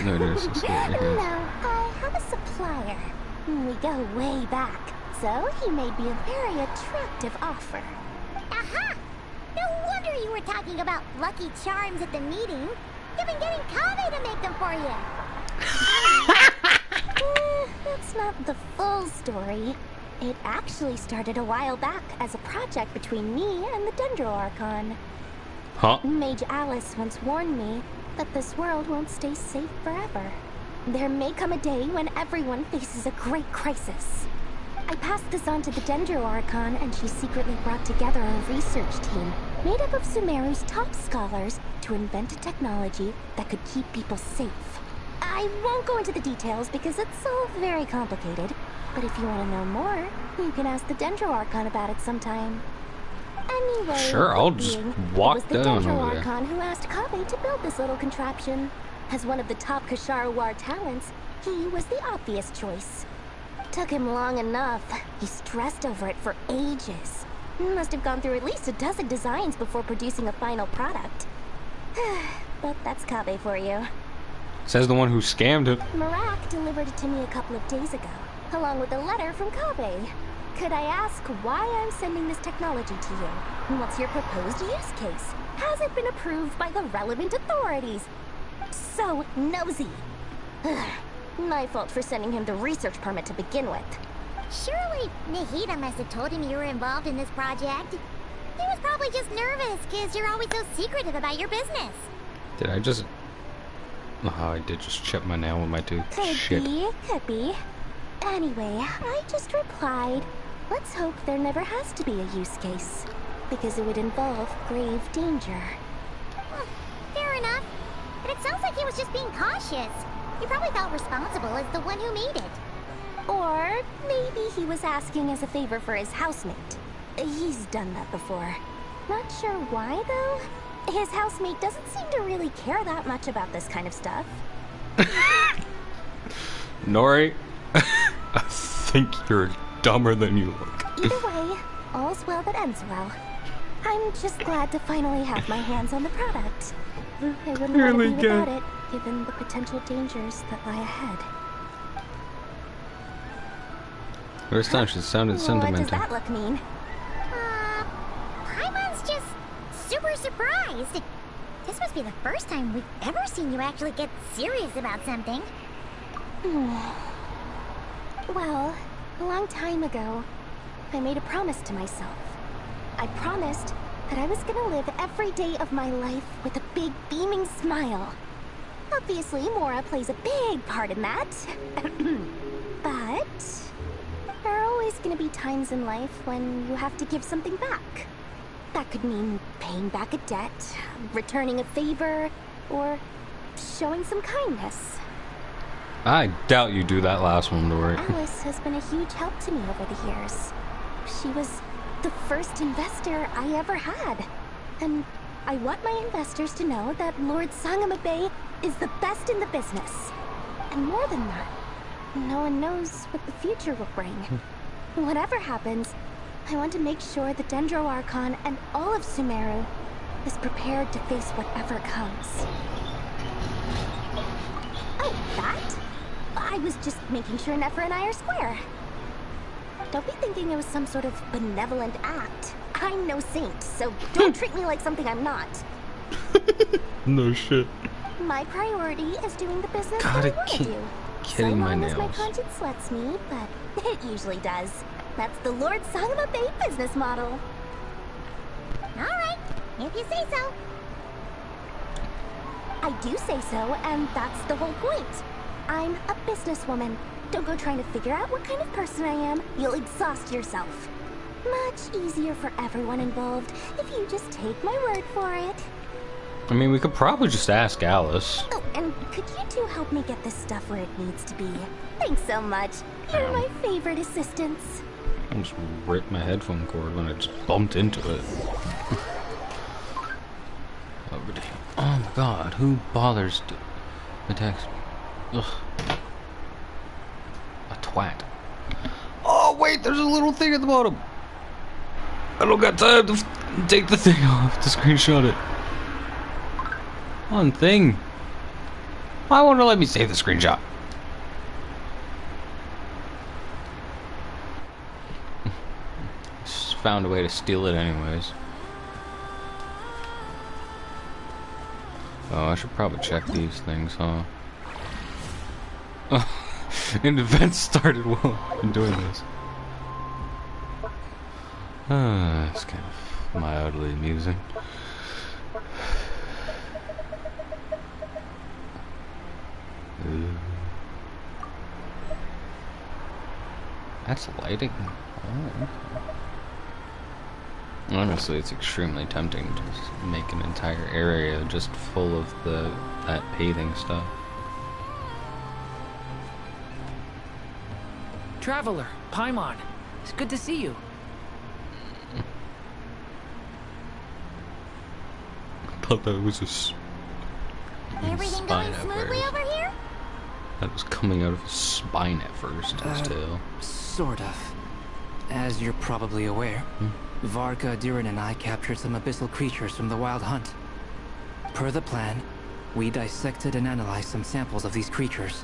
No, it is so scary. No, I have a supplier. We go way back, so he made me a very attractive offer. Aha! No wonder you were talking about lucky charms at the meeting. You've been getting Kame to make them for you. That's not the full story. It actually started a while back as a project between me and the Dendro Archon. Huh? Mage Alice once warned me that this world won't stay safe forever. There may come a day when everyone faces a great crisis. I passed this on to the Dendro Archon, and she secretly brought together a research team made up of Sumeru's top scholars to invent a technology that could keep people safe. I won't go into the details because it's all very complicated, but if you want to know more, you can ask the Dendro Archon about it sometime. Anyway, Sure, I'll just walk it was the down Dendro over there. Archon who asked Kabe to build this little contraption. As one of the top Kashara War talents, he was the obvious choice. Took him long enough. He stressed over it for ages. Must have gone through at least a dozen designs before producing a final product. But that's Kabe for you. Says the one who scammed him. Marak delivered it to me a couple of days ago, along with a letter from Kabe. Could I ask why I'm sending this technology to you? What's your proposed use case? Has it been approved by the relevant authorities? So nosy. My fault for sending him the research permit to begin with. Surely Nahida must have told him you were involved in this project. He was probably just nervous because you're always so secretive about your business. Did I just... Oh, I did just chip my nail with my tooth. Could be. Anyway, I just replied, let's hope there never has to be a use case. Because it would involve grave danger. Well, fair enough. But it sounds like he was just being cautious. He probably felt responsible as the one who made it. Or maybe he was asking as a favor for his housemate. He's done that before. Not sure why, though. His housemate doesn't seem to really care that much about this kind of stuff. Nori, I think you're dumber than you look. Either way, all's well that ends well. I'm just glad to finally have my hands on the product. I wouldn't want to be without it, given the potential dangers that lie ahead. First time she sounded sentimental. What does that look mean? Paimon's just super surprised. This must be the first time we've ever seen you actually get serious about something. Well, a long time ago, I made a promise to myself. I promised that I was gonna live every day of my life with a big beaming smile. Obviously, Mora plays a big part in that. But there are always gonna be times in life when you have to give something back. That could mean paying back a debt, returning a favor, or showing some kindness. I doubt you do that last one, Dory. Alice has been a huge help to me over the years. She was the first investor I ever had. And I want my investors to know that Lord Sangamabe is the best in the business. And more than that, no one knows what the future will bring. Whatever happens, I want to make sure the Dendro Archon and all of Sumeru is prepared to face whatever comes. Oh, that? I was just making sure Nefer and I are square. Don't be thinking it was some sort of benevolent act. I'm no saint, so don't treat me like something I'm not. No shit. My priority is doing the business God, that I want to do. Kidding my nails. So long as my conscience lets me, but it usually does. That's the Lord Sangamabe business model. Alright, if you say so. I do say so, and that's the whole point. I'm a businesswoman. Don't go trying to figure out what kind of person I am. You'll exhaust yourself. Much easier for everyone involved if you just take my word for it. I mean, we could probably just ask Alice. Oh, and could you two help me get this stuff where it needs to be? Thanks so much. You're my favorite assistants. I almost ripped my headphone cord when I just bumped into it. Oh my god, who bothers to text me? Ugh. A twat. Oh wait, there's a little thing at the bottom. I don't got time to take the thing off to screenshot it. One thing. Why won't it let me save the screenshot? Just found a way to steal it anyways. Oh, I should probably check these things, huh? Oh, an event started while I've been doing this. It's kind of mildly amusing. That's lighting. Oh, okay. Honestly, it's extremely tempting to just make an entire area just full of that paving stuff. Traveler, Paimon, it's good to see you. I thought that was Everything going smoothly over here? That was coming out of his spine at first, his tail. Sort of. As you're probably aware, Varga, Durin, and I captured some abyssal creatures from the Wild Hunt. Per the plan, we dissected and analyzed some samples of these creatures.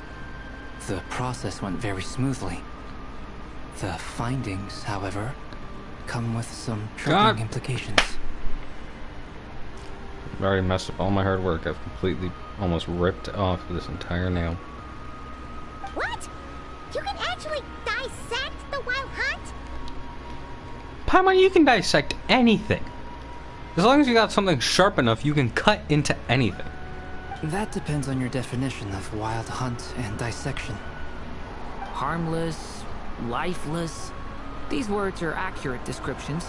The process went very smoothly. The findings, however, come with some troubling implications. I've already messed up all my hard work. I've completely almost ripped off this entire nail. actually dissect the wild hunt? Paimon, you can dissect anything. As long as you got something sharp enough, you can cut into anything. That depends on your definition of wild hunt and dissection. Harmless, lifeless. These words are accurate descriptions.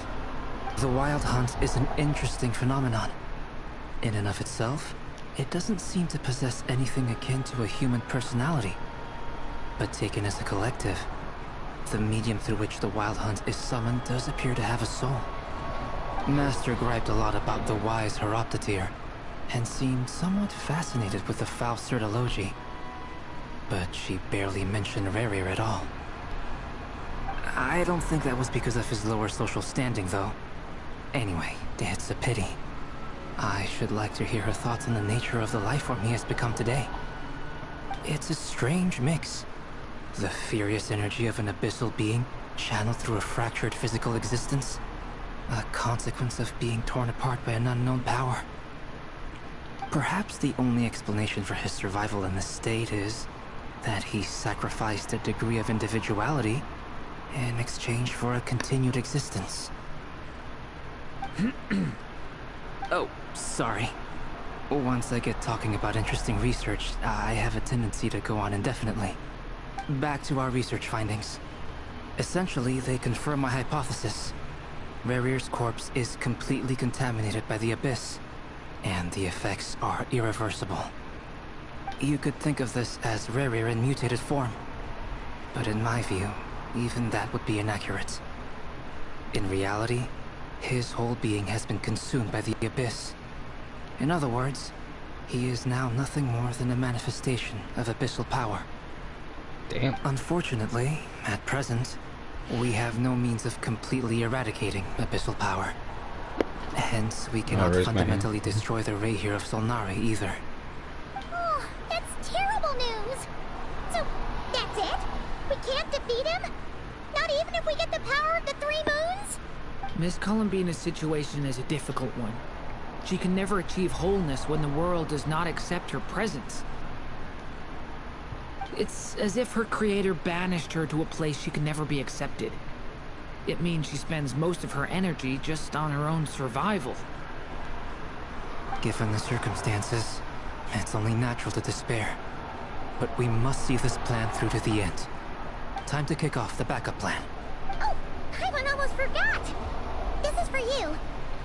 The wild hunt is an interesting phenomenon. In and of itself, it doesn't seem to possess anything akin to a human personality. But taken as a collective, the medium through which the wild hunt is summoned does appear to have a soul. Master griped a lot about the wise Horoptotire, and seemed somewhat fascinated with the foul Certology. But she barely mentioned Rerir at all. I don't think that was because of his lower social standing, though. Anyway, it's a pity. I should like to hear her thoughts on the nature of the lifeform he has become today. It's a strange mix. The furious energy of an abyssal being channeled through a fractured physical existence. A consequence of being torn apart by an unknown power. Perhaps the only explanation for his survival in this state is that he sacrificed a degree of individuality in exchange for a continued existence. Oh, sorry. Once I get talking about interesting research, I have a tendency to go on indefinitely. Back to our research findings. Essentially, they confirm my hypothesis. Rerir's corpse is completely contaminated by the Abyss, and the effects are irreversible. You could think of this as Rerir in mutated form, but in my view, even that would be inaccurate. In reality, his whole being has been consumed by the Abyss. In other words, he is now nothing more than a manifestation of abyssal power. Damn. Unfortunately, at present, we have no means of completely eradicating abyssal power. Hence, we cannot fundamentally destroy the Rerir of Solnari either. Oh, that's terrible news! So, that's it? We can't defeat him? Not even if we get the power of the Three Moons? Miss Columbina's situation is a difficult one. She can never achieve wholeness when the world does not accept her presence. It's as if her creator banished her to a place she can never be accepted. It means she spends most of her energy just on her own survival. Given the circumstances, it's only natural to despair. But we must see this plan through to the end. Time to kick off the backup plan. Oh, I almost forgot! This is for you.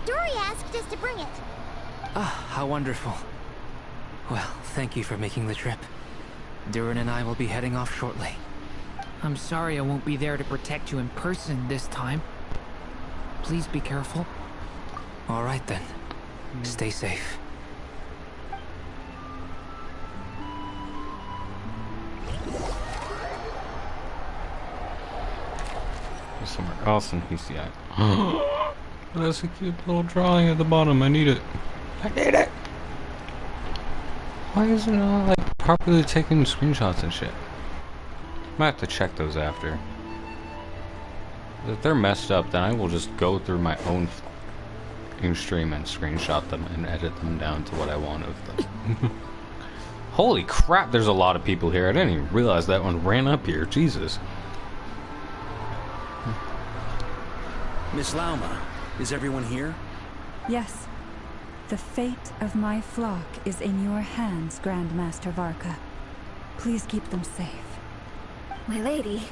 Dory asked us to bring it. Ah, how wonderful. Well, thank you for making the trip. Durin and I will be heading off shortly. I'm sorry I won't be there to protect you in person this time. Please be careful. All right then. Stay safe. There's somewhere else in PCI. That's a cute little drawing at the bottom. I need it. I need it! Why isn't it all, like, properly taking screenshots and shit? Might have to check those after. If they're messed up, then I will just go through my own stream and screenshot them and edit them down to what I want of them. Holy crap, there's a lot of people here. I didn't even realize that one ran up here. Jesus. Miss Lauma, is everyone here? Yes. The fate of my flock is in your hands, Grand Master Varka. Please keep them safe. My lady,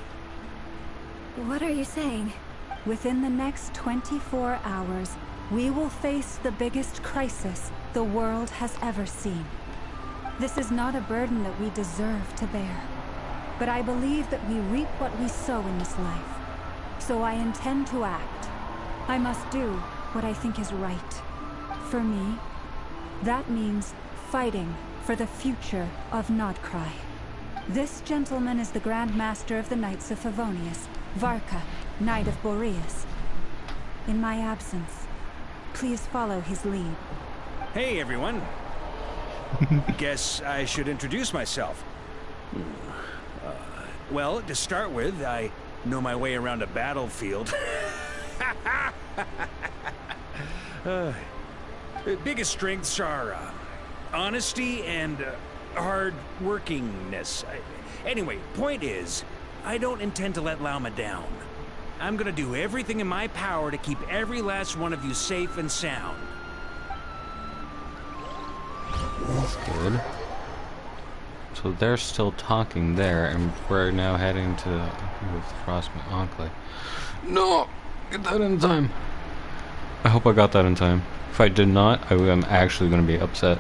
what are you saying? Within the next 24 hours, we will face the biggest crisis the world has ever seen. This is not a burden that we deserve to bear, but I believe that we reap what we sow in this life. So I intend to act. I must do what I think is right. For me, that means fighting for the future of Nodcry. This gentleman is the Grand Master of the Knights of Favonius, Varka, Knight of Boreas. In my absence, please follow his lead. Hey, everyone. Guess I should introduce myself. Well, to start with, I know my way around a battlefield. Biggest strengths are honesty and hard workingness. Anyway, point is, I don't intend to let Lauma down. I'm gonna do everything in my power to keep every last one of you safe and sound. That's good. So they're still talking there, and we're now heading to with Frostman Enclave. No! Get that in time. I hope I got that in time. If I did not, I am actually going to be upset.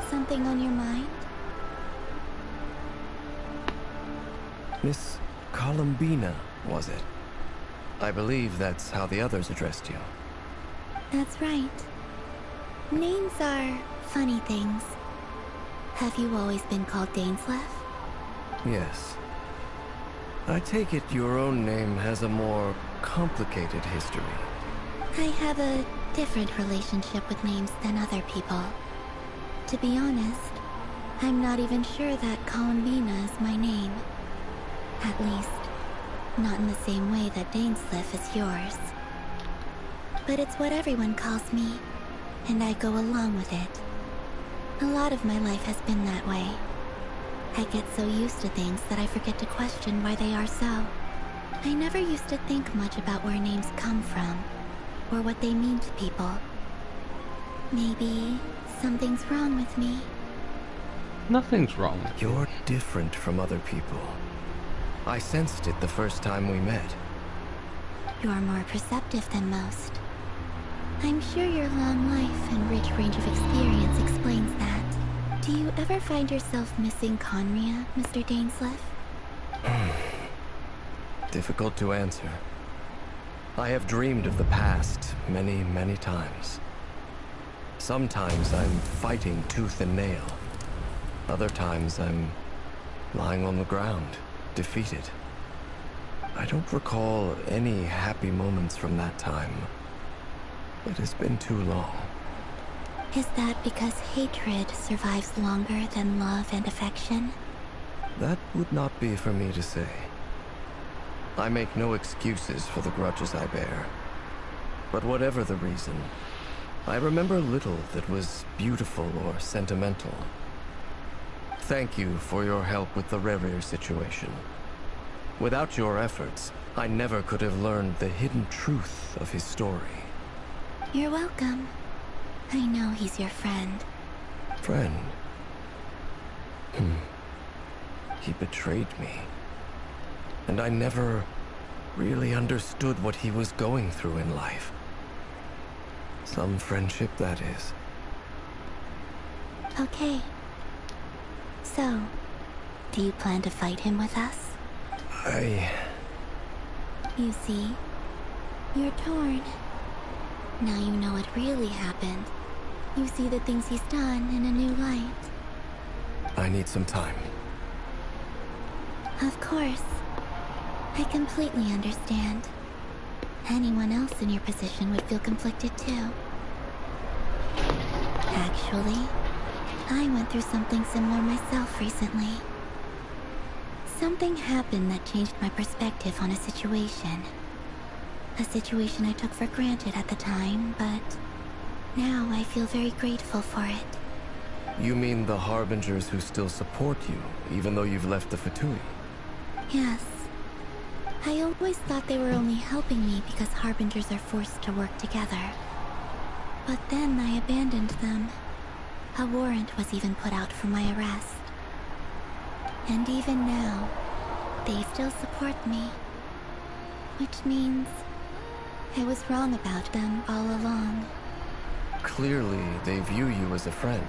Something on your mind? Miss Columbina, was it? I believe that's how the others addressed you. That's right. Names are funny things. Have you always been called Dainsleif? Yes. I take it your own name has a more complicated history. I have a different relationship with names than other people. To be honest, I'm not even sure that Columbina is my name. At least, not in the same way that Dainsleif is yours. But it's what everyone calls me, and I go along with it. A lot of my life has been that way. I get so used to things that I forget to question why they are so. I never used to think much about where names come from, or what they mean to people. Maybe something's wrong with me. Nothing's wrong with you. You're different from other people. I sensed it the first time we met. You're more perceptive than most. I'm sure your long life and rich range of experience explains that. Do you ever find yourself missing Conria, Mr. Dainsleif? Difficult to answer. I have dreamed of the past many, many times. Sometimes I'm fighting tooth and nail. Other times I'm lying on the ground, defeated. I don't recall any happy moments from that time. It has been too long. Is that because hatred survives longer than love and affection? That would not be for me to say. I make no excuses for the grudges I bear. But whatever the reason, I remember little that was beautiful or sentimental. Thank you for your help with the Rerir situation. Without your efforts, I never could have learned the hidden truth of his story. You're welcome. I know he's your friend. Friend? He betrayed me. And I never really understood what he was going through in life. Some friendship, that is. Okay. So, do you plan to fight him with us? You see, you're torn. Now you know what really happened. You see the things he's done in a new light. I need some time. Of course. I completely understand. Anyone else in your position would feel conflicted too. Actually, I went through something similar myself recently. Something happened that changed my perspective on a situation. A situation I took for granted at the time, but now I feel very grateful for it. You mean the Harbingers who still support you, even though you've left the Fatui? Yes. I always thought they were only helping me because Harbingers are forced to work together. But then I abandoned them. A warrant was even put out for my arrest. And even now, they still support me. Which means I was wrong about them all along. Clearly, they view you as a friend.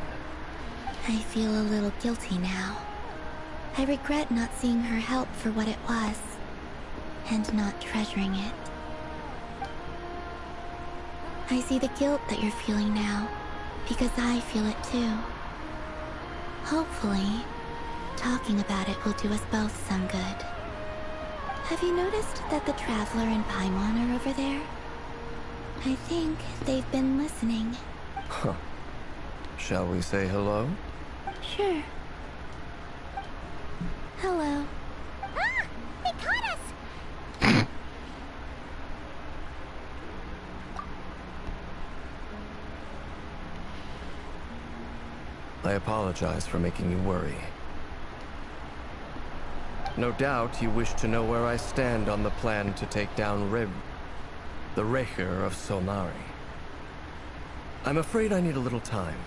I feel a little guilty now. I regret not seeing her help for what it was, and not treasuring it. I see the guilt that you're feeling now, because I feel it too. Hopefully, talking about it will do us both some good. Have you noticed that the Traveler and Paimon are over there? I think they've been listening. Huh. Shall we say hello? Sure. Hello. Ah! They caught us! I apologize for making you worry. No doubt you wish to know where I stand on the plan to take down the Raker of Solnari. I'm afraid I need a little time,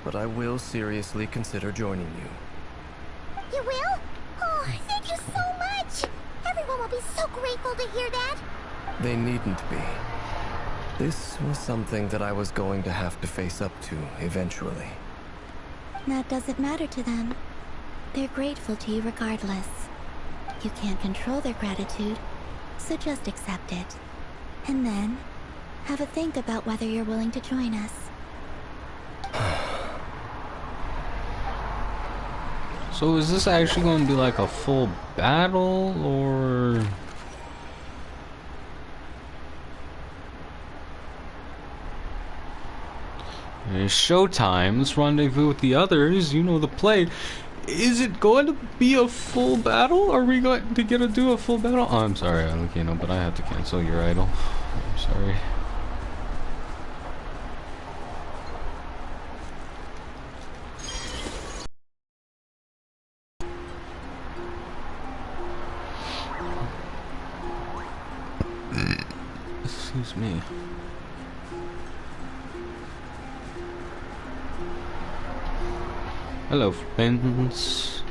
but I will seriously consider joining you. You will? Oh, thank you so much! Everyone will be so grateful to hear that! They needn't be. This was something that I was going to have to face up to eventually. That doesn't matter to them. They're grateful to you regardless. You can't control their gratitude, so just accept it. And then, have a think about whether you're willing to join us. So is this actually going to be like a full battle, or... It's showtime. Let's rendezvous with the others. You know the play. Is it going to be a full battle? Are we going to get to do a full battle? Oh, I'm sorry, Alukino, but I have to cancel your idol. I'm sorry. Excuse me. Hello, friends.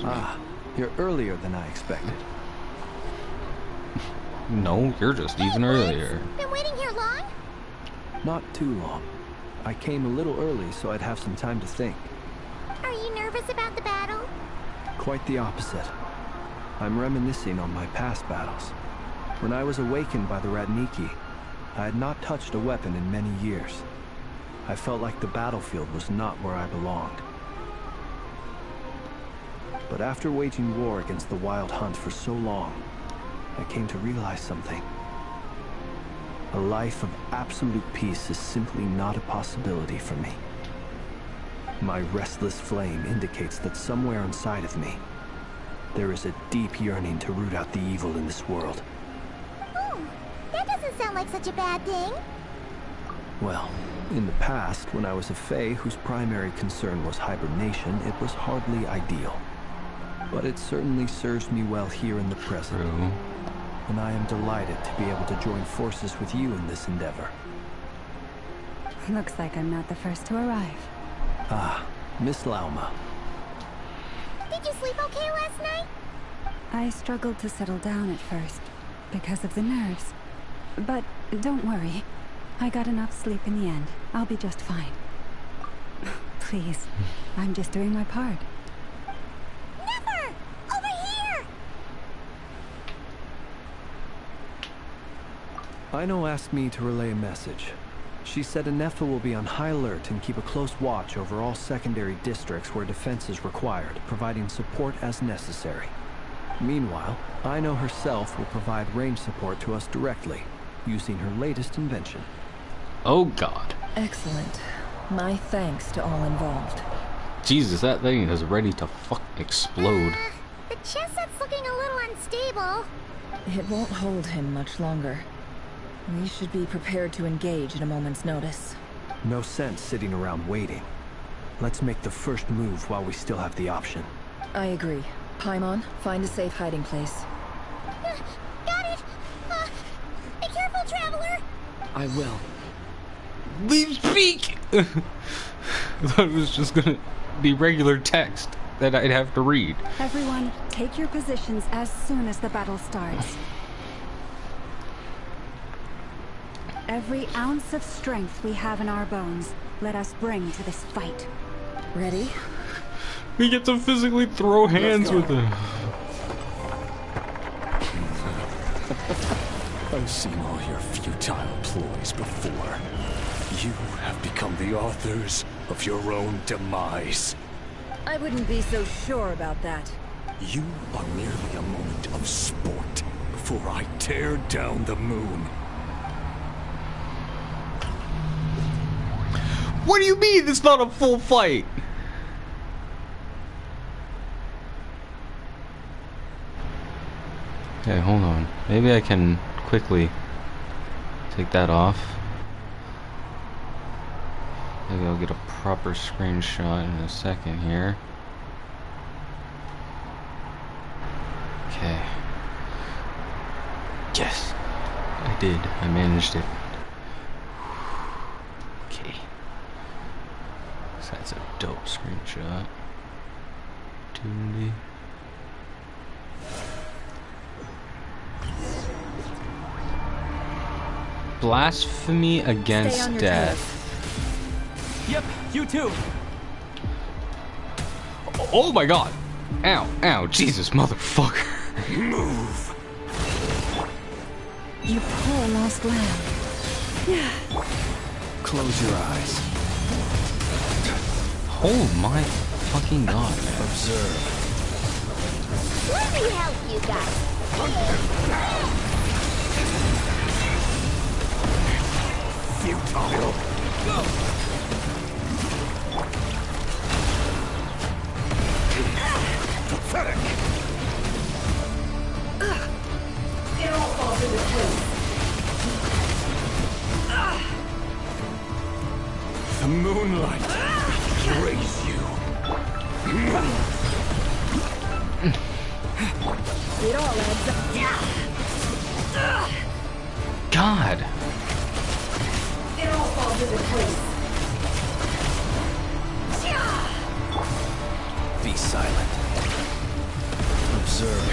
Ah, you're earlier than I expected. No, you're just even earlier. Been waiting here long? Not too long. I came a little early so I'd have some time to think. Are you nervous about the battle? Quite the opposite. I'm reminiscing on my past battles. When I was awakened by the Radniki, I had not touched a weapon in many years. I felt like the battlefield was not where I belonged. But after waging war against the Wild Hunt for so long, I came to realize something. A life of absolute peace is simply not a possibility for me. My restless flame indicates that somewhere inside of me, there is a deep yearning to root out the evil in this world. Oh, that doesn't sound like such a bad thing. Well, in the past, when I was a Fae whose primary concern was hibernation, it was hardly ideal. But it certainly serves me well here in the present. True. And I am delighted to be able to join forces with you in this endeavor. Looks like I'm not the first to arrive. Ah, Miss Lauma. Did you sleep okay last night? I struggled to settle down at first, because of the nerves. But don't worry. I got enough sleep in the end. I'll be just fine. Please, I'm just doing my part. Never! Over here! Aino asked me to relay a message. She said Anefa will be on high alert and keep a close watch over all secondary districts where defense is required, providing support as necessary. Meanwhile, Aino herself will provide range support to us directly, using her latest invention. Oh god. Excellent. My thanks to all involved. Jesus, that thing is ready to explode. The chest set's looking a little unstable. It won't hold him much longer. We should be prepared to engage at a moment's notice. No sense sitting around waiting. Let's make the first move while we still have the option. I agree. Paimon, find a safe hiding place. Got it! Be careful, traveler! I will. Leave speak! I thought it was just gonna be regular text that I'd have to read. Everyone, take your positions as soon as the battle starts. Every ounce of strength we have in our bones, let us bring to this fight. Ready? We get to physically throw hands with him. I've seen all your futile ploys before. You have become the authors of your own demise. I wouldn't be so sure about that. You are merely a moment of sport before I tear down the moon. What do you mean it's not a full fight? Okay, hold on. Maybe I can quickly take that off. Maybe I'll get a proper screenshot in a second here. Okay. Yes, I did. I managed it. Okay. So that's a dope screenshot. Opportunity. Blasphemy against death. Yep, you too. Oh my god! Ow, ow, Jesus, motherfucker. Move! You poor lost lamb. Close your eyes. Oh my fucking god, man. Observe. Let me help you guys. Futile. Go! Pathetic. It all falls into place. The moonlight raise you. It all adds up. God. It all falls into place. Be silent. Observe.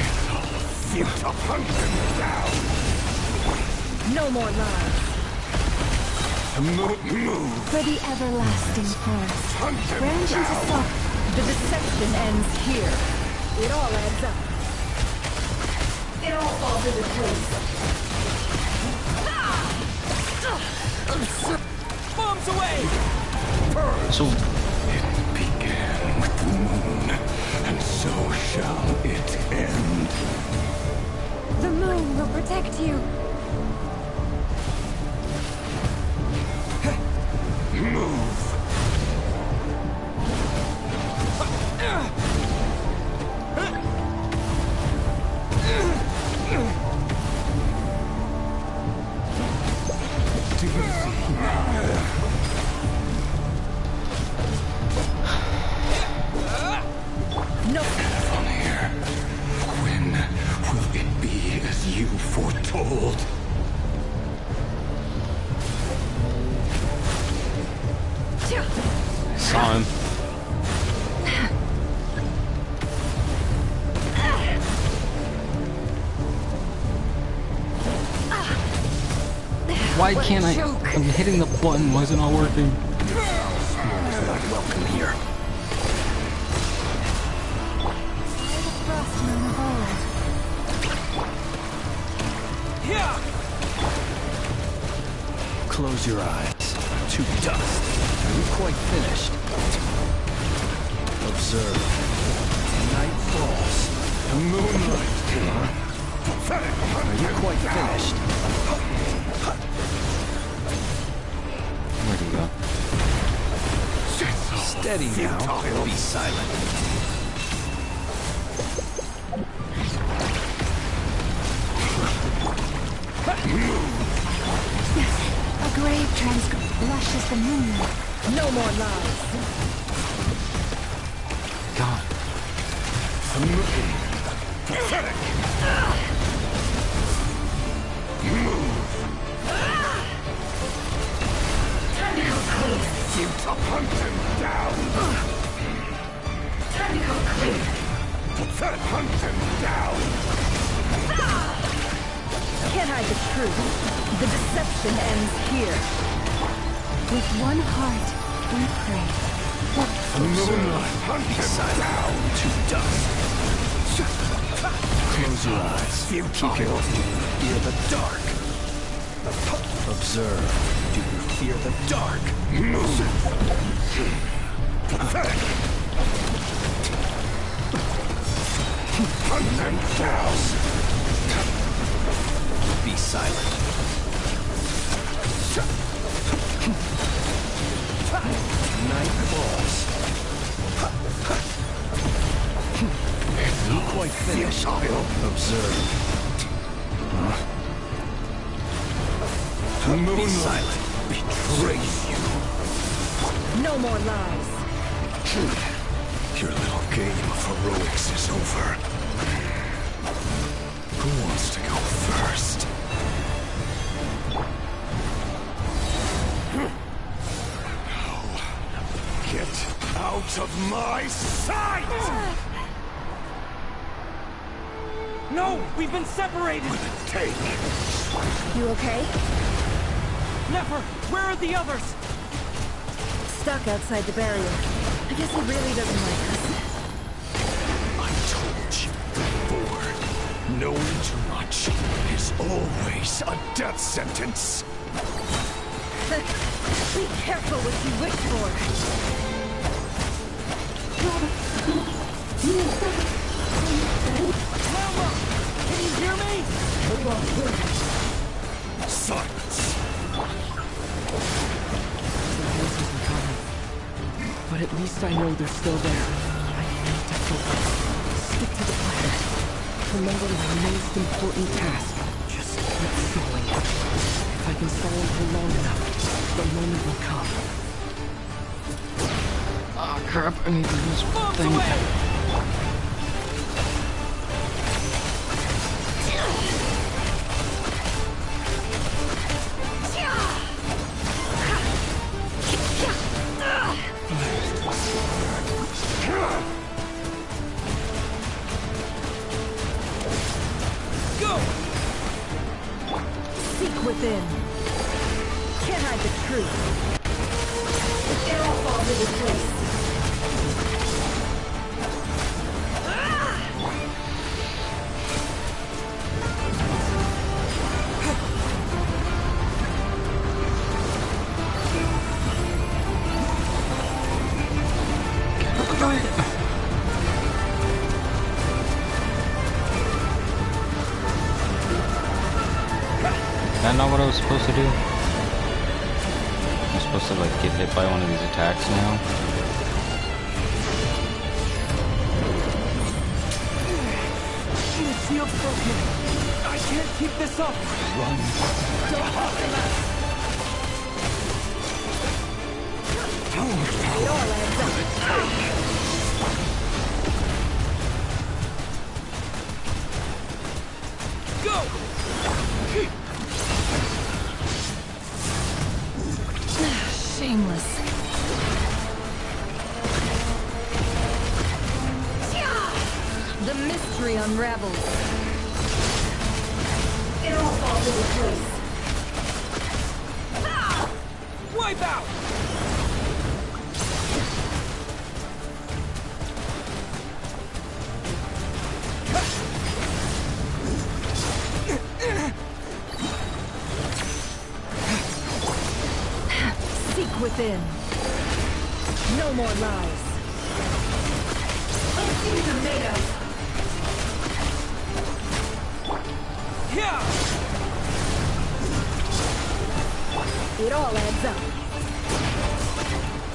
Futile. Hunt them down. No more lies. Move. For the everlasting forest. Hunt them Branch into down. soft. The deception ends here. It all adds up. It all falls into place. Bombs away! So It began with the moon, and so shall it end. The moon will protect you. Move. Do you see? No. Vanir, when will it be as you foretold? saw him. Why can't I? I'm hitting the button. Why is it not working? You're not welcome here. Frost moon of old. Yeah! Close your eyes. To dust. Are you quite finished? Observe. Night falls. The moonlight. Pathetic. Are you quite finished? Where'd he go? Steady now. Be silent. A grave blushes the moon. No more lies. God. The moon. Pathetic. Move. Futile. Hunt him down. Pathetic. Hunt him down. Can't hide the truth. The deception ends here. With one heart, we pray. The moonlight. Hunt him down. To dust. Close your eyes. Futile. Fear the dark. Observe. Do you fear the dark? Move. Pathetic. Hunt them down. Be silent. Night falls. You quite finished. Observe. The Be moonlight silent. betrays you. No more lies. Your little game of heroics is over. Who wants to go first? Get out of my sight! No! We've been separated! Take! You okay? Nefer, where are the others? Stuck outside the barrier. I guess he really doesn't like us. I told you before, knowing too much is always a death sentence. Be careful what you wish for. Mama! Can you hear me? Silence! The voices are coming. But at least I know they're still there. I need to focus. Stick to the plan. Remember my most important task. Just keep stalling. If I can stall him for long enough, the moment will come. Oh crap, I need to do this thing. Go! Seek within. Can't hide the truth. It all falls into place. Is that not what I was supposed to do? I'm supposed to like get hit by one of these attacks now? The shield's broken. I can't keep this up. Run. Don't help him out. It all adds up. Go! Shameless. The mystery unravels. It all falls into place. Wipe out! Seek within. No more lies. Let's see what they're made of. Yeah! It all adds up.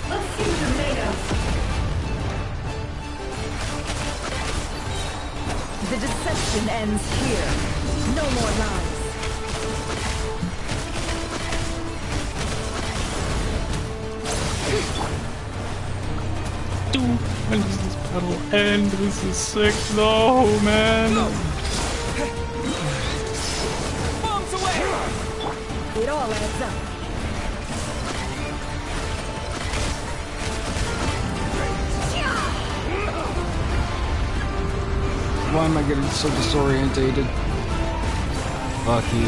Let's see what they're made of. The deception ends here. No more lies. Dude, when does this battle end? This is sick. No, man. Bombs away! It all adds up. Why am I getting so disorientated? Bucky,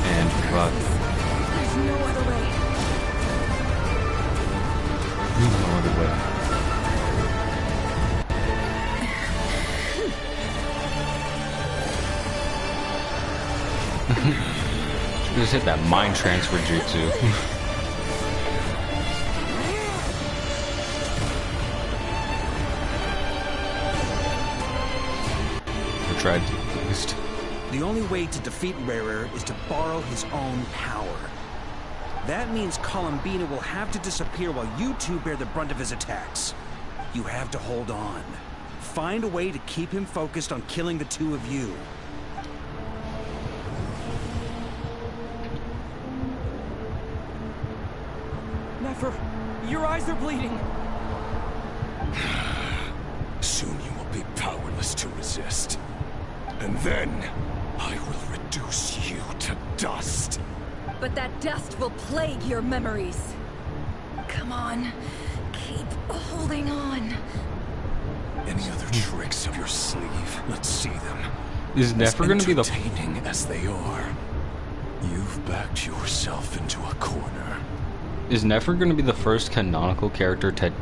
and Bucky. There's no other way. No other way. Just hit that mind transfer jutsu. I tried to at least. The only way to defeat Rarer is to borrow his own power. That means Columbina will have to disappear while you two bear the brunt of his attacks. You have to hold on. Find a way to keep him focused on killing the two of you. Nefer, Your eyes are bleeding. Soon you will be powerless to resist. And then, I will reduce you to dust. But that dust will plague your memories. Come on, keep holding on. Any other tricks up your sleeve? Let's see them. Is Nefer gonna be the entertaining as they are? You've backed yourself into a corner. Is Nefer gonna be the first canonical character to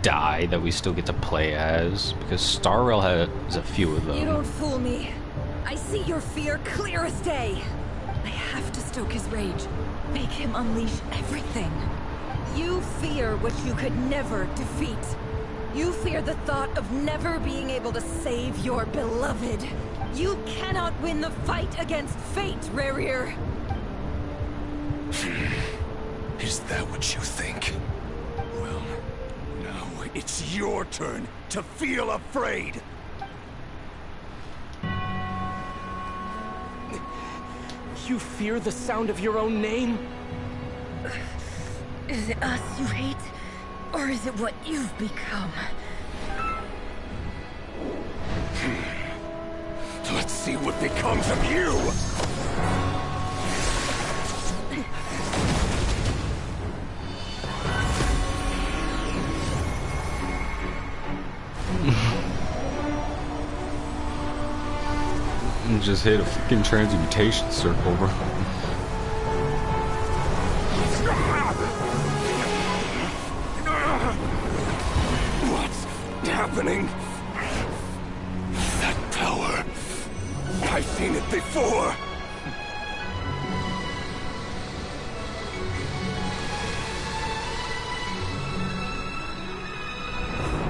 die that we still get to play as? Because Star Rail has a few of them. You don't fool me. I see your fear clear as day. I have to stoke his rage. Make him unleash everything. You fear what you could never defeat. You fear the thought of never being able to save your beloved. You cannot win the fight against fate, Rerir. Is that what you think? Well, now it's your turn to feel afraid. You fear the sound of your own name? Is it us you hate? Or is it what you've become? Let's see what becomes of you! Just hit a fucking transmutation circle, bro. What's happening? That power. I've seen it before.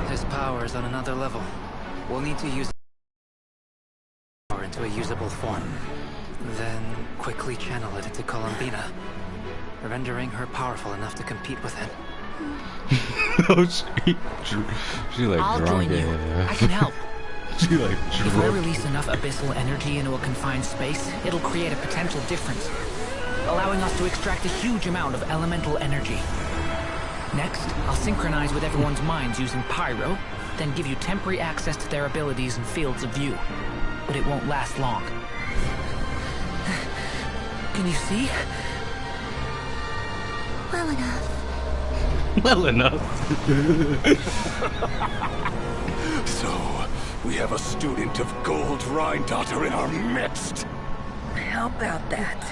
His power is on another level. We'll need to use power into a usable form. Then quickly channel it into Columbina, rendering her powerful enough to compete with him. Oh, she like I'll drunk join you. it. I can help. She like If I drunk. release enough abyssal energy into a confined space, it'll create a potential difference, allowing us to extract a huge amount of elemental energy. Next, I'll synchronize with everyone's minds using Pyro, then give you temporary access to their abilities and fields of view. But it won't last long. Can you see? Well enough. Well enough. So, we have a student of Gold Rhine-Daughter in our midst. How about that?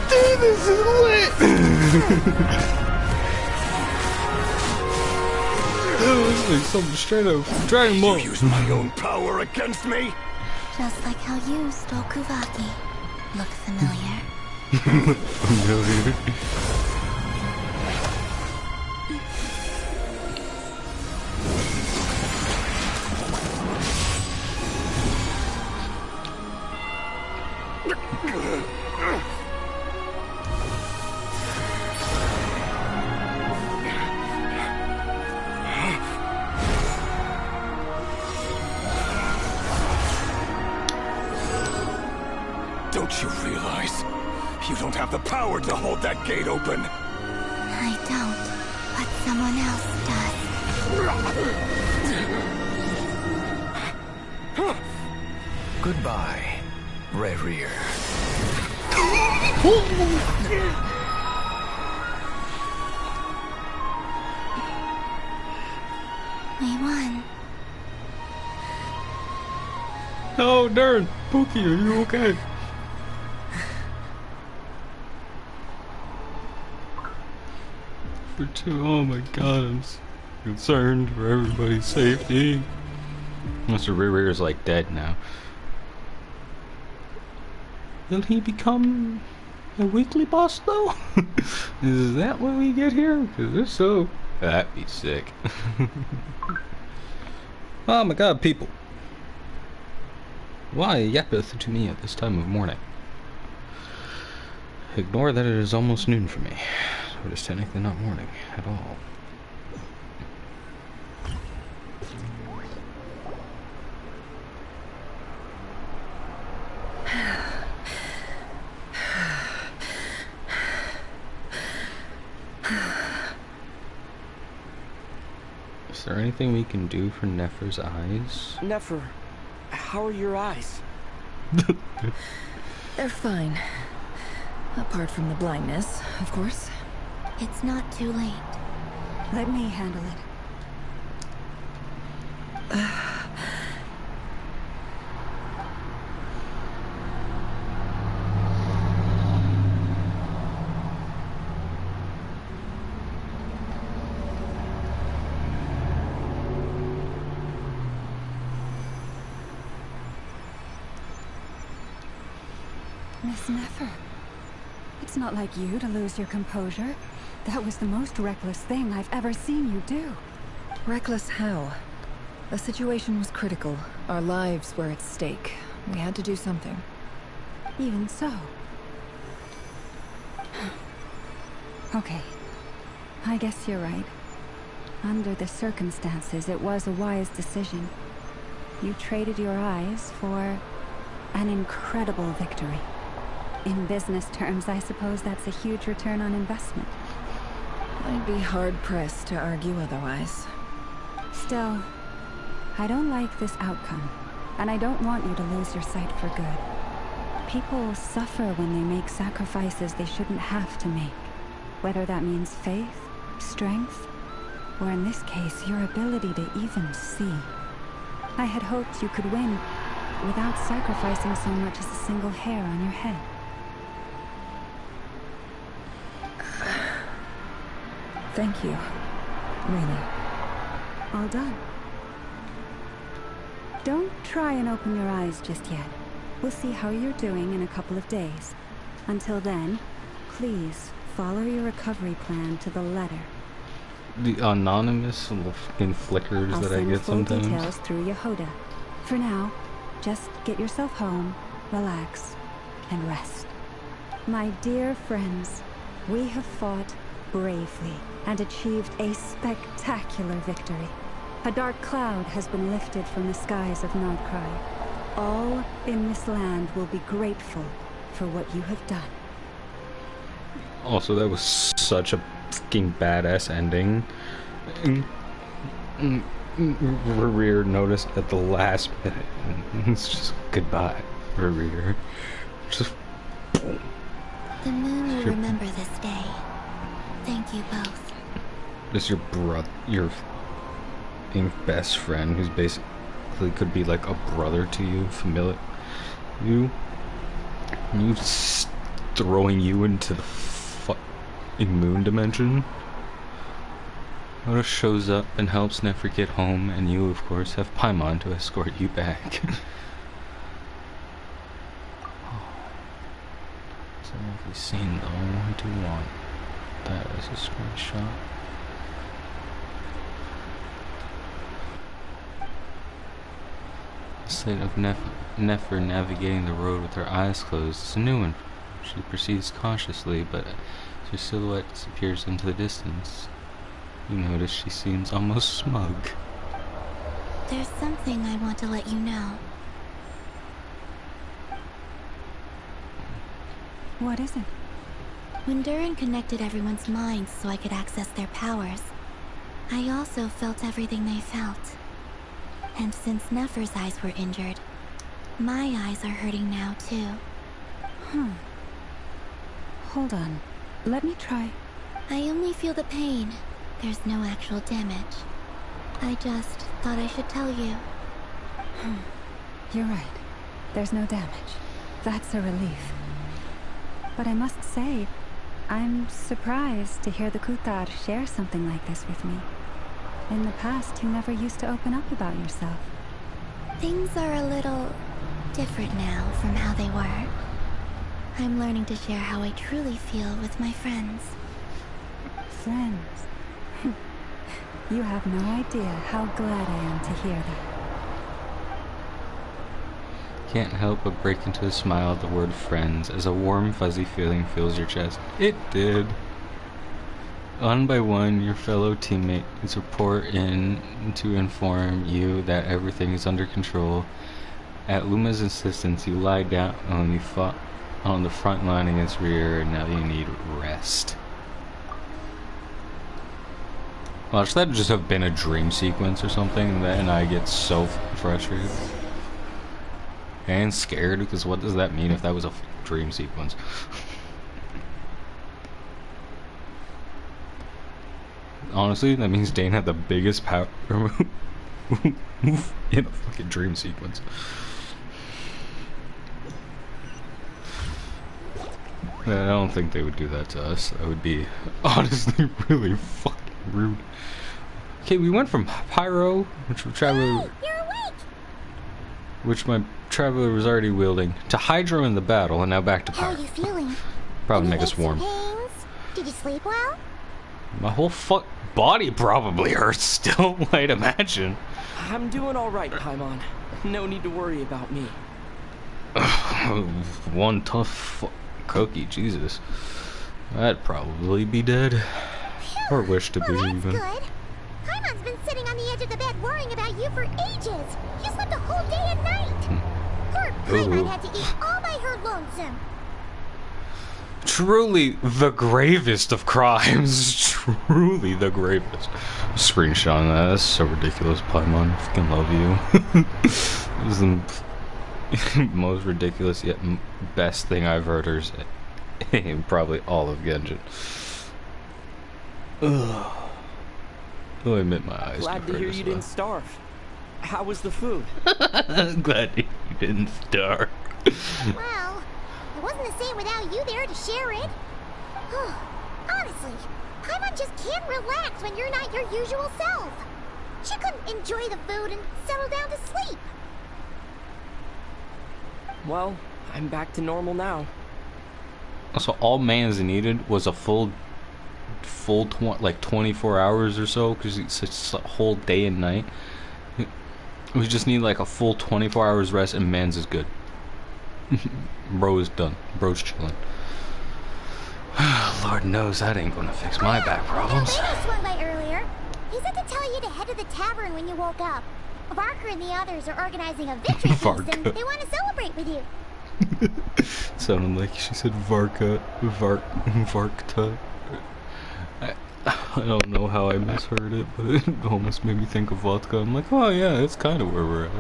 Dude, this is lit. Dude, this is like something straight up Dragon Ball. You use my own power against me? Just like how you stole Kuvaki. Look familiar. Familiar. Don't you realize? You don't have the power to hold that gate open. I don't, but someone else does. Goodbye, Rerir. We won. Oh, darn. Pookie, are you okay? Oh my god, I'm concerned for everybody's safety. Mr. Rerir is like dead now. Will he become a weekly boss though? Is that when we get here? Because if so, that'd be sick. Oh my god, people. Why yappeth to me at this time of morning? Ignore that it is almost noon for me. So it is technically not morning at all. Is there anything we can do for Nefer's eyes? Nefer, how are your eyes? They're fine. Apart from the blindness, of course. It's not too late. Let me handle it. Miss Nefer, it's not like you to lose your composure. That was the most reckless thing I've ever seen you do. Reckless how? The situation was critical. Our lives were at stake. We had to do something. Even so. Okay. I guess you're right. Under the circumstances, it was a wise decision. You traded your eyes for an incredible victory. In business terms, I suppose that's a huge return on investment. I'd be hard-pressed to argue otherwise. Still, I don't like this outcome, and I don't want you to lose your sight for good. People suffer when they make sacrifices they shouldn't have to make, whether that means faith, strength, or in this case, your ability to even see. I had hoped you could win without sacrificing so much as a single hair on your head. Thank you. Really. All done. Don't try and open your eyes just yet. We'll see how you're doing in a couple of days. Until then, please follow your recovery plan to the letter. The anonymous little fucking flickers that I get sometimes. I'll send full details through Yehoda. For now, just get yourself home, relax, and rest. My dear friends, we have fought bravely and achieved a spectacular victory. A dark cloud has been lifted from the skies of Nordkrai. All in this land will be grateful for what you have done. Also, that was such a fucking badass ending. Rear noticed at the last minute. It's just goodbye, Rear. Just. The moon will remember this day. Thank you both. This your best friend, who's basically could be like a brother to you, familiar. You throwing you into the fucking moon dimension. Oda shows up and helps Nefer get home, and you, of course, have Paimon to escort you back. It's a lovely scene, though. I do want that as a screenshot. The sight of Nefer navigating the road with her eyes closed is a new one. She proceeds cautiously, but as her silhouette disappears into the distance, you notice she seems almost smug. There's something I want to let you know. What is it? When Durin connected everyone's minds so I could access their powers, I also felt everything they felt. And since Nefer's eyes were injured, my eyes are hurting now too. Hold on. Let me try. I only feel the pain. There's no actual damage. I just thought I should tell you. You're right. There's no damage. That's a relief. But I must say, I'm surprised to hear the Kuthar share something like this with me. In the past, you never used to open up about yourself. Things are a little different now from how they were. I'm learning to share how I truly feel with my friends. Friends? You have no idea how glad I am to hear that. Can't help but break into a smile at the word friends as a warm, fuzzy feeling fills your chest. It did. One by one, your fellow teammates report in to inform you that everything is under control. At Luma's insistence, you lie down when you fought on the front line against Rear, and now you need rest. Watch that just have been a dream sequence or something, and I get so frustrated. And scared, because what does that mean if that was a dream sequence? Honestly, that means Dane had the biggest power in a fucking dream sequence. I don't think they would do that to us. That would be honestly really fucking rude. Okay, we went from Pyro, which my traveler was already wielding, to Hydro in the battle, and now back to Pyro. How are you feeling? Probably make us warm. Pains? Did you sleep well? My whole body probably hurts still, I'd imagine. I'm doing alright, Paimon. No need to worry about me. One tough cookie, Jesus. I'd probably be dead. Or wish to be, even. Good. Paimon's been sitting on the edge of the bed worrying about you for ages. You slept a whole day and night. Poor Paimon had to eat all by her lonesome. Truly the gravest of crimes. Truly the gravest. Screenshot that. That's so ridiculous, Paimon. I fucking love you. This is the most ridiculous yet best thing I've heard her say in probably all of Genshin. Ugh. I'll admit my eyes. Glad to hear you didn't starve. How was the food? Glad you didn't starve. Well, it wasn't the same without you there to share it. Honestly, Paimon just can't relax when you're not your usual self. She couldn't enjoy the food and settle down to sleep. Well, I'm back to normal now. So all Mans needed was a full 24 hours or so, because it's a whole day and night. We just need like a full 24 hours rest and Mans is good. Bro is done. Bro's chilling. Lord knows that ain't gonna fix my back problems. Lady swung by earlier. He said to tell you to head to the tavern when you woke up. Varka and the others are organizing a victory feast and they want to celebrate with you. Sounded like she said Varka. Varkta. I don't know how I misheard it, but it almost made me think of vodka. I'm like, oh yeah, that's kind of where we're at.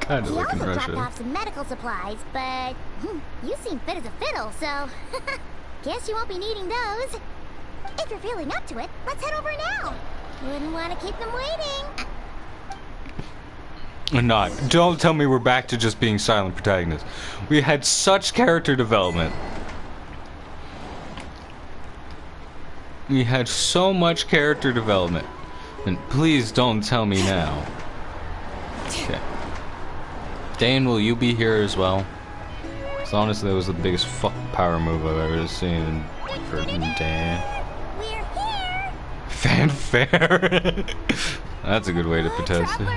Kind of like in Russia. He also dropped off some medical supplies, but you seem fit as a fiddle, so guess you won't be needing those. If you're feeling up to it, let's head over now. Wouldn't want to keep them waiting. Not. Don't tell me we're back to just being silent protagonists. We had such character development. We had so much character development. And please don't tell me now. Okay. Dane, will you be here as well? Because honestly, that was the biggest fuck power move I've ever seen for Dane. We're here! Fanfare! That's a good way to protest it.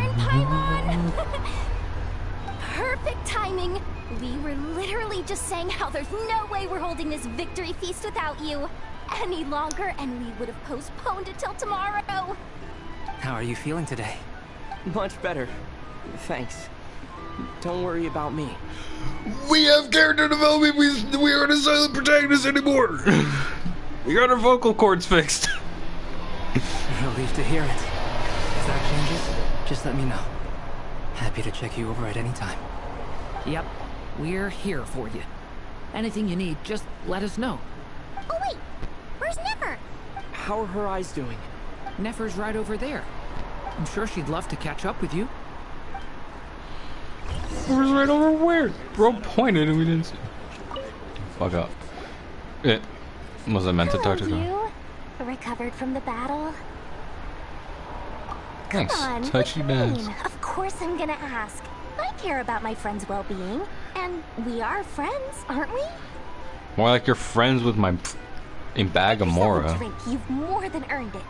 Perfect timing! We were literally just saying how there's no way we're holding this victory feast without you any longer, and we would have postponed it till tomorrow. How are you feeling today? Much better. Thanks. Don't worry about me. We have character development. We aren't a silent protagonist anymore. We got our vocal cords fixed. Relieved to hear it. If that changes, just let me know. Happy to check you over at any time. Yep, we're here for you. Anything you need, just let us know. Oh wait, where's Nefer? How are her eyes doing? Nefer's right over there. I'm sure she'd love to catch up with you. It was right over where? Bro pointed and we didn't see. Fuck up. It was I meant to talk to her? You recovered from the battle? Thanks. Come on, Touchy dance. Of course I'm gonna ask. I care about my friend's well-being, and we are friends, aren't we? More like you're friends with my bag of Mora. Drink, you've more than earned it.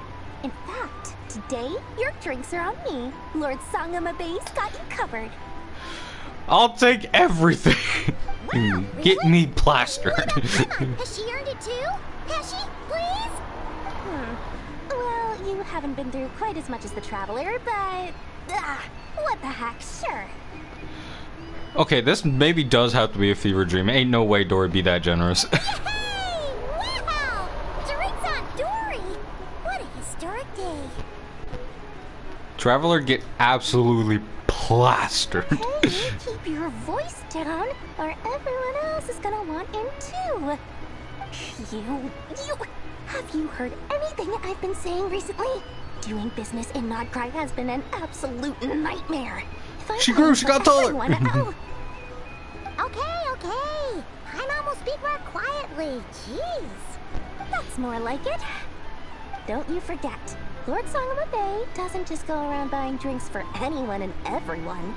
In fact, today, your drinks are on me. Lord Sangamabe's got you covered. I'll take everything. Wow, Get me plastered. Has she earned it too? Has she? Please? Well, you haven't been through quite as much as the Traveler, but... what the heck, sure. Okay, this maybe does have to be a fever dream. Ain't no way Dory be that generous. Hey! Wow! Drinks on Dory! What a historic day. Traveler get absolutely plastered. Hey, keep your voice down, or everyone else is gonna want in too. You... Have you heard anything I've been saying recently? Doing business in Nodcry has been an absolute nightmare. She grew, she got taller. Okay. Paimon will speak more quietly. Jeez. That's more like it. Don't you forget, Lord Sangamabe doesn't just go around buying drinks for anyone and everyone.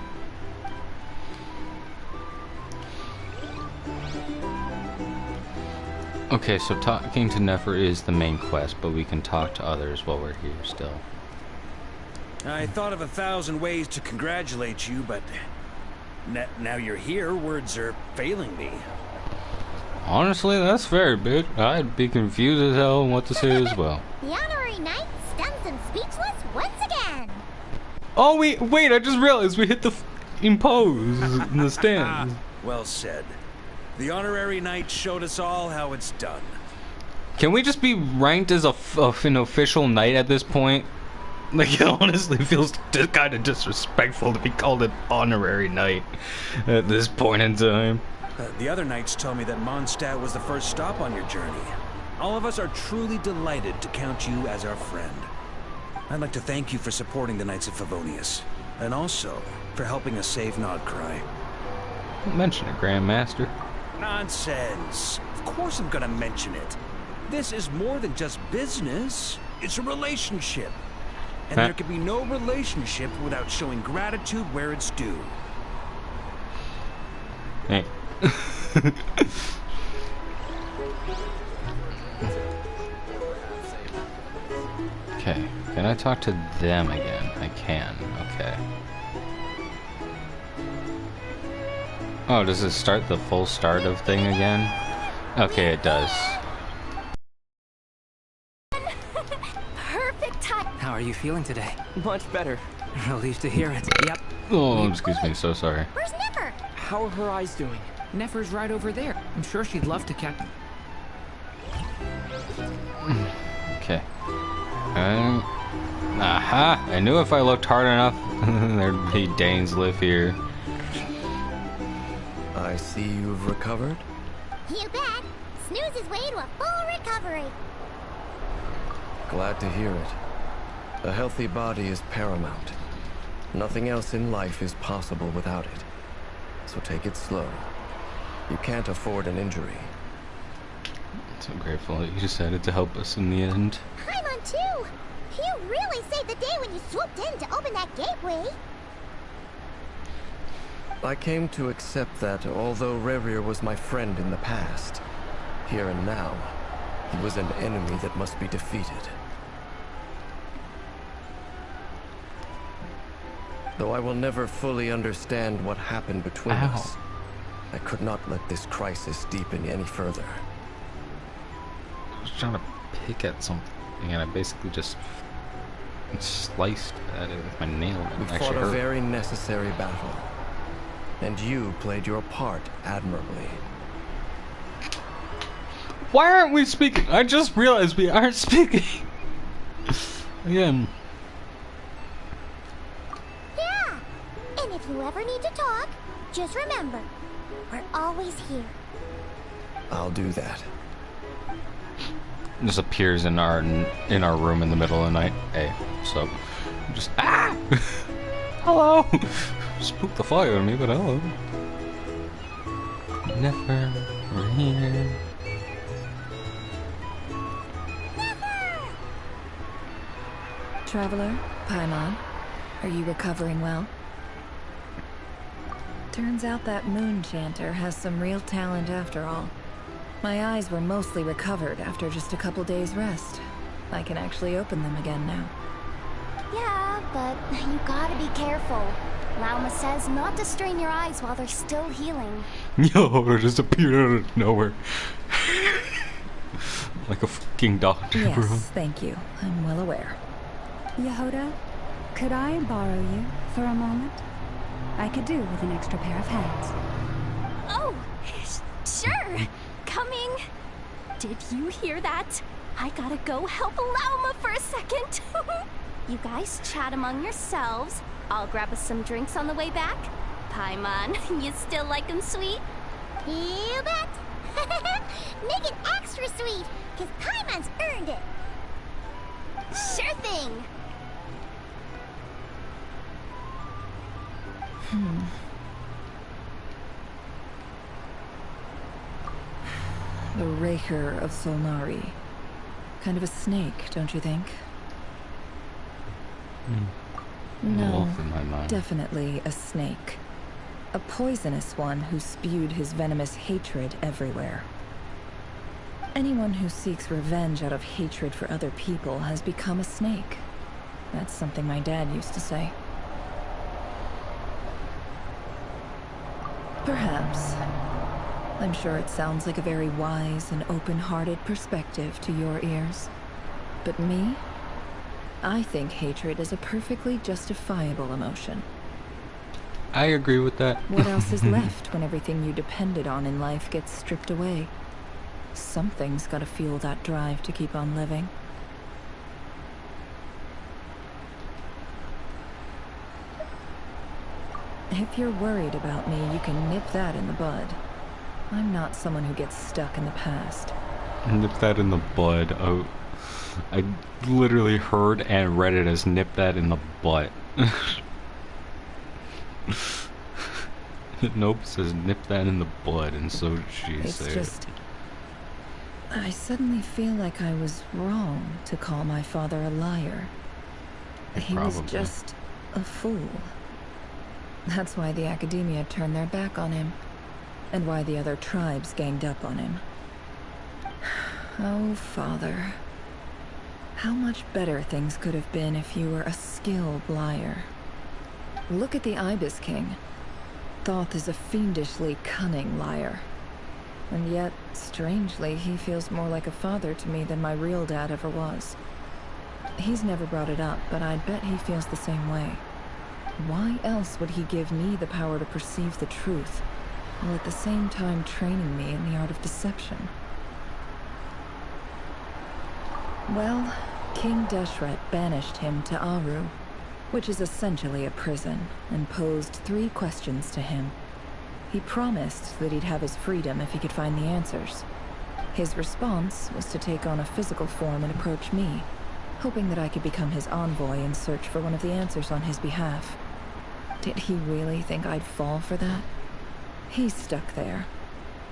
Okay, so talking to Nefer is the main quest, but we can talk to others while we're here still. I thought of 1,000 ways to congratulate you, but now you're here, words are failing me. Honestly, that's fair, bitch. I'd be confused as hell on what to say as well. The honorary knight stuns and speechless once again. Oh, wait, I just realized we hit the impose in the stands. Well said. The honorary knight showed us all how it's done. Can we just be ranked as an official knight at this point? Like, it honestly feels kind of disrespectful to be called an honorary knight at this point in time. The other knights told me that Mondstadt was the first stop on your journey. All of us are truly delighted to count you as our friend. I'd like to thank you for supporting the Knights of Favonius, and also for helping us save Nodcry. Mention it, Grandmaster. Nonsense. Of course I'm gonna mention it. This is more than just business. It's a relationship. And there can be no relationship without showing gratitude where it's due. Hey. Okay, can I talk to them again? I can, okay. Oh, does it start the full start of thing again? Okay, it does. Perfect time. How are you feeling today? Much better. Relieved to hear it. Yep. Oh, excuse me, so sorry. Where's Nefer? How are her eyes doing? Nefer's right over there. I'm sure she'd love to catch... Okay. Aha! I knew if I looked hard enough, there'd be Dainsliff here. I see you've recovered. You bet. Snooze his way to a full recovery. Glad to hear it. A healthy body is paramount. Nothing else in life is possible without it. So take it slow. You can't afford an injury. I'm so grateful that you decided to help us in the end. Paimon too! You really saved the day when you swooped in to open that gateway. I came to accept that although Rerir was my friend in the past, here and now, he was an enemy that must be defeated. Though I will never fully understand what happened between us, I could not let this crisis deepen any further. I was trying to pick at something and I basically just sliced at it with my nail. We fought a very necessary battle, and you played your part admirably. Why aren't we speaking? I just realized we aren't speaking. Again. Yeah! And if you ever need to talk, just remember, we're always here. I'll do that. Just appears in our room in the middle of the night. Hey, so just hello. Spooked the fire out of me, but hello. Never here. Traveler, Paimon, are you recovering well? Turns out that moon chanter has some real talent after all. My eyes were mostly recovered after just a couple days rest. I can actually open them again now. Yeah, but you gotta be careful. Lauma says not to strain your eyes while they're still healing. Yehoda just appeared out of nowhere. Like a fucking doctor, yes, bro. Thank you. I'm well aware. Yehoda, could I borrow you for a moment? I could do with an extra pair of hands. Oh, sure. Coming. Did you hear that? I gotta go help Lauma for a second. You guys chat among yourselves. I'll grab us some drinks on the way back. Paimon, you still like 'em sweet? You bet. Make it extra sweet, because Paimon's earned it. Sure thing. The Raker of Solnari. Kind of a snake, don't you think? No, Wolf in my mind. definitely a snake. A poisonous one who spewed his venomous hatred everywhere. Anyone who seeks revenge out of hatred for other people has become a snake. That's something my dad used to say. Perhaps. I'm sure it sounds like a very wise and open-hearted perspective to your ears. But me? I think hatred is a perfectly justifiable emotion. I agree with that. What else is left when everything you depended on in life gets stripped away? Something's gotta fuel that drive to keep on living. If you're worried about me, you can nip that in the bud. I'm not someone who gets stuck in the past. Nip that in the bud. Oh, I literally heard and read it as nip that in the butt. Nope, it says nip that in the bud, and so did she say It's just... I suddenly feel like I was wrong to call my father a liar. He was Probably. just a fool. That's why the Academia turned their back on him, and why the other tribes ganged up on him. Oh, Father. How much better things could have been if you were a skilled liar. Look at the Ibis King. Thoth is a fiendishly cunning liar. And yet, strangely, he feels more like a father to me than my real dad ever was. He's never brought it up, but I'd bet he feels the same way. Why else would he give me the power to perceive the truth, while at the same time training me in the art of deception? Well, King Deshret banished him to Aru, which is essentially a prison, and posed 3 questions to him. He promised that he'd have his freedom if he could find the answers. His response was to take on a physical form and approach me, hoping that I could become his envoy and search for one of the answers on his behalf. Did he really think I'd fall for that? He's stuck there.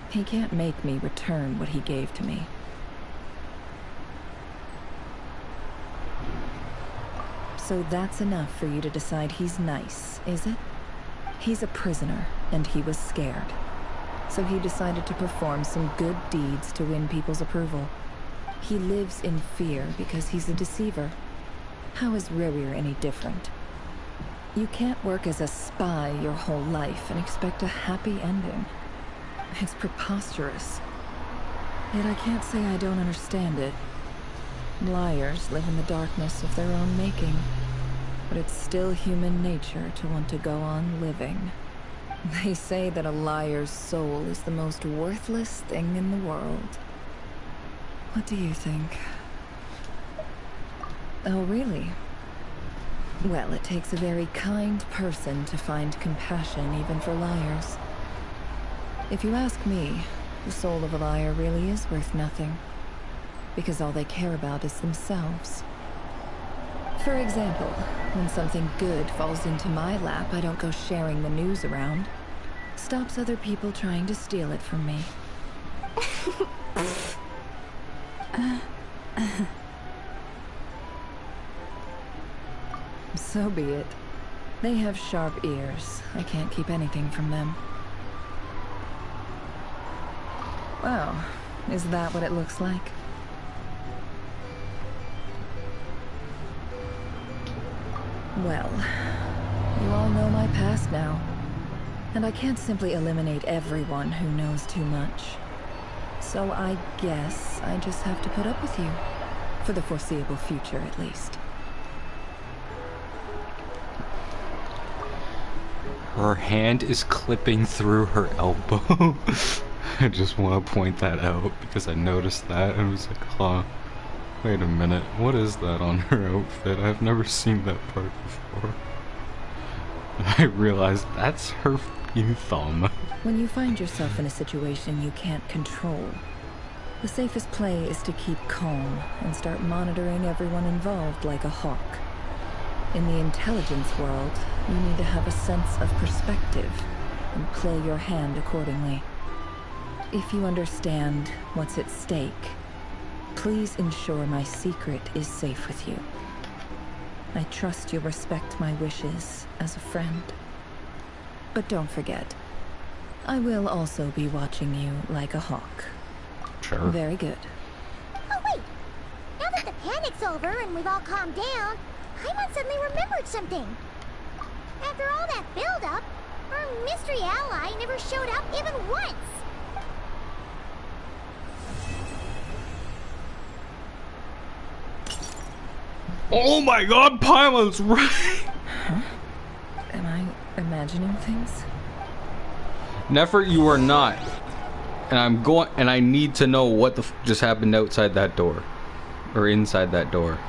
He can't make me return what he gave to me. So that's enough for you to decide he's nice, is it? He's a prisoner, and he was scared. So he decided to perform some good deeds to win people's approval. He lives in fear because he's a deceiver. How is Rerir any different? You can't work as a spy your whole life and expect a happy ending. It's preposterous. Yet I can't say I don't understand it. Liars live in the darkness of their own making. But it's still human nature to want to go on living. They say that a liar's soul is the most worthless thing in the world. What do you think? Oh, really? Well, it takes a very kind person to find compassion even for liars. If you ask me, the soul of a liar really is worth nothing. Because all they care about is themselves. For example, when something good falls into my lap, I don't go sharing the news around. Stops other people trying to steal it from me. So be it. They have sharp ears. I can't keep anything from them. Wow, is that what it looks like? Well, you all know my past now. And I can't simply eliminate everyone who knows too much. So I guess I just have to put up with you. For the foreseeable future, at least. Her hand is clipping through her elbow. I just want to point that out because I noticed that and was like, huh, wait a minute, what is that on her outfit? I've never seen that part before. And I realized that's her fucking thumb. When you find yourself in a situation you can't control, the safest play is to keep calm and start monitoring everyone involved like a hawk. In the intelligence world, you need to have a sense of perspective and play your hand accordingly. If you understand what's at stake, please ensure my secret is safe with you. I trust you'll respect my wishes as a friend. But don't forget, I will also be watching you like a hawk. Sure. Very good. Oh wait! Now that the panic's over and we've all calmed down, Paimon suddenly remembered something. After all that build-up, our mystery ally never showed up even once. Oh my god, Paimon's right! Huh? Am I imagining things? Nefer, you are not. And I need to know what the f just happened outside that door. Or inside that door.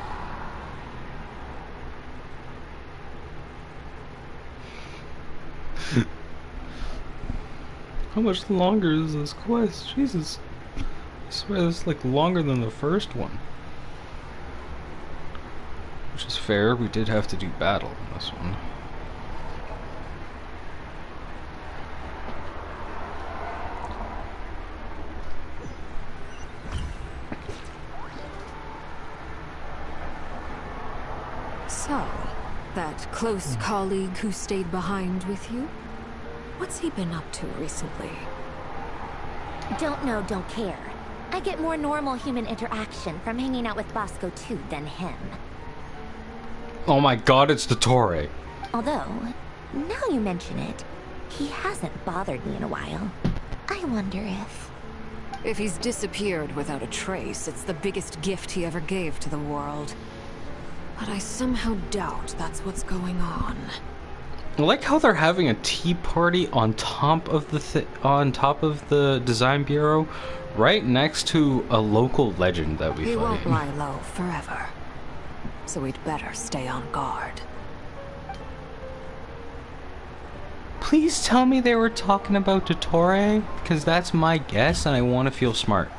How much longer is this quest? Jesus. I swear this is like longer than the first one. Which is fair, we did have to do battle in this one. So, that close colleague who stayed behind with you? What's he been up to recently? Don't know, don't care. I get more normal human interaction from hanging out with Bosco 2 than him. Oh my god, it's the Torre. Although, now you mention it, he hasn't bothered me in a while. I wonder if... If he's disappeared without a trace, it's the biggest gift he ever gave to the world. But I somehow doubt that's what's going on. I like how they're having a tea party on top of the design bureau, right next to a local legend that we fight. He won't lie low forever. So we'd better stay on guard. Please tell me they were talking about Dottore, because that's my guess and I want to feel smart.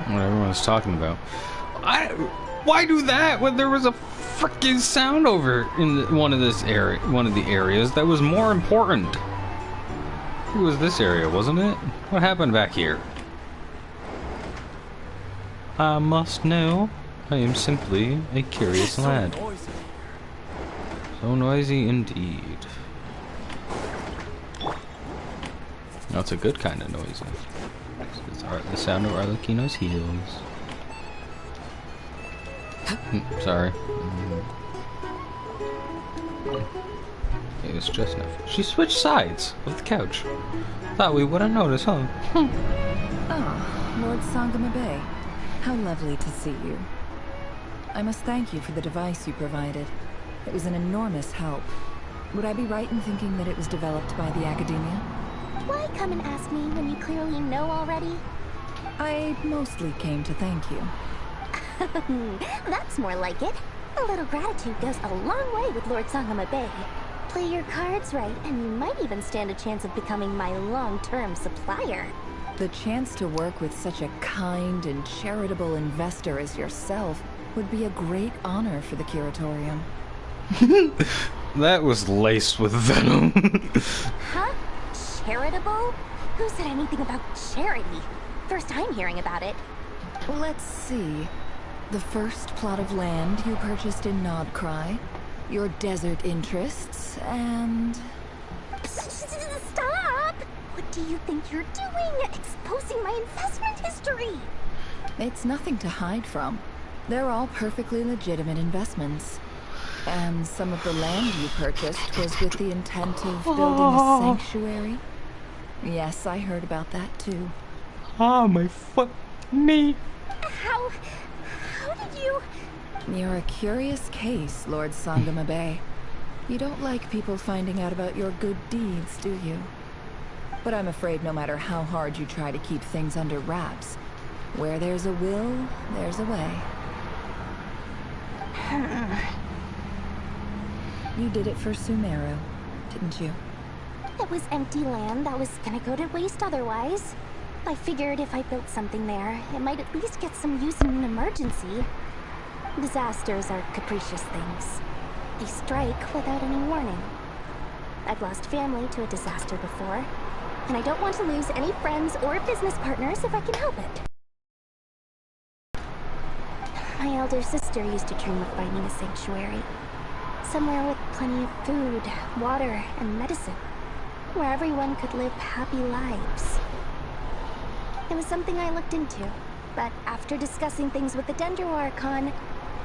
What everyone's talking about. Why do that when there was a freaking sound over in one of the areas that was more important? It was this area, wasn't it? What happened back here? I must know. I am simply a curious lad. So noisy indeed. That's a good kind of noisy. It's the sound of Arlecchino's heels. Sorry. It was just enough. She switched sides of the couch. Thought we wouldn't notice, huh? Ah, Lord Sangama Bay. How lovely to see you. I must thank you for the device you provided. It was an enormous help. Would I be right in thinking that it was developed by the Academia? Why come and ask me when you clearly know already? I mostly came to thank you. That's more like it. A little gratitude goes a long way with Lord Sangama Bay. Play your cards right, and you might even stand a chance of becoming my long-term supplier. The chance to work with such a kind and charitable investor as yourself would be a great honor for the Curatorium. That was laced with venom. Huh? charitable? Who said anything about charity? First I'm hearing about it. Let's see. The first plot of land you purchased in Nodcry, your desert interests, and... Stop! What do you think you're doing? Exposing my investment history! It's nothing to hide from. They're all perfectly legitimate investments. And some of the land you purchased was with the intent of building a sanctuary. Yes, I heard about that too. Ah, my fuck me. How did you... You're a curious case, Lord Sangamabe. You don't like people finding out about your good deeds, do you? But I'm afraid no matter how hard you try to keep things under wraps, where there's a will, there's a way. You did it for Sumeru, didn't you? It was empty land that was gonna go to waste otherwise. I figured if I built something there, it might at least get some use in an emergency. Disasters are capricious things. They strike without any warning. I've lost family to a disaster before, and I don't want to lose any friends or business partners if I can help it. My elder sister used to dream of finding a sanctuary. Somewhere with plenty of food, water, and medicine. Where everyone could live happy lives. It was something I looked into, but after discussing things with the Dendro Archon,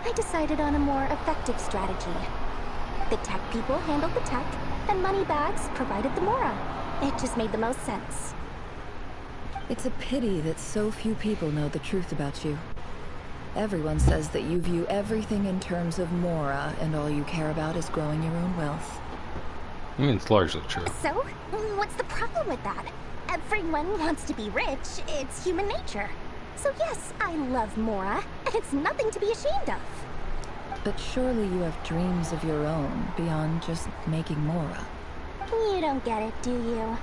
I decided on a more effective strategy. The tech people handled the tech, and Moneybags provided the Mora. It just made the most sense. It's a pity that so few people know the truth about you. Everyone says that you view everything in terms of Mora, and all you care about is growing your own wealth. I mean, it's largely true. So, what's the problem with that? Everyone wants to be rich. It's human nature. So yes, I love Mora, and it's nothing to be ashamed of. But surely you have dreams of your own, beyond just making Mora. You don't get it, do you?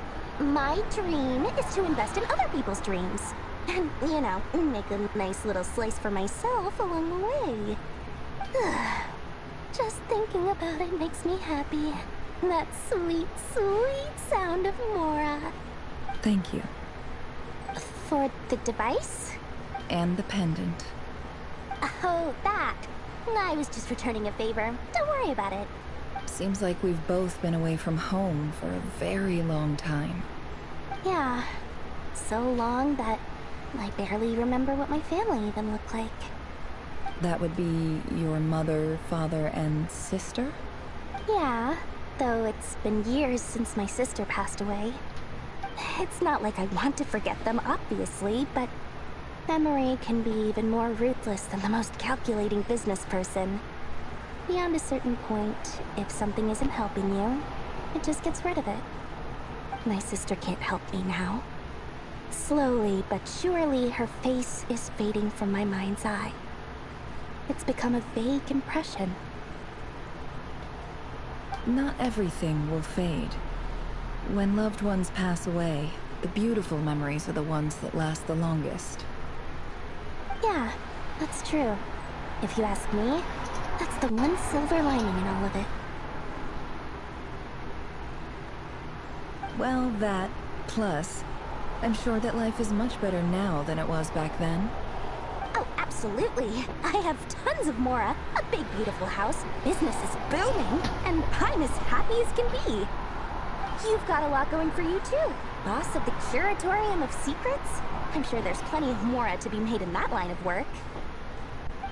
My dream is to invest in other people's dreams. And, you know, make a nice little slice for myself along the way. Just thinking about it makes me happy. That sweet, sweet sound of Mora. Thank you. For the device? And the pendant. Oh, that. I was just returning a favor. Don't worry about it. Seems like we've both been away from home for a very long time. Yeah. So long that I barely remember what my family even looked like. That would be your mother, father, and sister? Yeah, though it's been years since my sister passed away. It's not like I want to forget them, obviously, but memory can be even more ruthless than the most calculating business person. Beyond a certain point, if something isn't helping you, it just gets rid of it. My sister can't help me now. Slowly but surely, her face is fading from my mind's eye. It's become a vague impression. Not everything will fade. When loved ones pass away, the beautiful memories are the ones that last the longest. Yeah, that's true. If you ask me, that's the one silver lining in all of it. Well, that, plus, I'm sure that life is much better now than it was back then. Oh, absolutely. I have tons of Mora, a big beautiful house, business is booming, and I'm as happy as can be. You've got a lot going for you too. Boss of the Curatorium of Secrets? I'm sure there's plenty of Mora to be made in that line of work.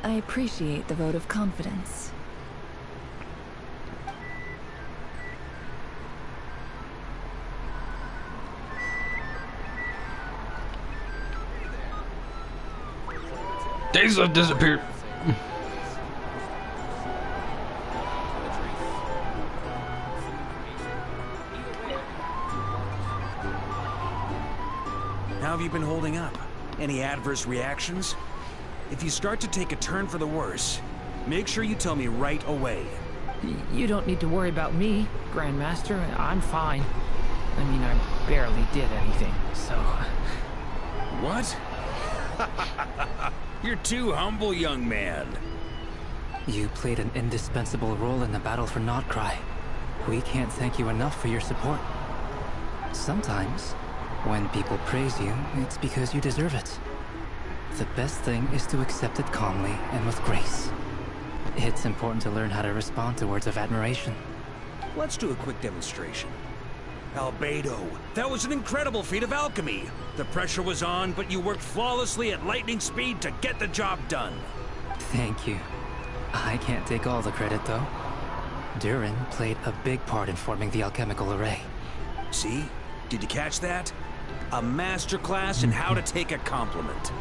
I appreciate the vote of confidence. Days have disappeared. How have you been holding up? Any adverse reactions? If you start to take a turn for the worse, make sure you tell me right away. You don't need to worry about me, Grandmaster. I'm fine. I mean, I barely did anything, so... What? You're too humble, young man. You played an indispensable role in the battle for Nodcry. We can't thank you enough for your support. Sometimes, when people praise you, it's because you deserve it. The best thing is to accept it calmly and with grace. It's important to learn how to respond to words of admiration. Let's do a quick demonstration. Albedo, that was an incredible feat of alchemy. The pressure was on, but you worked flawlessly at lightning speed to get the job done. Thank you. I can't take all the credit, though. Durin played a big part in forming the alchemical array. See? Did you catch that? A masterclass in how to take a compliment.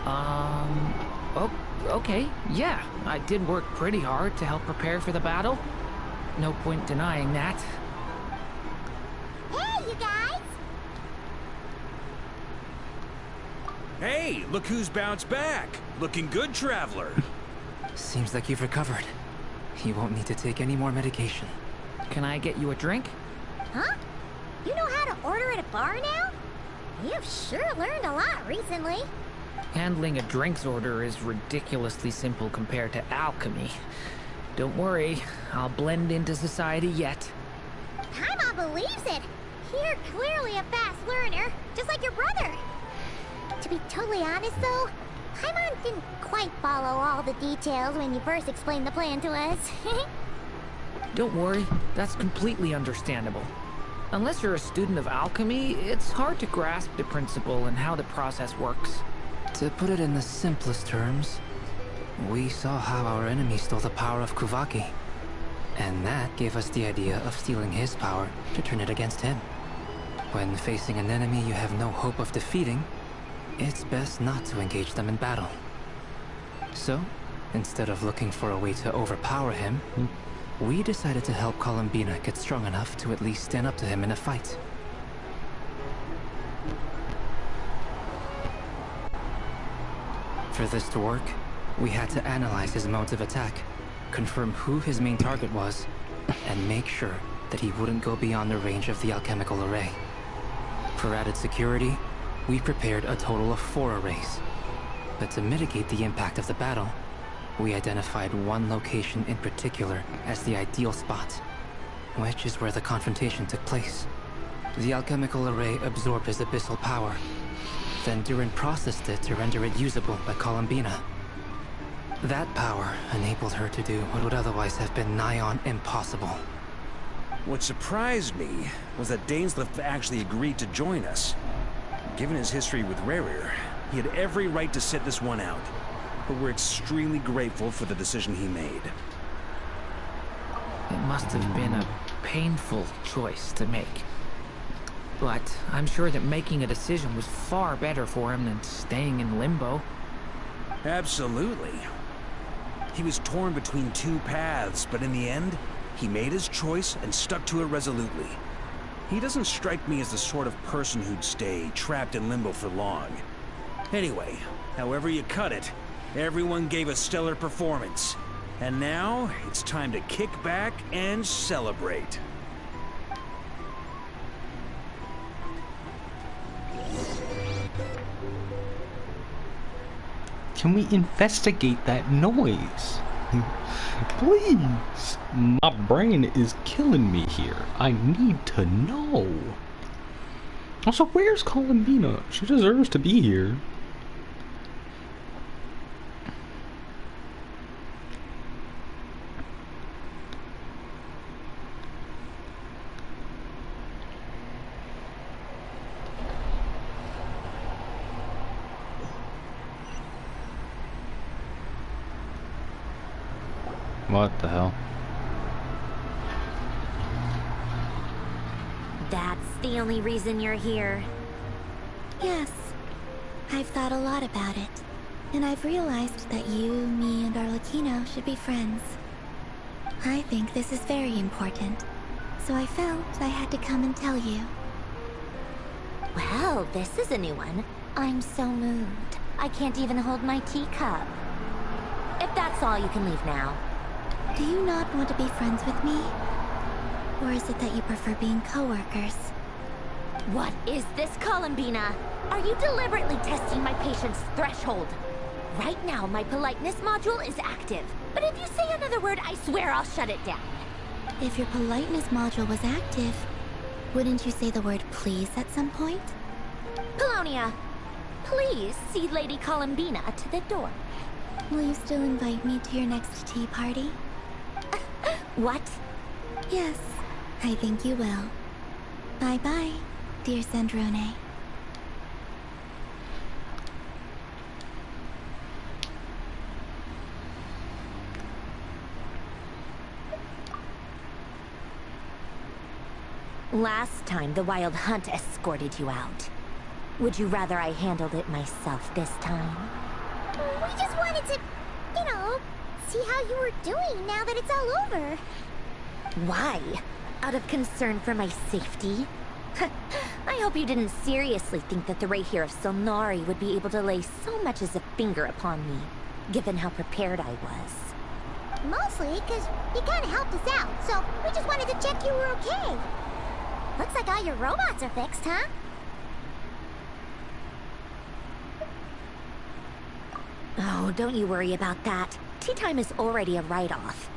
Oh, okay, yeah. I did work pretty hard to help prepare for the battle. No point denying that. Hey, you guys! Hey, look who's bounced back. Looking good, traveler. Seems like you've recovered. You won't need to take any more medication. Can I get you a drink? Huh? You know how to order at a bar now? You've sure learned a lot recently. Handling a drinks order is ridiculously simple compared to alchemy. Don't worry, I'll blend into society yet. Paimon believes it. You're clearly a fast learner, just like your brother. To be totally honest though, Paimon didn't quite follow all the details when you first explained the plan to us. Don't worry, that's completely understandable. Unless you're a student of alchemy, it's hard to grasp the principle and how the process works. To put it in the simplest terms, we saw how our enemy stole the power of Kuvaki. And that gave us the idea of stealing his power to turn it against him. When facing an enemy you have no hope of defeating, it's best not to engage them in battle. So, instead of looking for a way to overpower him, we decided to help Columbina get strong enough to at least stand up to him in a fight. For this to work, we had to analyze his modes of attack, confirm who his main target was, and make sure that he wouldn't go beyond the range of the alchemical array. For added security, we prepared a total of 4 arrays. But to mitigate the impact of the battle, we identified one location in particular as the ideal spot, which is where the confrontation took place. The alchemical array absorbed his abyssal power. Then Durin processed it to render it usable by Columbina. That power enabled her to do what would otherwise have been nigh on impossible. What surprised me was that Dainsleif actually agreed to join us. Given his history with Rerir, he had every right to sit this one out. But we're extremely grateful for the decision he made. It must have been a painful choice to make. But I'm sure that making a decision was far better for him than staying in limbo. Absolutely. He was torn between 2 paths, but in the end, he made his choice and stuck to it resolutely. He doesn't strike me as the sort of person who'd stay trapped in limbo for long. Anyway, however you cut it, everyone gave a stellar performance. And now, it's time to kick back and celebrate. Can we investigate that noise? Please! My brain is killing me here. I need to know. Also, where's Columbina? She deserves to be here. What the hell? That's the only reason you're here. Yes. I've thought a lot about it. And I've realized that you, me, and Arlecchino should be friends. I think this is very important. So I felt I had to come and tell you. Well, this is a new one. I'm so moved. I can't even hold my teacup. If that's all, you can leave now. Do you not want to be friends with me? Or is it that you prefer being co-workers? What is this, Columbina? Are you deliberately testing my patience threshold? Right now, my politeness module is active. But if you say another word, I swear I'll shut it down. If your politeness module was active, Wouldn't you say the word please at some point? Polonia, please see Lady Columbina to the door. Will you still invite me to your next tea party? What? Yes, I think you will. Bye-bye, dear Sandrone. Last time, the Wild Hunt escorted you out. Would you rather I handled it myself this time? We just wanted to, see how you were doing now that it's all over. Why? Out of concern for my safety? I hope you didn't seriously think that the Ray here of Solnari would be able to lay so much as a finger upon me, given how prepared I was. Mostly because you kind of helped us out, so we just wanted to check you were okay. Looks like all your robots are fixed, huh? Oh, don't you worry about that. Tea time is already a write-off.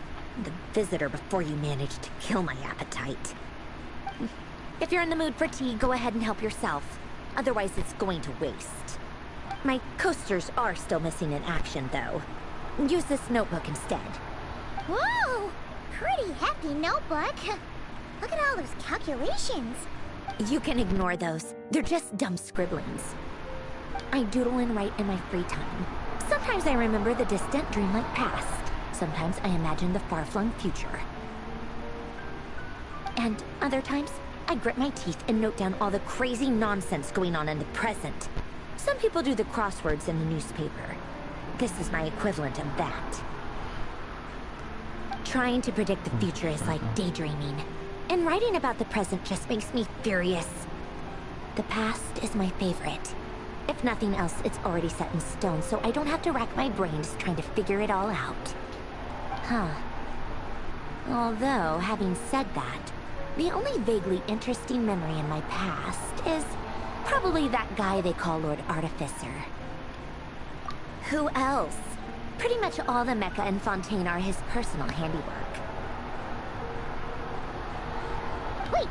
The visitor before you managed to kill my appetite. If you're in the mood for tea, go ahead and help yourself. Otherwise, it's going to waste. My coasters are still missing in action, though. Use this notebook instead. Whoa! Pretty hefty notebook. Look at all those calculations. You can ignore those. They're just dumb scribblings. I doodle and write in my free time. Sometimes I remember the distant, dreamlike past. Sometimes I imagine the far-flung future. And other times, I grit my teeth and note down all the crazy nonsense going on in the present. Some people do the crosswords in the newspaper. This is my equivalent of that. Trying to predict the future is like daydreaming. And writing about the present just makes me furious. The past is my favorite. If nothing else, it's already set in stone, so I don't have to rack my brains trying to figure it all out. Huh. Although, having said that, the only vaguely interesting memory in my past is probably that guy they call Lord Artificer. Who else? Pretty much all the mecha and Fontaine are his personal handiwork. Wait,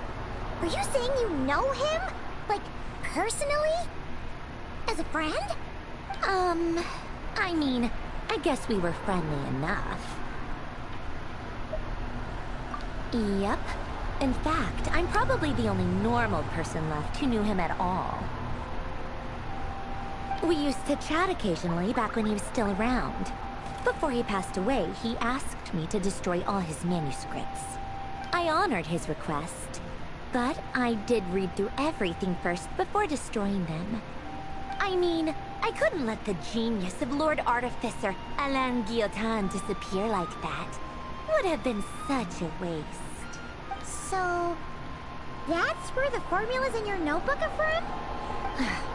are you saying you know him? Like, personally? As a friend? I mean, I guess we were friendly enough. Yep. In fact, I'm probably the only normal person left who knew him at all. We used to chat occasionally back when he was still around. Before he passed away, he asked me to destroy all his manuscripts. I honored his request, but I did read through everything first before destroying them. I mean, I couldn't let the genius of Lord Artificer Alain Guillotin disappear like that. Would have been such a waste. So, that's where the formulas in your notebook are from?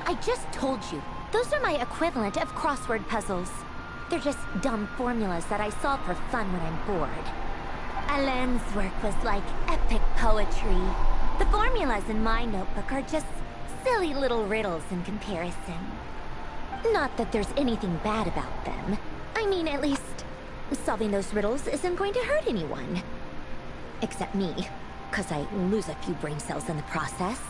I just told you. Those are my equivalent of crossword puzzles. They're just dumb formulas that I solve for fun when I'm bored. Alain's work was like epic poetry. The formulas in my notebook are just silly little riddles in comparison. Not that there's anything bad about them. I mean, at least, solving those riddles isn't going to hurt anyone. Except me, because I lose a few brain cells in the process.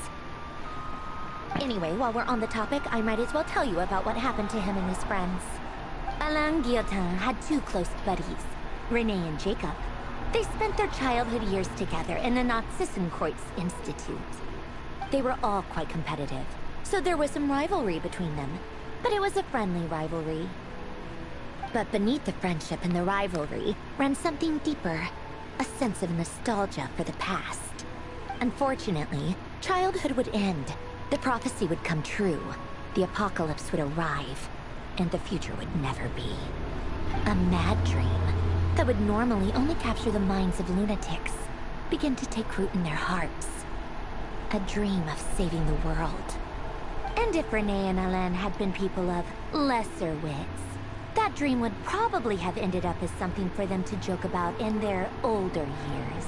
Anyway, while we're on the topic, I might as well tell you about what happened to him and his friends. Alain Guillotin had two close buddies, Renee and Jacob. They spent their childhood years together in the Nazissenkreuz Institute. They were all quite competitive, so there was some rivalry between them, but it was a friendly rivalry. But beneath the friendship and the rivalry ran something deeper, a sense of nostalgia for the past. Unfortunately, childhood would end, the prophecy would come true, the apocalypse would arrive, and the future would never be. A mad dream that would normally only capture the minds of lunatics began to take root in their hearts. A dream of saving the world. And if Renee and Alain had been people of lesser wits, that dream would probably have ended up as something for them to joke about in their older years.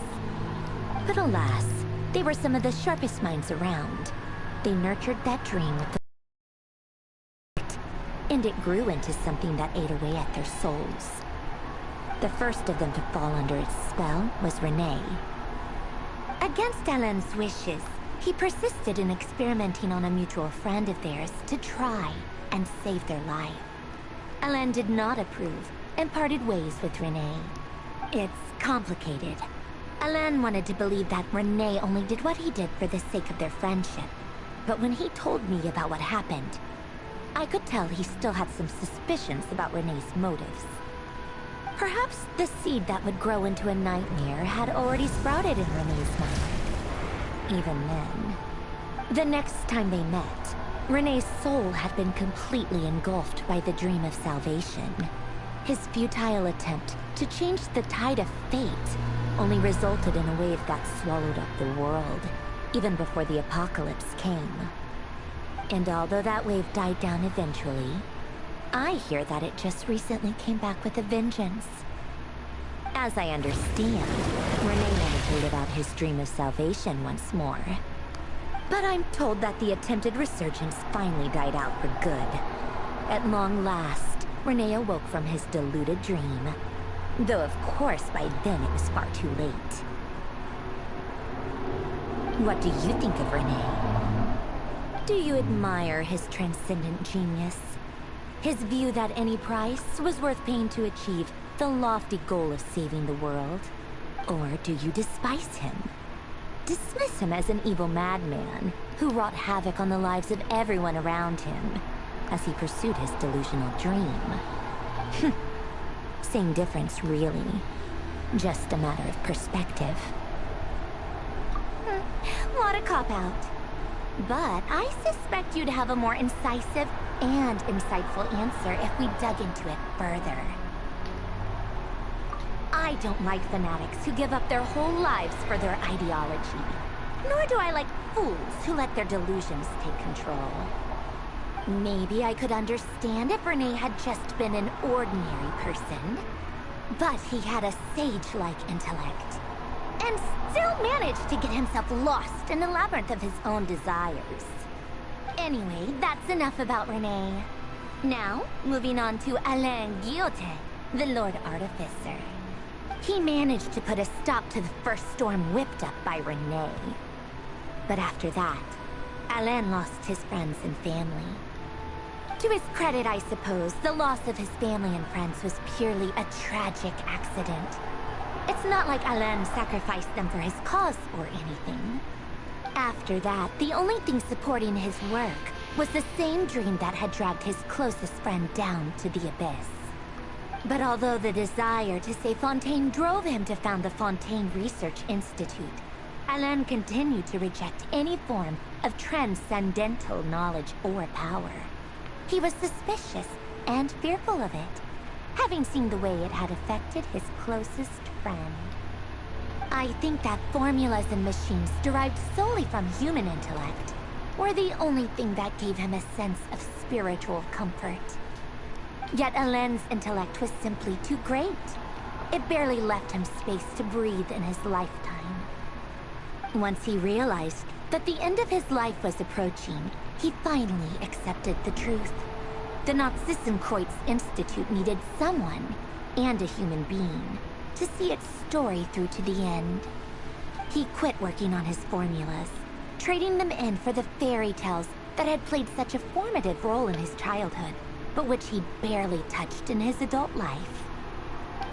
But alas, they were some of the sharpest minds around. They nurtured that dream with the and it grew into something that ate away at their souls. The first of them to fall under its spell was Renee. Against Alain's wishes, He persisted in experimenting on a mutual friend of theirs to try and save their life. Alain did not approve and parted ways with Renee. It's complicated. Alain wanted to believe that Renee only did what he did for the sake of their friendship. But when he told me about what happened, I could tell he still had some suspicions about Renee's motives. Perhaps the seed that would grow into a nightmare had already sprouted in Renee's mind. Even then. The next time they met, Renee's soul had been completely engulfed by the dream of salvation. His futile attempt to change the tide of fate only resulted in a wave that swallowed up the world, even before the apocalypse came. And although that wave died down eventually, I hear that it just recently came back with a vengeance. As I understand, Renee wanted to live out his dream of salvation once more. But I'm told that the attempted resurgence finally died out for good. At long last, Renee awoke from his deluded dream. Though of course by then it was far too late. What do you think of Renee? Do you admire his transcendent genius? His view that any price was worth paying to achieve the lofty goal of saving the world? Or do you despise him? Dismiss him as an evil madman who wrought havoc on the lives of everyone around him as he pursued his delusional dream? Same difference, really. Just a matter of perspective. What a cop-out. But I suspect you'd have a more incisive and insightful answer if we dug into it further. I don't like fanatics who give up their whole lives for their ideology. Nor do I like fools who let their delusions take control. Maybe I could understand if Renee had just been an ordinary person. But he had a sage-like intellect. And still managed to get himself lost in the labyrinth of his own desires. Anyway, that's enough about Renee. Now, moving on to Alain Guillotin, the Lord Artificer. He managed to put a stop to the first storm whipped up by Renee. But after that, Alain lost his friends and family. To his credit, I suppose, the loss of his family and friends was purely a tragic accident. It's not like Alain sacrificed them for his cause or anything. After that, the only thing supporting his work was the same dream that had dragged his closest friend down to the abyss. But although the desire to save Fontaine drove him to found the Fontaine Research Institute, Alain continued to reject any form of transcendental knowledge or power. He was suspicious and fearful of it, having seen the way it had affected his closest friend. I think that formulas and machines derived solely from human intellect were the only thing that gave him a sense of spiritual comfort. Yet Alain's intellect was simply too great. It barely left him space to breathe in his lifetime. Once he realized that the end of his life was approaching, he finally accepted the truth. The Nazissenkreuz Institute needed someone, and a human being, to see its story through to the end. He quit working on his formulas, trading them in for the fairy tales that had played such a formative role in his childhood, but which he barely touched in his adult life.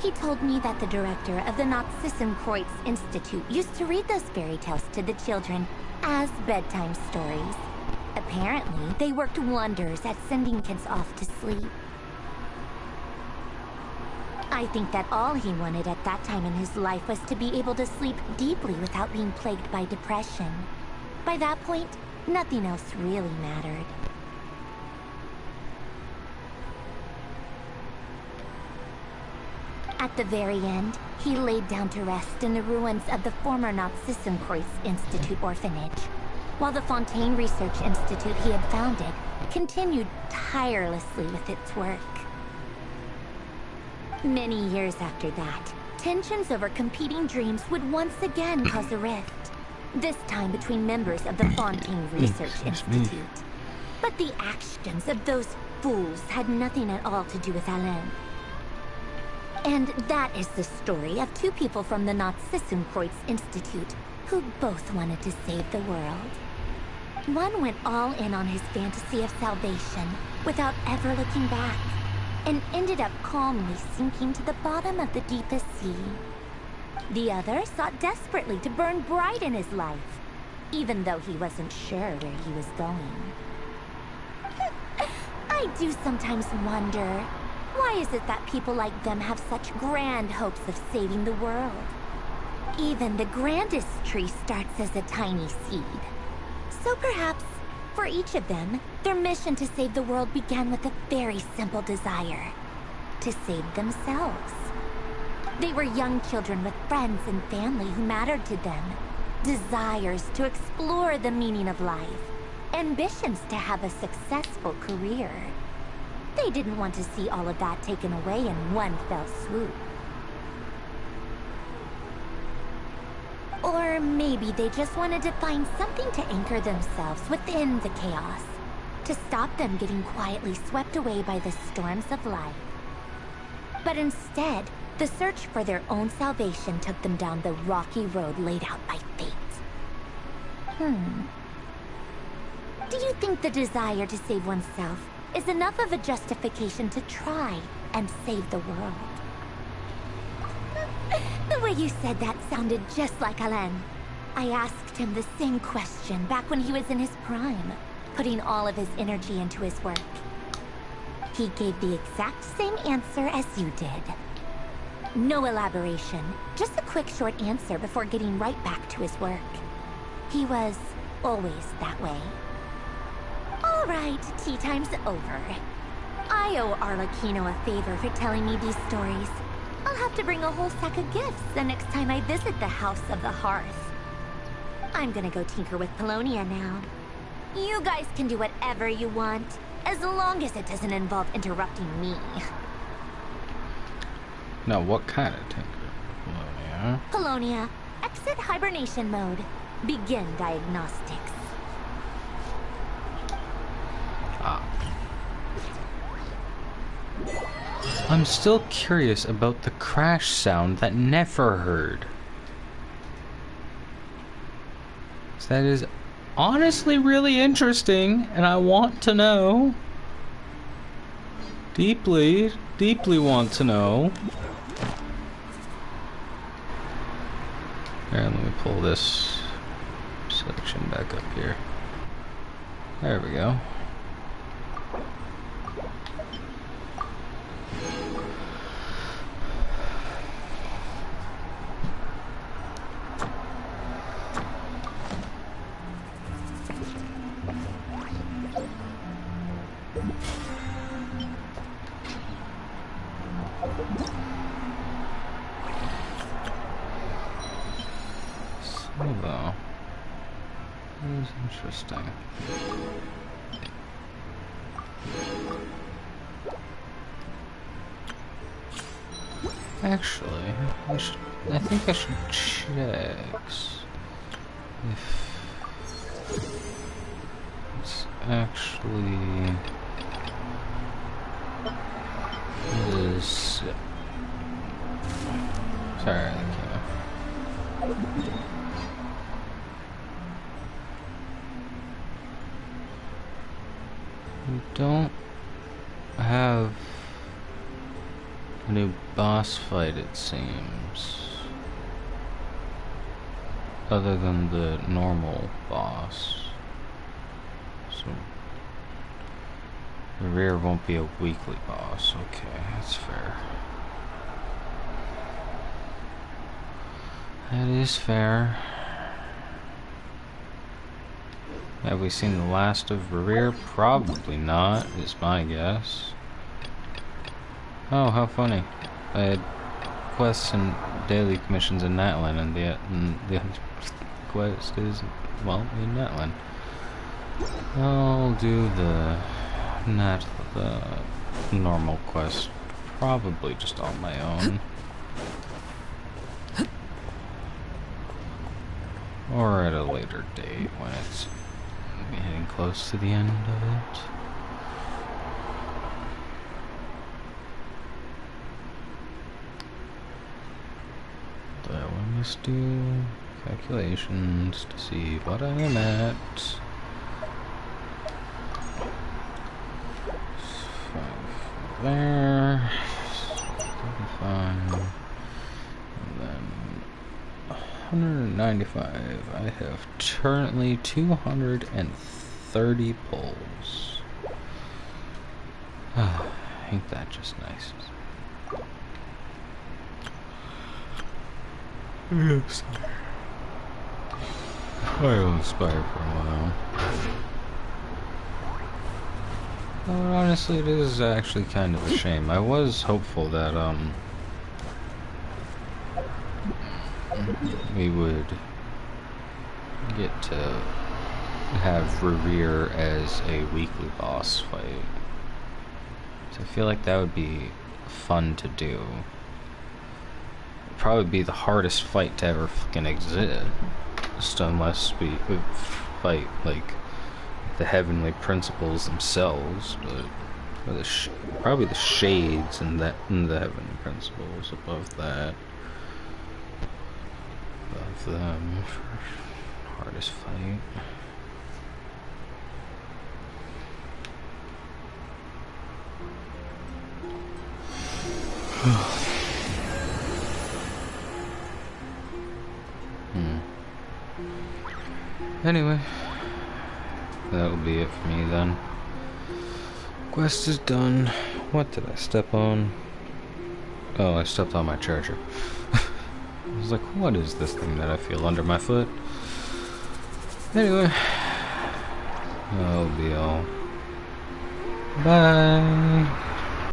He told me that the director of the Nazissenkreuz Institute used to read those fairy tales to the children as bedtime stories. Apparently, they worked wonders at sending kids off to sleep. I think that all he wanted at that time in his life was to be able to sleep deeply without being plagued by depression. By that point, nothing else really mattered. At the very end, he laid down to rest in the ruins of the former Nazissenkreuz Institute orphanage, while the Fontaine Research Institute he had founded continued tirelessly with its work. Many years after that, tensions over competing dreams would once again cause a rift, this time between members of the Fontaine Research Institute. But the actions of those fools had nothing at all to do with Alain. And that is the story of two people from the Nazissenkreuz Institute who both wanted to save the world. One went all in on his fantasy of salvation without ever looking back, and ended up calmly sinking to the bottom of the deepest sea. The other sought desperately to burn bright in his life, even though he wasn't sure where he was going. I do sometimes wonder, why is it that people like them have such grand hopes of saving the world? Even the grandest tree starts as a tiny seed. So perhaps, for each of them, their mission to save the world began with a very simple desire: to save themselves. They were young children with friends and family who mattered to them, desires to explore the meaning of life, ambitions to have a successful career. They didn't want to see all of that taken away in one fell swoop. Or maybe they just wanted to find something to anchor themselves within the chaos, to stop them getting quietly swept away by the storms of life. But instead, the search for their own salvation took them down the rocky road laid out by fate. Do you think the desire to save oneself is enough of a justification to try and save the world? The way you said that sounded just like Alain. I asked him the same question back when he was in his prime, putting all of his energy into his work. He gave the exact same answer as you did. No elaboration, just a quick short answer before getting right back to his work. He was always that way. All right, tea time's over. I owe Arlecchino a favor for telling me these stories. I'll have to bring a whole sack of gifts the next time I visit the House of the Hearth. I'm gonna go tinker with Polonia now. You guys can do whatever you want, as long as it doesn't involve interrupting me. Now, what kind of tinker? Polonia? Polonia, exit hibernation mode. Begin diagnostics. I'm still curious about the crash sound that Nefer heard. That is honestly really interesting, and I want to know. Deeply, deeply want to know. Alright, let me pull this section back up here. There we go. Though, that is interesting. Actually, I think I should check if it's actually is. Sorry, I We don't have a new boss fight, it seems. Other than the normal boss. So the rear won't be a weekly boss. Okay, that's fair. That is fair. Have we seen the last of Rear? Probably not, is my guess. Oh, how funny. I had quests and daily commissions in Natlan, and the quest is, well, in Natlan. I'll do the normal quest, probably just on my own. Or at a later date when it's getting close to the end of it. Let's do calculations to see what I am at. 5 there, 35, and then 195. I have currently 230 pulls. Ain't that just nice? Yes. I'll inspire for a while. Well, honestly, it is actually kind of a shame. I was hopeful that we would get to have Revere as a weekly boss fight. So I feel like that would be fun to do. It'd probably be the hardest fight to ever fucking exist, unless we fight like the heavenly principles themselves, but or probably the shades and the heavenly principles above that. Above them for hardest fight. Anyway, that will be it for me then. Quest is done. What did I step on? Oh, I stepped on my charger. I was like, what is this thing that I feel under my foot? Anyway, that'll be all. Bye.